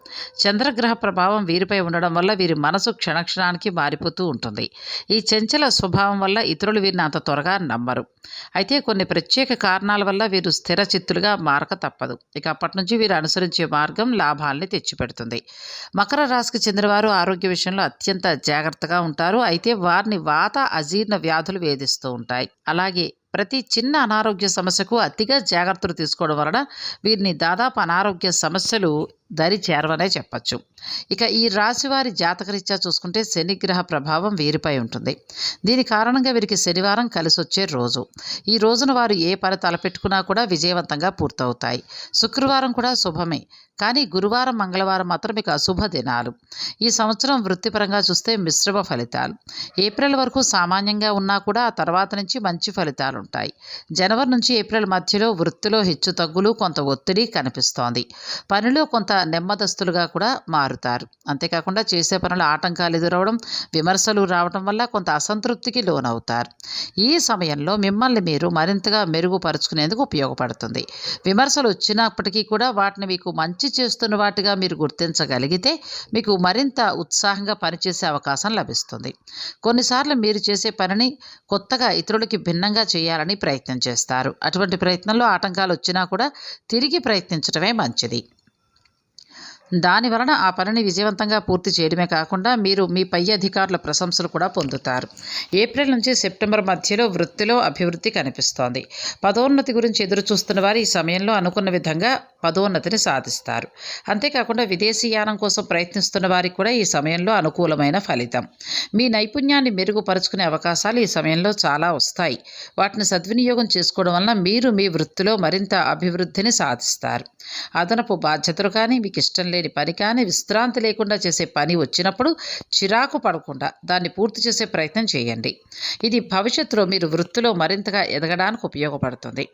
Speaker 1: చంద్రగ్రహ ప్రభావం వీరిపై ఉండడం వల్ల వీరి మనసు క్షణక్షణానికి మారిపోతూ ఉంటుంది. ఈ చంచల స్వభావం వల్ల ఇతరులు వీరిని అంత త్వరగా నమ్మరు. అయితే కొన్ని ప్రత్యేక కారణాల వల్ల వీరు స్థిర చిత్తులుగా మారక తప్పదు. ఇక అప్పటి నుంచి వీరు అనుసరించే మార్గం లాభాల్ని తెచ్చిపెడుతుంది. మకర రాశికి చెందినవారు ఆరోగ్య విషయంలో అత్యంత జాగ్రత్తగా ఉంటారు. అయితే వారిని వాత అజీర్ణ వ్యాధులు వేధిస్తూ ఉంటాయి. అలాగే ప్రతి చిన్న అనారోగ్య సమస్యకు అతిగా జాగ్రత్తలు తీసుకోవడం వలన వీరిని దాదాపు అనారోగ్య సమస్యలు దరి చేరవనే చెప్పచ్చు. ఇక ఈ రాశి వారి జాతకరీత్యా చూసుకుంటే శనిగ్రహ ప్రభావం వీరిపై ఉంటుంది. దీని కారణంగా వీరికి శనివారం కలిసొచ్చే రోజు. ఈ రోజున వారు ఏ పని తలపెట్టుకున్నా కూడా విజయవంతంగా పూర్తవుతాయి. శుక్రవారం కూడా శుభమే, కానీ గురువారం మంగళవారం మాత్రం మీకు అశుభ దినాలు. ఈ సంవత్సరం వృత్తిపరంగా చూస్తే మిశ్రమ ఫలితాలు. ఏప్రిల్ వరకు సామాన్యంగా ఉన్నా కూడా ఆ తర్వాత నుంచి మంచి ఫలితాలు ఉంటాయి. జనవరి నుంచి ఏప్రిల్ మధ్యలో వృత్తిలో హెచ్చు తగ్గులు, కొంత ఒత్తిడి కనిపిస్తోంది. పనిలో కొంత నెమ్మదస్తులుగా కూడా మారుతారు. అంతేకాకుండా చేసే పనుల ఆటంకాలు ఎదురవడం, విమర్శలు రావడం వల్ల కొంత అసంతృప్తికి లోనవుతారు. ఈ సమయంలో మిమ్మల్ని మీరు మరింతగా మెరుగుపరుచుకునేందుకు ఉపయోగపడుతుంది. విమర్శలు వచ్చినప్పటికీ కూడా వాటిని మీకు మంచి చేస్తున్న వాటిగా మీరు గుర్తించగలిగితే మీకు మరింత ఉత్సాహంగా పనిచేసే అవకాశం లభిస్తుంది. కొన్నిసార్లు మీరు చేసే పనిని కొత్తగా ఇతరులకి భిన్నంగా చేయాలని ప్రయత్నం చేస్తారు. అటువంటి ప్రయత్నంలో ఆటంకాలు వచ్చినా కూడా తిరిగి ప్రయత్నించడమే మంచిది. దానివలన ఆ పనిని విజయవంతంగా పూర్తి చేయడమే కాకుండా మీరు మీ పై అధికారుల ప్రశంసలు కూడా పొందుతారు. ఏప్రిల్ నుంచి సెప్టెంబర్ మధ్యలో వృత్తిలో అభివృద్ధి కనిపిస్తోంది. పదోన్నతి గురించి ఎదురు చూస్తున్న వారు ఈ సమయంలో అనుకున్న విధంగా పదోన్నతిని సాధిస్తారు. అంతేకాకుండా విదేశీయానం కోసం ప్రయత్నిస్తున్న వారికి కూడా ఈ సమయంలో అనుకూలమైన ఫలితం. మీ నైపుణ్యాన్ని మెరుగుపరుచుకునే అవకాశాలు ఈ సమయంలో చాలా వస్తాయి. వాటిని సద్వినియోగం చేసుకోవడం వలన మీరు మీ వృత్తిలో మరింత అభివృద్ధిని సాధిస్తారు. అదనపు బాధ్యతలు కానీ, మీకు ఇష్టం లేని పని కానీ, విశ్రాంతి లేకుండా చేసే పని వచ్చినప్పుడు చిరాకు పడకుండా దాన్ని పూర్తి చేసే ప్రయత్నం చేయండి. ఇది భవిష్యత్తులో మీరు వృత్తిలో మరింతగా ఎదగడానికి ఉపయోగపడుతుంది.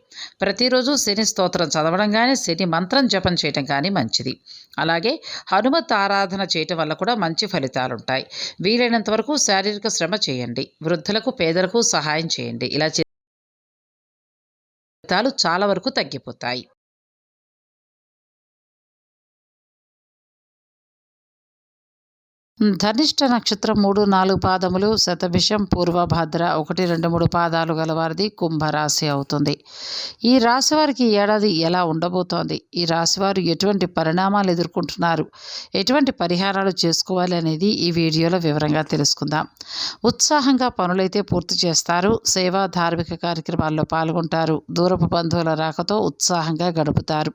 Speaker 1: ప్రతిరోజు శని స్తోత్రం చదవడం కానీ, శని మంత్రం జపం చేయడం కానీ మంచిది. అలాగే హనుమత్ ఆరాధన చేయటం వల్ల కూడా మంచి ఫలితాలుంటాయి. వీలైనంత వరకు శారీరక శ్రమ చేయండి. వృద్ధులకు, పేదలకు సహాయం చేయండి. ఇలా ఫలితాలు చాలా వరకు తగ్గిపోతాయి. ధనిష్ట నక్షత్రం 3, 4 పాదములు, శతభిషం, పూర్వభద్ర 1, 2, 3 పాదాలు గలవారిది కుంభరాశి అవుతుంది. ఈ రాశి వారికి ఈ ఏడాది ఎలా ఉండబోతోంది, ఈ రాశివారు ఎటువంటి పరిణామాలు ఎదుర్కొంటున్నారు, ఎటువంటి పరిహారాలు చేసుకోవాలి అనేది ఈ వీడియోలో వివరంగా తెలుసుకుందాం. ఉత్సాహంగా పనులైతే పూర్తి చేస్తారు. సేవా ధార్మిక కార్యక్రమాల్లో పాల్గొంటారు. దూరపు బంధువుల రాకతో ఉత్సాహంగా గడుపుతారు.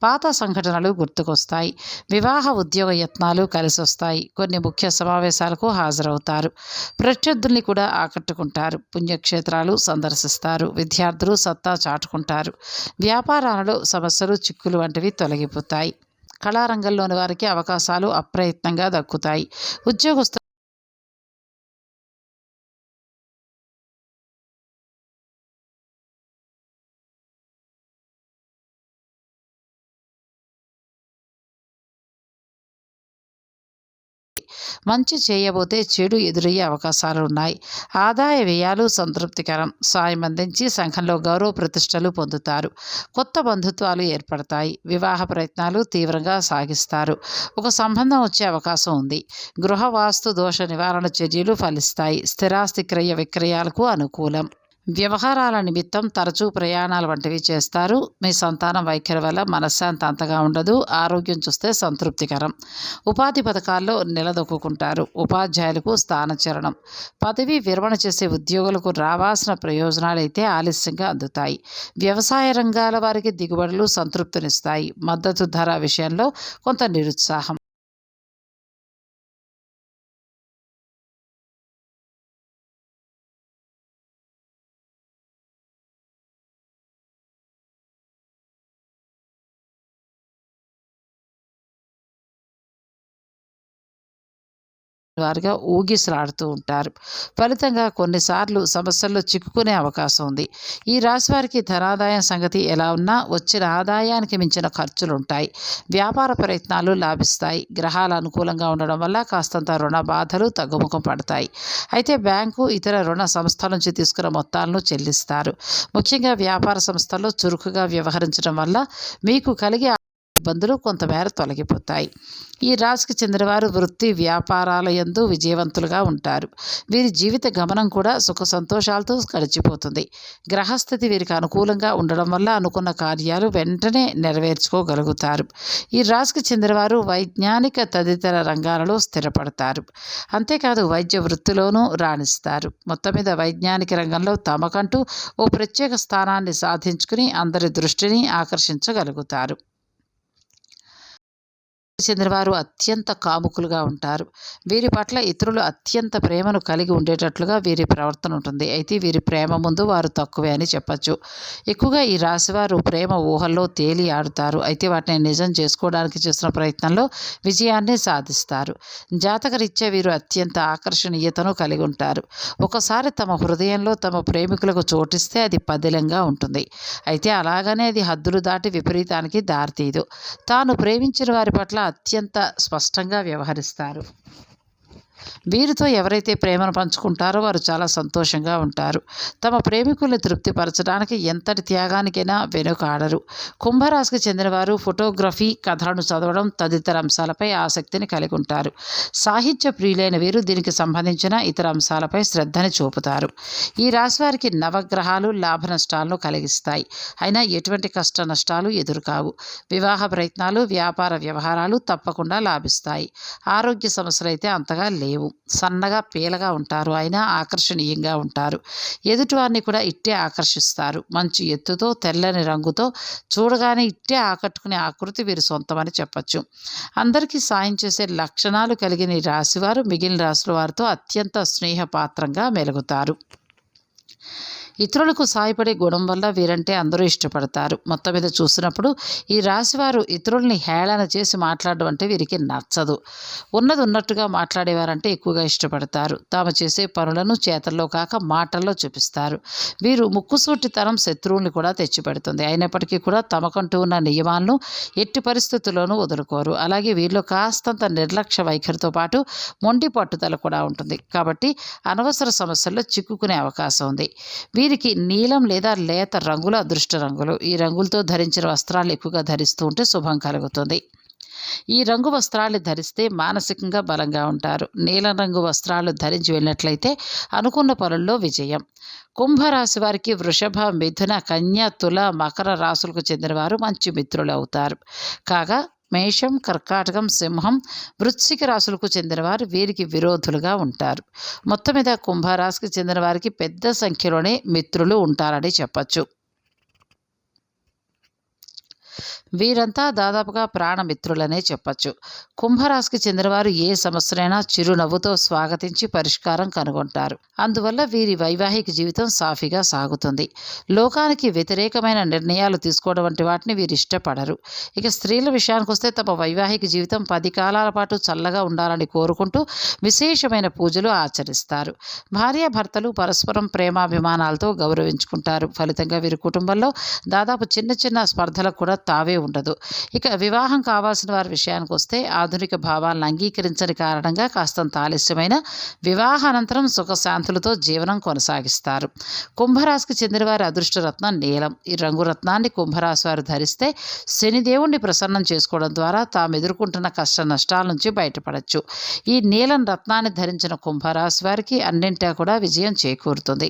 Speaker 1: పాత సంఘటనలు గుర్తుకొస్తాయి. వివాహ ఉద్యోగ యత్నాలు కలిసి వస్తాయి. కొన్ని ముఖ్య సమావేశాలకు హాజరవుతారు. ప్రత్యర్థుల్ని కూడా ఆకట్టుకుంటారు. పుణ్యక్షేత్రాలు సందర్శిస్తారు. విద్యార్థులు సత్తా చాటుకుంటారు. వ్యాపారాలలో సమస్యలు, చిక్కులు వంటివి తొలగిపోతాయి. కళారంగంలోని వారికి అవకాశాలు అప్రయత్నంగా దక్కుతాయి. ఉద్యోగస్తులు మంచి చేయబోతే చెడు ఎదురయ్యే అవకాశాలు ఉన్నాయి. ఆదాయ వ్యయాలు సంతృప్తికరం. సాయం అందించి సంఘంలో గౌరవ ప్రతిష్టలు పొందుతారు. కొత్త బంధుత్వాలు ఏర్పడతాయి. వివాహ ప్రయత్నాలు తీవ్రంగా సాగిస్తారు. ఒక సంబంధం వచ్చే అవకాశం ఉంది. గృహ వాస్తు దోష నివారణ చర్యలు ఫలిస్తాయి. స్థిరాస్తి క్రయ విక్రయాలకు అనుకూలం. వ్యవహారాల నిమిత్తం తరచూ ప్రయాణాలు వంటివి చేస్తారు. మీ సంతానం వైఖరి వల్ల మనశ్శాంతి అంతగా ఉండదు. ఆరోగ్యం చూస్తే సంతృప్తికరం. ఉపాధి పథకాల్లో నిలదొక్కుంటారు. ఉపాధ్యాయులకు స్థానచలనం. పదవి విరమణ చేసే ఉద్యోగులకు రావాల్సిన ప్రయోజనాలు అయితే ఆలస్యంగా అందుతాయి. వ్యవసాయ రంగాల వారికి దిగుబడులు సంతృప్తినిస్తాయి. మద్దతు ధర విషయంలో కొంత నిరుత్సాహం. వారిగా ఊగిసలాడుతూ ఉంటారు. ఫలితంగా కొన్నిసార్లు సమస్యల్లో చిక్కుకునే అవకాశం ఉంది. ఈ రాశి వారికి ధనాదాయం సంగతి ఎలా ఉన్నా వచ్చిన ఆదాయానికి మించిన ఖర్చులుంటాయి. వ్యాపార ప్రయత్నాలు లాభిస్తాయి. గ్రహాలు అనుకూలంగా ఉండడం వల్ల కాస్తంత రుణ బాధలు తగ్గుముఖం పడతాయి. అయితే బ్యాంకు, ఇతర రుణ సంస్థల నుంచి తీసుకున్న మొత్తాలను చెల్లిస్తారు. ముఖ్యంగా వ్యాపార సంస్థల్లో చురుకుగా వ్యవహరించడం వల్ల మీకు కలిగే ఇబ్బందులు కొంతమేర తొలగిపోతాయి. ఈ రాశికి చెందినవారు వృత్తి వ్యాపారాల యందు విజయవంతులుగా ఉంటారు. వీరి జీవిత గమనం కూడా సుఖ సంతోషాలతో గడిచిపోతుంది. గ్రహస్థితి వీరికి అనుకూలంగా ఉండడం వల్ల అనుకున్న కార్యాలు వెంటనే నెరవేర్చుకోగలుగుతారు. ఈ రాశికి చెందినవారు వైజ్ఞానిక తదితర రంగాలలో స్థిరపడతారు. అంతేకాదు వైద్య వృత్తిలోనూ రాణిస్తారు. మొత్తం మీద వైజ్ఞానిక రంగంలో తమకంటూ ఓ ప్రత్యేక స్థానాన్ని సాధించుకుని అందరి దృష్టిని ఆకర్షించగలుగుతారు. చెందినవారు అత్యంత కాముకులుగా ఉంటారు. వీరి పట్ల ఇతరులు అత్యంత ప్రేమను కలిగి ఉండేటట్లుగా వీరి ప్రవర్తన ఉంటుంది. అయితే వీరి ప్రేమ ముందు వారు తక్కువే అని చెప్పచ్చు. ఎక్కువగా ఈ రాశివారు ప్రేమ ఊహల్లో తేలి ఆడుతారు. అయితే వాటిని నిజం చేసుకోవడానికి చేసిన ప్రయత్నంలో విజయాన్ని సాధిస్తారు. జాతకరీత్యా వీరు అత్యంత ఆకర్షణీయతను కలిగి ఉంటారు. ఒకసారి తమ హృదయంలో తమ ప్రేమికులకు చోటిస్తే అది పదిలంగా ఉంటుంది. అయితే అలాగనే అది హద్దులు దాటి విపరీతానికి దారితీయదు. తాను ప్రేమించిన వారి పట్ల అత్యంత స్పష్టంగా వ్యవహరిస్తారు. వీరితో ఎవరైతే ప్రేమను పంచుకుంటారో వారు చాలా సంతోషంగా ఉంటారు. తమ ప్రేమికుల్ని తృప్తిపరచడానికి ఎంతటి త్యాగానికైనా వెనుకాడరు. కుంభరాశికి చెందినవారు ఫోటోగ్రఫీ, కథలను చదవడం తదితర అంశాలపై ఆసక్తిని కలిగి ఉంటారు. సాహిత్య ప్రియులైన వీరు దీనికి సంబంధించిన ఇతర అంశాలపై శ్రద్ధని చూపుతారు. ఈ రాశి వారికి నవగ్రహాలు లాభ నష్టాలను కలిగిస్తాయి. అయినా ఎటువంటి కష్ట నష్టాలు ఎదురుకావు. వివాహ ప్రయత్నాలు, వ్యాపార వ్యవహారాలు తప్పకుండా లాభిస్తాయి. ఆరోగ్య సమస్యలు అయితే అంతగా లేవు. సన్నగా పీలగా ఉంటారు. అయినా ఆకర్షణీయంగా ఉంటారు. ఎదుటివారిని కూడా ఇట్టే ఆకర్షిస్తారు. మంచి ఎత్తుతో తెల్లని రంగుతో చూడగానే ఇట్టే ఆకట్టుకునే ఆకృతి వీరి సొంతమని చెప్పచ్చు. అందరికీ సాయం చేసే లక్షణాలు కలిగిన ఈ రాశివారు మిగిలిన రాశుల వారితో అత్యంత స్నేహపాత్రంగా మెలుగుతారు. ఇతరులకు సాయపడే గుణం వల్ల వీరంటే అందరూ ఇష్టపడతారు. మొత్తం మీద చూసినప్పుడు ఈ రాశివారు ఇతరుల్ని హేళన చేసి మాట్లాడడం అంటే వీరికి నచ్చదు. ఉన్నది ఉన్నట్టుగా మాట్లాడేవారంటే ఎక్కువగా ఇష్టపడతారు. తాము చేసే పనులను చేతల్లో కాక మాటల్లో చూపిస్తారు. వీరు ముక్కుసూటితనం శత్రువుల్ని కూడా తెచ్చిపెడుతుంది. అయినప్పటికీ కూడా తమకంటూ ఉన్న నియమాలను ఎట్టి పరిస్థితుల్లోనూ వదులుకోరు. అలాగే వీరిలో కాస్తంత నిర్లక్ష్య వైఖరితో పాటు మొండి పట్టుదల కూడా ఉంటుంది. కాబట్టి అనవసర సమస్యల్లో చిక్కుకునే అవకాశం ఉంది. వీరికి నీలం లేదా లేత రంగుల అదృష్ట రంగులు. ఈ రంగులతో ధరించిన వస్త్రాలు ఎక్కువగా ధరిస్తూ ఉంటే శుభం కలుగుతుంది. ఈ రంగు వస్త్రాలు ధరిస్తే మానసికంగా బలంగా ఉంటారు. నీలం రంగు వస్త్రాలు ధరించి వెళ్ళినట్లయితే అనుకున్న పనుల్లో విజయం. కుంభరాశి వారికి వృషభ, మిథున, కన్య, తుల, మకర రాశులకు చెందినవారు మంచి మిత్రులు అవుతారు. కాగా మేషం, కర్కాటకం, సింహం, వృశ్చిక రాశులకు చెందినవారు వీరికి విరోధులుగా ఉంటారు. మొత్తం మీద కుంభరాశికి చెందిన వారికి పెద్ద సంఖ్యలోనే మిత్రులు ఉంటారని చెప్పచ్చు. వీరంతా దాదాపుగా ప్రాణమిత్రులనే చెప్పచ్చు. కుంభరాశికి చెందినవారు ఏ సమస్యనైనా చిరునవ్వుతో స్వాగతించి పరిష్కారం కనుగొంటారు. అందువల్ల వీరి వైవాహిక జీవితం సాఫీగా సాగుతుంది. లోకానికి వ్యతిరేకమైన నిర్ణయాలు తీసుకోవడం వంటి వాటిని వీరు ఇష్టపడరు. ఇక స్త్రీల విషయానికి వస్తే తమ వైవాహిక జీవితం 10 కాలాల పాటు చల్లగా ఉండాలని కోరుకుంటూ విశేషమైన పూజలు ఆచరిస్తారు. భార్యాభర్తలు పరస్పరం ప్రేమాభిమానాలతో గౌరవించుకుంటారు. ఫలితంగా వీరి కుటుంబంలో దాదాపు చిన్న చిన్న స్పర్ధలకు కూడా తావే ఉండదు. ఇక వివాహం కావాల్సిన వారి విషయానికి వస్తే ఆధునిక భావాలను అంగీకరించని కారణంగా కాస్తంత ఆలస్యమైన వివాహానంతరం సుఖశాంతులతో జీవనం కొనసాగిస్తారు. కుంభరాశికి చెందిన వారి అదృష్టరత్నం నీలం. ఈ రంగురత్నాన్ని కుంభరాశి వారు ధరిస్తే శనిదేవుణ్ణి ప్రసన్నం చేసుకోవడం ద్వారా తాము ఎదుర్కొంటున్న కష్ట నష్టాల నుంచి బయటపడచ్చు. ఈ నీలం రత్నాన్ని ధరించిన కుంభరాశి వారికి అన్నింటా కూడా విజయం చేకూరుతుంది.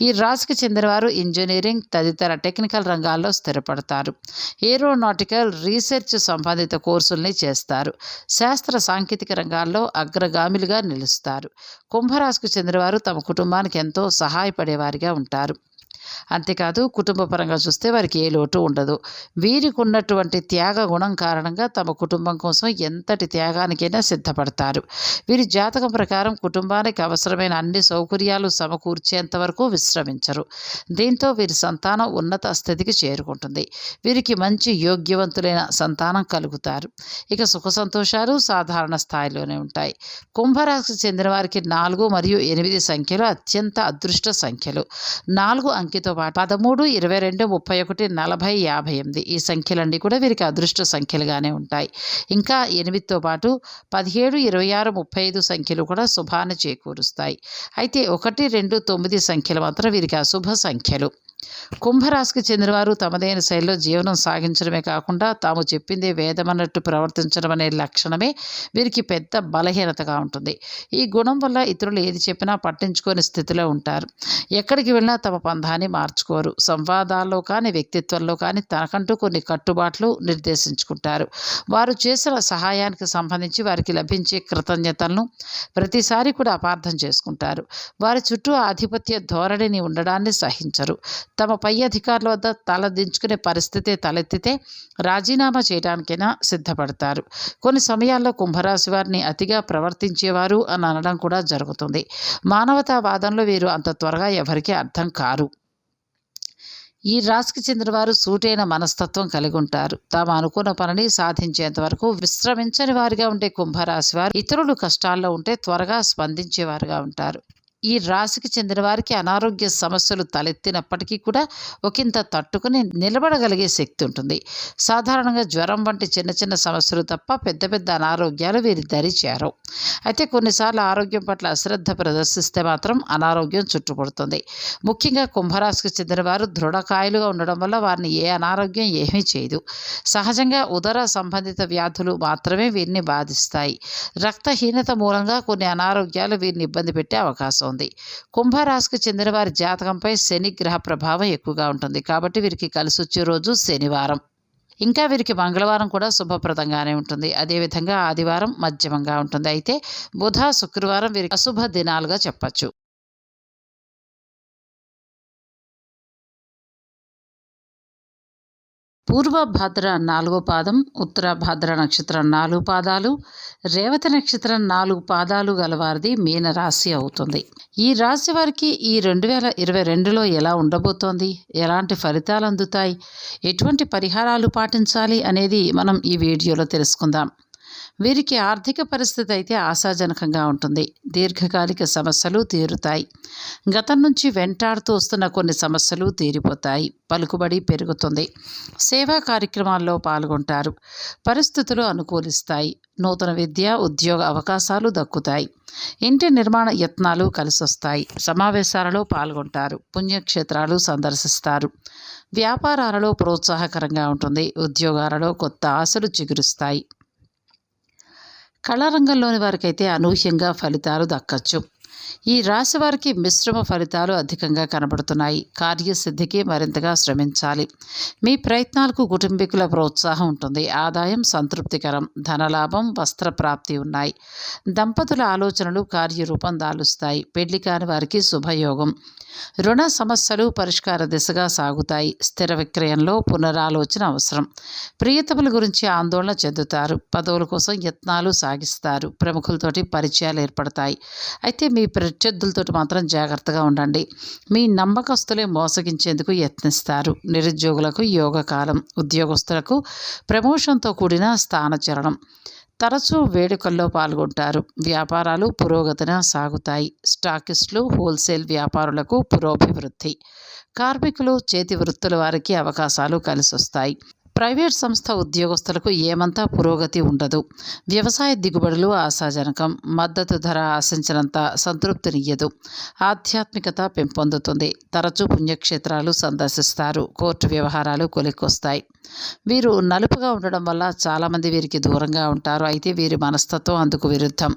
Speaker 1: ఈ రాశికి చెందిన వారు ఇంజనీరింగ్ తదితర టెక్నికల్ రంగాల్లో స్థిరపడతారు. ఏరోనాటికల్ రీసెర్చ్ సంబంధిత కోర్సుల్ని చేస్తారు. శాస్త్ర సాంకేతిక రంగాల్లో అగ్రగామిలుగా నిలుస్తారు. కుంభరాశికి చెందినవారు తమ కుటుంబానికి ఎంతో సహాయపడేవారిగా ఉంటారు. అంతేకాదు కుటుంబ పరంగా చూస్తే వారికి ఏ లోటు ఉండదు. వీరికి ఉన్నటువంటి త్యాగ గుణం కారణంగా తమ కుటుంబం కోసం ఎంతటి త్యాగానికైనా సిద్ధపడతారు. వీరి జాతకం ప్రకారం కుటుంబానికి అవసరమైన అన్ని సౌకర్యాలు సమకూర్చేంత వరకు విశ్రమించరు. దీంతో వీరి సంతానం ఉన్నత స్థితికి చేరుకుంటుంది. వీరికి మంచి యోగ్యవంతులైన సంతానం కలుగుతారు. ఇక సుఖ సంతోషాలు సాధారణ స్థాయిలోనే ఉంటాయి. కుంభరాశికి చెందిన వారికి 4 మరియు 8 సంఖ్యలు అత్యంత అదృష్ట సంఖ్యలు. 4 అంకెతో పాటు 13, 22, 31, 40, 58 ఈ సంఖ్యలన్నీ కూడా వీరికి అదృష్ట సంఖ్యలుగానే ఉంటాయి. ఇంకా 8తో పాటు 17, 26, 35 సంఖ్యలు కూడా శుభాన్ని చేకూరుస్తాయి. అయితే 1, 2, 9 సంఖ్యలు మాత్రం వీరికి అశుభ సంఖ్యలు. కుంభరాశికి చెందినవారు తమదైన శైలిలో జీవనం సాగించడమే కాకుండా తాము చెప్పిందే వేదమన్నట్టు ప్రవర్తించడం అనే లక్షణమే వీరికి పెద్ద బలహీనతగా ఉంటుంది. ఈ గుణం వల్ల ఇతరులు ఏది చెప్పినా పట్టించుకోని స్థితిలో ఉంటారు. ఎక్కడికి వెళ్ళినా తమ పంధాన్ని మార్చుకోరు. సంవాదాల్లో కానీ వ్యక్తిత్వంలో కానీ తనకంటూ కొన్ని కట్టుబాట్లు నిర్దేశించుకుంటారు. వారు చేసిన సహాయానికి సంబంధించి వారికి లభించే కృతజ్ఞతలను ప్రతిసారి కూడా అపార్థం చేసుకుంటారు. వారి చుట్టూ ఆధిపత్య ధోరణిని ఉండడాన్ని సహించరు. తమ పై అధికారుల వద్ద తల దించుకునే పరిస్థితి తలెత్తితే రాజీనామా చేయడానికైనా సిద్ధపడతారు. కొన్ని సమయాల్లో కుంభరాశి వారిని అతిగా ప్రవర్తించేవారు అని అనడం కూడా జరుగుతుంది. మానవతావాదంలో వీరు అంత త్వరగా ఎవరికీ అర్థం కారు. ఈ రాశికి చెందిన వారు సూటైన మనస్తత్వం కలిగి ఉంటారు. తాము అనుకున్న పనిని సాధించేంత వరకు విశ్రమించని వారిగా ఉండే కుంభరాశి వారు ఇతరులు కష్టాల్లో ఉంటే త్వరగా స్పందించేవారుగా ఉంటారు. ఈ రాశికి చెందిన వారికి అనారోగ్య సమస్యలు తలెత్తినప్పటికీ కూడా ఒకంత తట్టుకుని నిలబడగలిగే శక్తి ఉంటుంది. సాధారణంగా జ్వరం వంటి చిన్న చిన్న సమస్యలు తప్ప పెద్ద పెద్ద అనారోగ్యాలు వీరి దరి చేరవు. అయితే కొన్నిసార్లు ఆరోగ్యం పట్ల అశ్రద్ధ ప్రదర్శిస్తే మాత్రం అనారోగ్యం చుట్టుముడుతుంది. ముఖ్యంగా కుంభరాశికి చెందిన వారు దృఢకాయలుగా ఉండడం వల్ల వారిని ఏ అనారోగ్యం ఏమీ చేయదు. సహజంగా ఉదర సంబంధిత వ్యాధులు మాత్రమే వీరిని బాధిస్తాయి. రక్తహీనత మూలంగా కొన్ని అనారోగ్యాలు వీరిని ఇబ్బంది పెట్టే అవకాశం ఉంది. కుంభరాశికి చెందిన వారి జాతకంపై శని గ్రహ ప్రభావం ఎక్కువగా ఉంటుంది. కాబట్టి వీరికి కలిసి వచ్చే రోజు శనివారం. ఇంకా వీరికి మంగళవారం కూడా శుభప్రదంగానే ఉంటుంది. అదేవిధంగా ఆదివారం మధ్యమంగా ఉంటుంది. అయితే బుధ, శుక్రవారం వీరికి అశుభ దినాలుగా చెప్పచ్చు. పూర్వభాద్ర 4వ పాదం, ఉత్తరాభాద్ర నక్షత్రం 4 పాదాలు, రేవతి నక్షత్రం 4 పాదాలు గలవారిది మీనరాశి అవుతుంది. ఈ రాశి వారికి ఈ 2022లో ఎలా ఉండబోతోంది, ఎలాంటి ఫలితాలు అందుతాయి, ఎటువంటి పరిహారాలు పాటించాలి అనేది మనం ఈ వీడియోలో తెలుసుకుందాం. వీరికి ఆర్థిక పరిస్థితి అయితే ఆశాజనకంగా ఉంటుంది. దీర్ఘకాలిక సమస్యలు తీరుతాయి. గతం నుంచి వెంటాడుతూ వస్తున్న కొన్ని సమస్యలు తీరిపోతాయి. పలుకుబడి పెరుగుతుంది. సేవా కార్యక్రమాల్లో పాల్గొంటారు. పరిస్థితులు అనుకూలిస్తాయి. నూతన విద్య, ఉద్యోగ అవకాశాలు దక్కుతాయి. ఇంటి నిర్మాణ యత్నాలు కలిసొస్తాయి. సమావేశాలలో పాల్గొంటారు. పుణ్యక్షేత్రాలు సందర్శిస్తారు. వ్యాపారాలలో ప్రోత్సాహకరంగా ఉంటుంది. ఉద్యోగాలలో కొత్త ఆశలు చిగురుస్తాయి. కళారంగంలోని వారికైతే అనూహ్యంగా ఫలితాలు దక్కచ్చు. ఈ రాశి వారికి మిశ్రమ ఫలితాలు అధికంగా కనబడుతున్నాయి. కార్యసిద్ధికి మరింతగా శ్రమించాలి. మీ ప్రయత్నాలకు కుటుంబీకుల ప్రోత్సాహం ఉంటుంది. ఆదాయం సంతృప్తికరం. ధనలాభం, వస్త్రప్రాప్తి ఉన్నాయి. దంపతుల ఆలోచనలు కార్యరూపం దాలుస్తాయి. పెళ్లి కాని వారికి శుభయోగం. రుణ సమస్యలు పరిష్కార దిశగా సాగుతాయి. స్థిర విక్రయంలో పునరాలోచన అవసరం. ప్రియతముల గురించి ఆందోళన చెందుతారు. పదవుల కోసం యత్నాలు సాగిస్తారు. ప్రముఖులతోటి పరిచయాలు ఏర్పడతాయి. అయితే మీ ప్రత్యర్థులతో మాత్రం జాగ్రత్తగా ఉండండి. మీ నమ్మకస్తులే మోసగించేందుకు యత్నిస్తారు. నిరుద్యోగులకు యోగకాలం. ఉద్యోగస్తులకు ప్రమోషన్తో కూడిన స్థానచలనం. తరచూ వేడుకల్లో పాల్గొంటారు. వ్యాపారాలు పురోగతిన సాగుతాయి. స్టాకిస్టులు, హోల్సేల్ వ్యాపారులకు పురోభివృద్ధి. కార్మికులు, చేతి వృత్తుల వారికి అవకాశాలు కలిసొస్తాయి. ప్రైవేట్ సంస్థ ఉద్యోగస్తులకు ఏమంతా పురోగతి ఉండదు. వ్యవసాయ దిగుబడులు ఆశాజనకం. మద్దతు ధర ఆశించినంత సంతృప్తినియ్యదు. ఆధ్యాత్మికత పెంపొందుతుంది. తరచూ పుణ్యక్షేత్రాలు సందర్శిస్తారు. కోర్టు వ్యవహారాలు కొలిక్కొస్తాయి. వీరు నలుపుగా ఉండడం వల్ల చాలామంది వీరికి దూరంగా ఉంటారు. అయితే వీరి మనస్తత్వం అందుకు విరుద్ధం.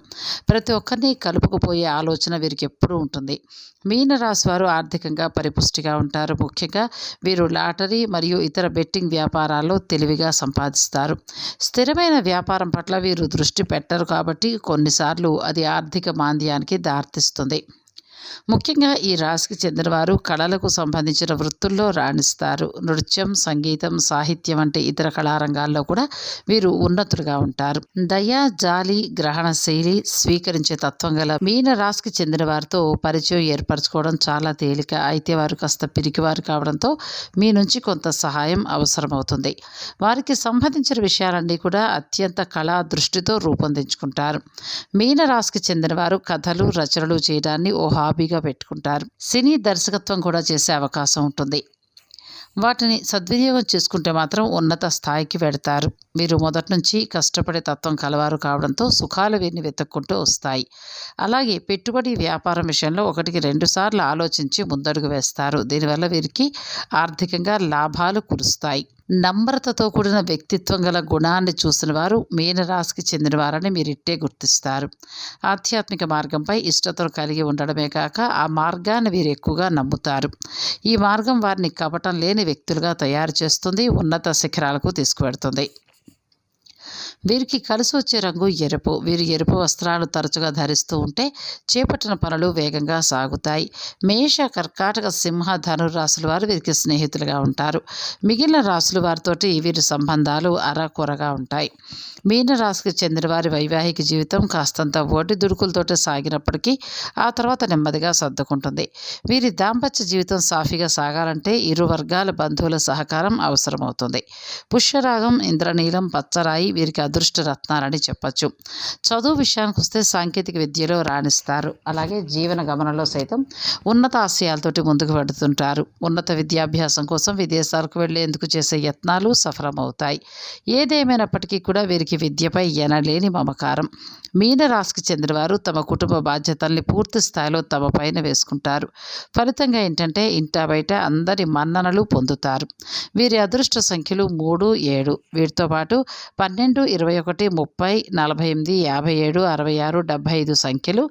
Speaker 1: ప్రతి ఒక్కరిని కలుపుకుపోయే ఆలోచన వీరికి ఎప్పుడూ ఉంటుంది. మీనరాశి వారు ఆర్థికంగా పరిపుష్టిగా ఉంటారు. ముఖ్యంగా వీరు లాటరీ మరియు ఇతర బెట్టింగ్ వ్యాపారాల్లో తెలివిగా సంపాదిస్తారు. స్థిరమైన వ్యాపారం పట్ల వీరు దృష్టి పెట్టరు కాబట్టి కొన్నిసార్లు అది ఆర్థిక మాంద్యానికి దారితీస్తుంది. ముఖ్యంగా ఈ రాశికి చెందినవారు కళలకు సంబంధించిన వృత్తుల్లో రాణిస్తారు. నృత్యం, సంగీతం, సాహిత్యం వంటి ఇతర కళారంగాల్లో కూడా వీరు ఉన్నతులుగా ఉంటారు. దయ, జాలి, గ్రహణ శైలి స్వీకరించే తత్వం గల మీన రాశికి చెందిన వారితో పరిచయం ఏర్పరచుకోవడం చాలా తేలిక. అయితే వారు కాస్త పిరికివారు కావడంతో మీ నుంచి కొంత సహాయం అవసరమవుతుంది. వారికి సంబంధించిన విషయాలన్నీ కూడా అత్యంత కళా దృష్టితో రూపొందించుకుంటారు. మీన రాశికి చెందిన వారు కథలు, రచనలు చేయడాన్ని ఓ హాబీగా పెట్టుకుంటారు. సినీ దర్శకత్వం కూడా చేసే అవకాశం ఉంటుంది. వాటిని సద్వినియోగం చేసుకుంటే మాత్రం ఉన్నత స్థాయికి వెడతారు. వీరు మొదటి నుంచి కష్టపడే తత్వం కలవారు కావడంతో సుఖాలు వీరిని వెతుక్కుంటూ వస్తాయి. అలాగే పెట్టుబడి వ్యాపారం విషయంలో 1-2 సార్లు ఆలోచించి ముందడుగు వేస్తారు. దీనివల్ల వీరికి ఆర్థికంగా లాభాలు కురుస్తాయి. నమ్రతతో కూడిన వ్యక్తిత్వం గల గుణాన్ని చూసిన వారు మీనరాశికి చెందినవారని మీరిట్టే గుర్తిస్తారు. ఆధ్యాత్మిక మార్గంపై ఇష్టతను కలిగి ఉండడమే కాక ఆ మార్గాన్ని వీరు ఎక్కువగా నమ్ముతారు. ఈ మార్గం వారిని కపటం లేని వ్యక్తులుగా తయారు చేస్తుంది, ఉన్నత శిఖరాలకు తీసుకువెడుతుంది. వీరికి కలిసి వచ్చే రంగు ఎరుపు. వీరు ఎరుపు వస్త్రాలు తరచుగా ధరిస్తూ ఉంటే చేపట్టిన పనులు వేగంగా సాగుతాయి. మేష, కర్కాటక, సింహ, ధనురాశుల వారు వీరికి స్నేహితులుగా ఉంటారు. మిగిలిన రాశుల వారితోటి వీరి సంబంధాలు అరకొరగా ఉంటాయి. మీన రాశికి చెందిన వారి వైవాహిక జీవితం కాస్తంత ఒడిదుడుకులతోటి సాగినప్పటికీ ఆ తర్వాత నెమ్మదిగా సర్దుకుంటుంది. వీరి దాంపత్య జీవితం సాఫీగా సాగాలంటే ఇరు వర్గాల బంధువుల సహకారం అవసరమవుతుంది. పుష్యరాగం, ఇంద్రనీలం, పచ్చరాయి వీరికి అదృష్ట రత్నాలని చెప్పచ్చు. చదువు విషయానికి వస్తే సాంకేతిక విద్యలో రాణిస్తారు. అలాగే జీవన గమనంలో సైతం ఉన్నత ఆశయాలతోటి ముందుకు వెడుతుంటారు. ఉన్నత విద్యాభ్యాసం కోసం విదేశాలకు వెళ్లేందుకు చేసే యత్నాలు సఫలమవుతాయి. ఏదేమైనప్పటికీ కూడా వీరికి విద్యపై ఎనలేని మమకారం. మీన రాశికి చెందినవారు తమ కుటుంబ బాధ్యతల్ని పూర్తి స్థాయిలో తమ పైన వేసుకుంటారు. ఫలితంగా ఏంటంటే ఇంటా బయట అందరి మన్ననలు పొందుతారు. వీరి అదృష్ట సంఖ్యలు 3, 7. వీటితో పాటు 12, 21, 30, 48, 57, 66, 75 సంఖ్యలు,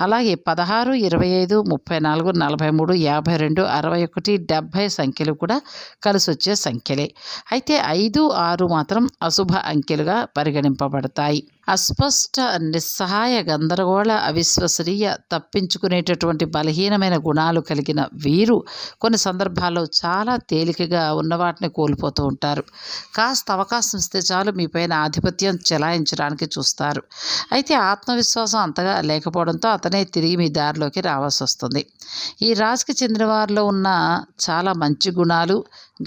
Speaker 1: అలాగే 16, 25, 34, 43, 52, 61, 70 సంఖ్యలు కూడా కలిసొచ్చే సంఖ్యలే. అయితే 5, 6 మాత్రం అశుభ అంకెలుగా పరిగణింపబడతాయి. అస్పష్ట, నిస్సహాయ, గందరగోళ, అవిశ్వసనీయ, తప్పించుకునేటటువంటి బలహీనమైన గుణాలు కలిగిన వీరు కొన్ని సందర్భాల్లో చాలా తేలికగా ఉన్న వాటిని కోల్పోతూ ఉంటారు. కాస్త అవకాశం ఇస్తే చాలు మీపైన ఆధిపత్యం చెలాయించడానికి చూస్తారు. అయితే ఆత్మవిశ్వాసం అంతగా లేకపోవడంతో అతనే తిరిగి మీ దారిలోకి రావాల్సి వస్తుంది. ఈ రాశికి చెందిన వారిలో ఉన్న చాలా మంచి గుణాలు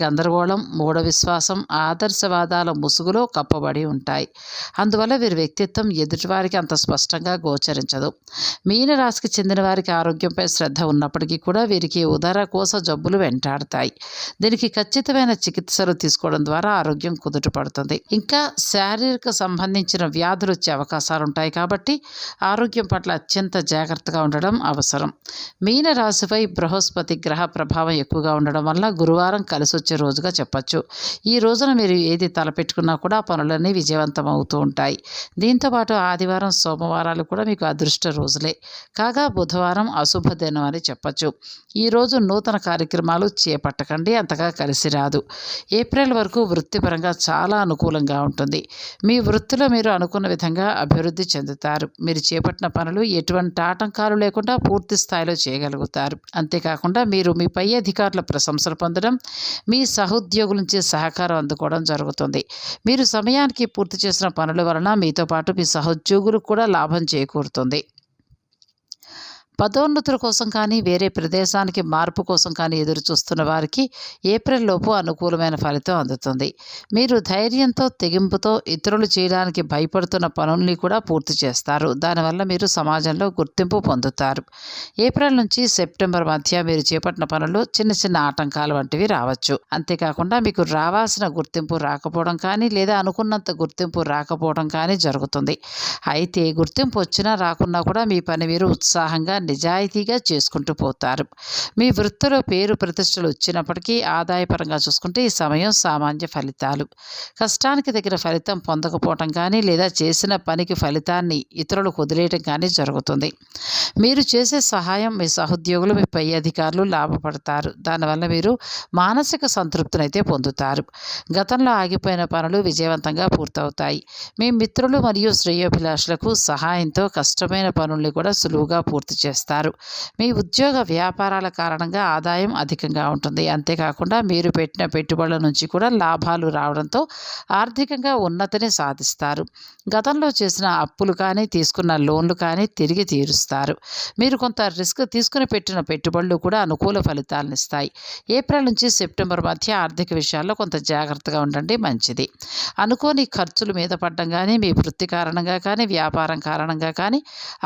Speaker 1: గందరగోళం, మూఢ విశ్వాసం, ఆదర్శవాదాల ముసుగులో కప్పబడి ఉంటాయి. అందువల్ల వీరి వ్యక్తిత్వం ఎదుటివారికి అంత స్పష్టంగా గోచరించదు. మీన రాశికి చెందిన వారికి ఆరోగ్యంపై శ్రద్ధ ఉన్నప్పటికీ కూడా వీరికి ఉదరకోశ జబ్బులు వెంటాడతాయి. దీనికి ఖచ్చితమైన చికిత్సలు తీసుకోవడం ద్వారా ఆరోగ్యం కుదుటపడుతుంది. ఇంకా శారీరక సంబంధించిన వ్యాధులు వచ్చే అవకాశాలు ఉంటాయి కాబట్టి ఆరోగ్యం పట్ల అత్యంత జాగ్రత్తగా ఉండడం అవసరం. మీన రాశిపై బృహస్పతి గ్రహ ప్రభావం ఎక్కువగా ఉండడం వల్ల గురువారం కలిసి వచ్చే రోజుగా చెప్పచ్చు. ఈ రోజున మీరు ఏది తలపెట్టుకున్నా కూడా పనులన్నీ విజయవంతం అవుతూ ఉంటాయి. దీంతోపాటు ఆదివారం, సోమవారాలు కూడా మీకు అదృష్ట రోజులే. కాగా బుధవారం అశుభ దినం అని చెప్పచ్చు. ఈరోజు నూతన కార్యక్రమాలు చేపట్టకండి, అంతగా కలిసి రాదు. ఏప్రిల్ వరకు వృత్తిపరంగా చాలా అనుకూలంగా ఉంటుంది. మీ వృత్తిలో మీరు అనుకున్న విధంగా అభివృద్ధి చెందుతారు. మీరు చేపట్టిన పనులు ఎటువంటి ఆటంకాలు లేకుండా పూర్తి స్థాయిలో చేయగలుగుతారు. అంతేకాకుండా మీరు మీ పై అధికారుల ప్రశంసలు పొందడం, మీ సహోద్యోగుల నుంచి సహకారం అందుకోవడం జరుగుతుంది. మీరు సమయానికి పూర్తి చేసిన పనుల వలన మీతో పాటు మీ సహోద్యోగులకు కూడా లాభం చేకూరుతుంది. పదోన్నతుల కోసం కానీ వేరే ప్రదేశానికి మార్పు కోసం కానీ ఎదురు చూస్తున్న వారికి ఏప్రిల్ లోపు అనుకూలమైన ఫలితం అందుతుంది. మీరు ధైర్యంతో, తెగింపుతో ఇతరులు చేయడానికి భయపడుతున్న పనుల్ని కూడా పూర్తి చేస్తారు. దానివల్ల మీరు సమాజంలో గుర్తింపు పొందుతారు. ఏప్రిల్ నుంచి సెప్టెంబర్ మధ్య మీరు చేపట్టిన పనుల్లో చిన్న చిన్న ఆటంకాలు వంటివి రావచ్చు. అంతేకాకుండా మీకు రావాల్సిన గుర్తింపు రాకపోవడం కానీ లేదా అనుకున్నంత గుర్తింపు రాకపోవడం కానీ జరుగుతుంది. అయితే గుర్తింపు వచ్చినా రాకున్నా కూడా మీ పని మీరు ఉత్సాహంగా, నిజాయితీగా చేసుకుంటూ పోతారు. మీ వృత్తిలో పేరు ప్రతిష్టలు వచ్చినప్పటికీ ఆదాయపరంగా చూసుకుంటే ఈ సమయం సామాన్య ఫలితాలు. కష్టానికి తగిన ఫలితం పొందకపోవటం కానీ లేదా చేసిన పనికి ఫలితాన్ని ఇతరులకు వదిలేయటం కానీ జరుగుతుంది. మీరు చేసే సహాయం మీ సహోద్యోగులు, మీ పై అధికారులు లాభపడతారు. దానివల్ల మీరు మానసిక సంతృప్తినైతే పొందుతారు. గతంలో ఆగిపోయిన పనులు విజయవంతంగా పూర్తవుతాయి. మీ మిత్రులు మరియు శ్రేయోభిలాషులకు సహాయంతో కష్టమైన పనుల్ని కూడా సులువుగా పూర్తి చేస్తారు. చేస్తారు. మీ ఉద్యోగ వ్యాపారాల కారణంగా ఆదాయం అధికంగా ఉంటుంది. అంతేకాకుండా మీరు పెట్టిన పెట్టుబడుల నుంచి కూడా లాభాలు రావడంతో ఆర్థికంగా ఉన్నతిని సాధిస్తారు. గతంలో చేసిన అప్పులు కానీ తీసుకున్న లోన్లు కానీ తిరిగి తీరుస్తారు. మీరు కొంత రిస్క్ తీసుకుని పెట్టిన పెట్టుబడులు కూడా అనుకూల ఫలితాలను ఇస్తాయి. ఏప్రిల్ నుంచి సెప్టెంబర్ మధ్య ఆర్థిక విషయాల్లో కొంత జాగ్రత్తగా ఉండండి, మంచిది. అనుకోని ఖర్చులు మీద పడడం కానీ, మీ వృత్తి కారణంగా కానీ, వ్యాపారం కారణంగా కానీ,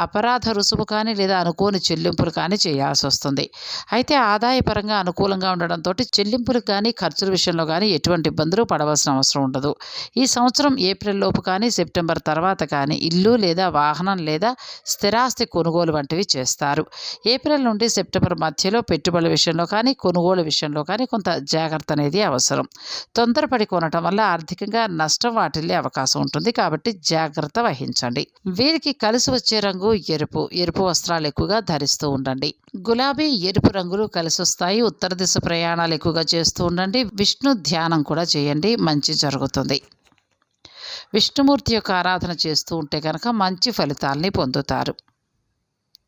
Speaker 1: అపరాధ రుసుము కానీ లేదా అనుకోని చెల్లింపులు కానీ చేయాల్సి వస్తుంది. అయితే ఆదాయపరంగా అనుకూలంగా ఉండడంతో చెల్లింపులకు కానీ ఖర్చుల విషయంలో కానీ ఎటువంటి ఇబ్బందులు పడవలసిన అవసరం ఉండదు. ఈ సంవత్సరం ఏప్రిల్ లోపు కానీ సెప్టెంబర్ తర్వాత కానీ ఇల్లు లేదా వాహనం లేదా స్థిరాస్తి కొనుగోలు వంటివి చేస్తారు. ఏప్రిల్ నుండి సెప్టెంబర్ మధ్యలో పెట్టుబడుల విషయంలో కానీ కొనుగోలు విషయంలో కానీ కొంత జాగ్రత్త అనేది అవసరం. తొందరపడి కొనటం వల్ల ఆర్థికంగా నష్టం వాటిల్లే అవకాశం ఉంటుంది, కాబట్టి జాగ్రత్త వహించండి. వీరికి కలిసి వచ్చే రంగు ఎరుపు. ఎరుపు వస్త్రాలు ఎక్కువగా ధరిస్తూ ఉండండి. గులాబీ, ఎరుపు రంగులు కలిసి వస్తాయి. ఉత్తర దిశ ప్రయాణాలు ఎక్కువగా చేస్తూ ఉండండి. విష్ణు ధ్యానం కూడా చేయండి, మంచి జరుగుతుంది. విష్ణుమూర్తి యొక్క ఆరాధన చేస్తూ ఉంటే కనుక మంచి ఫలితాలని పొందుతారు.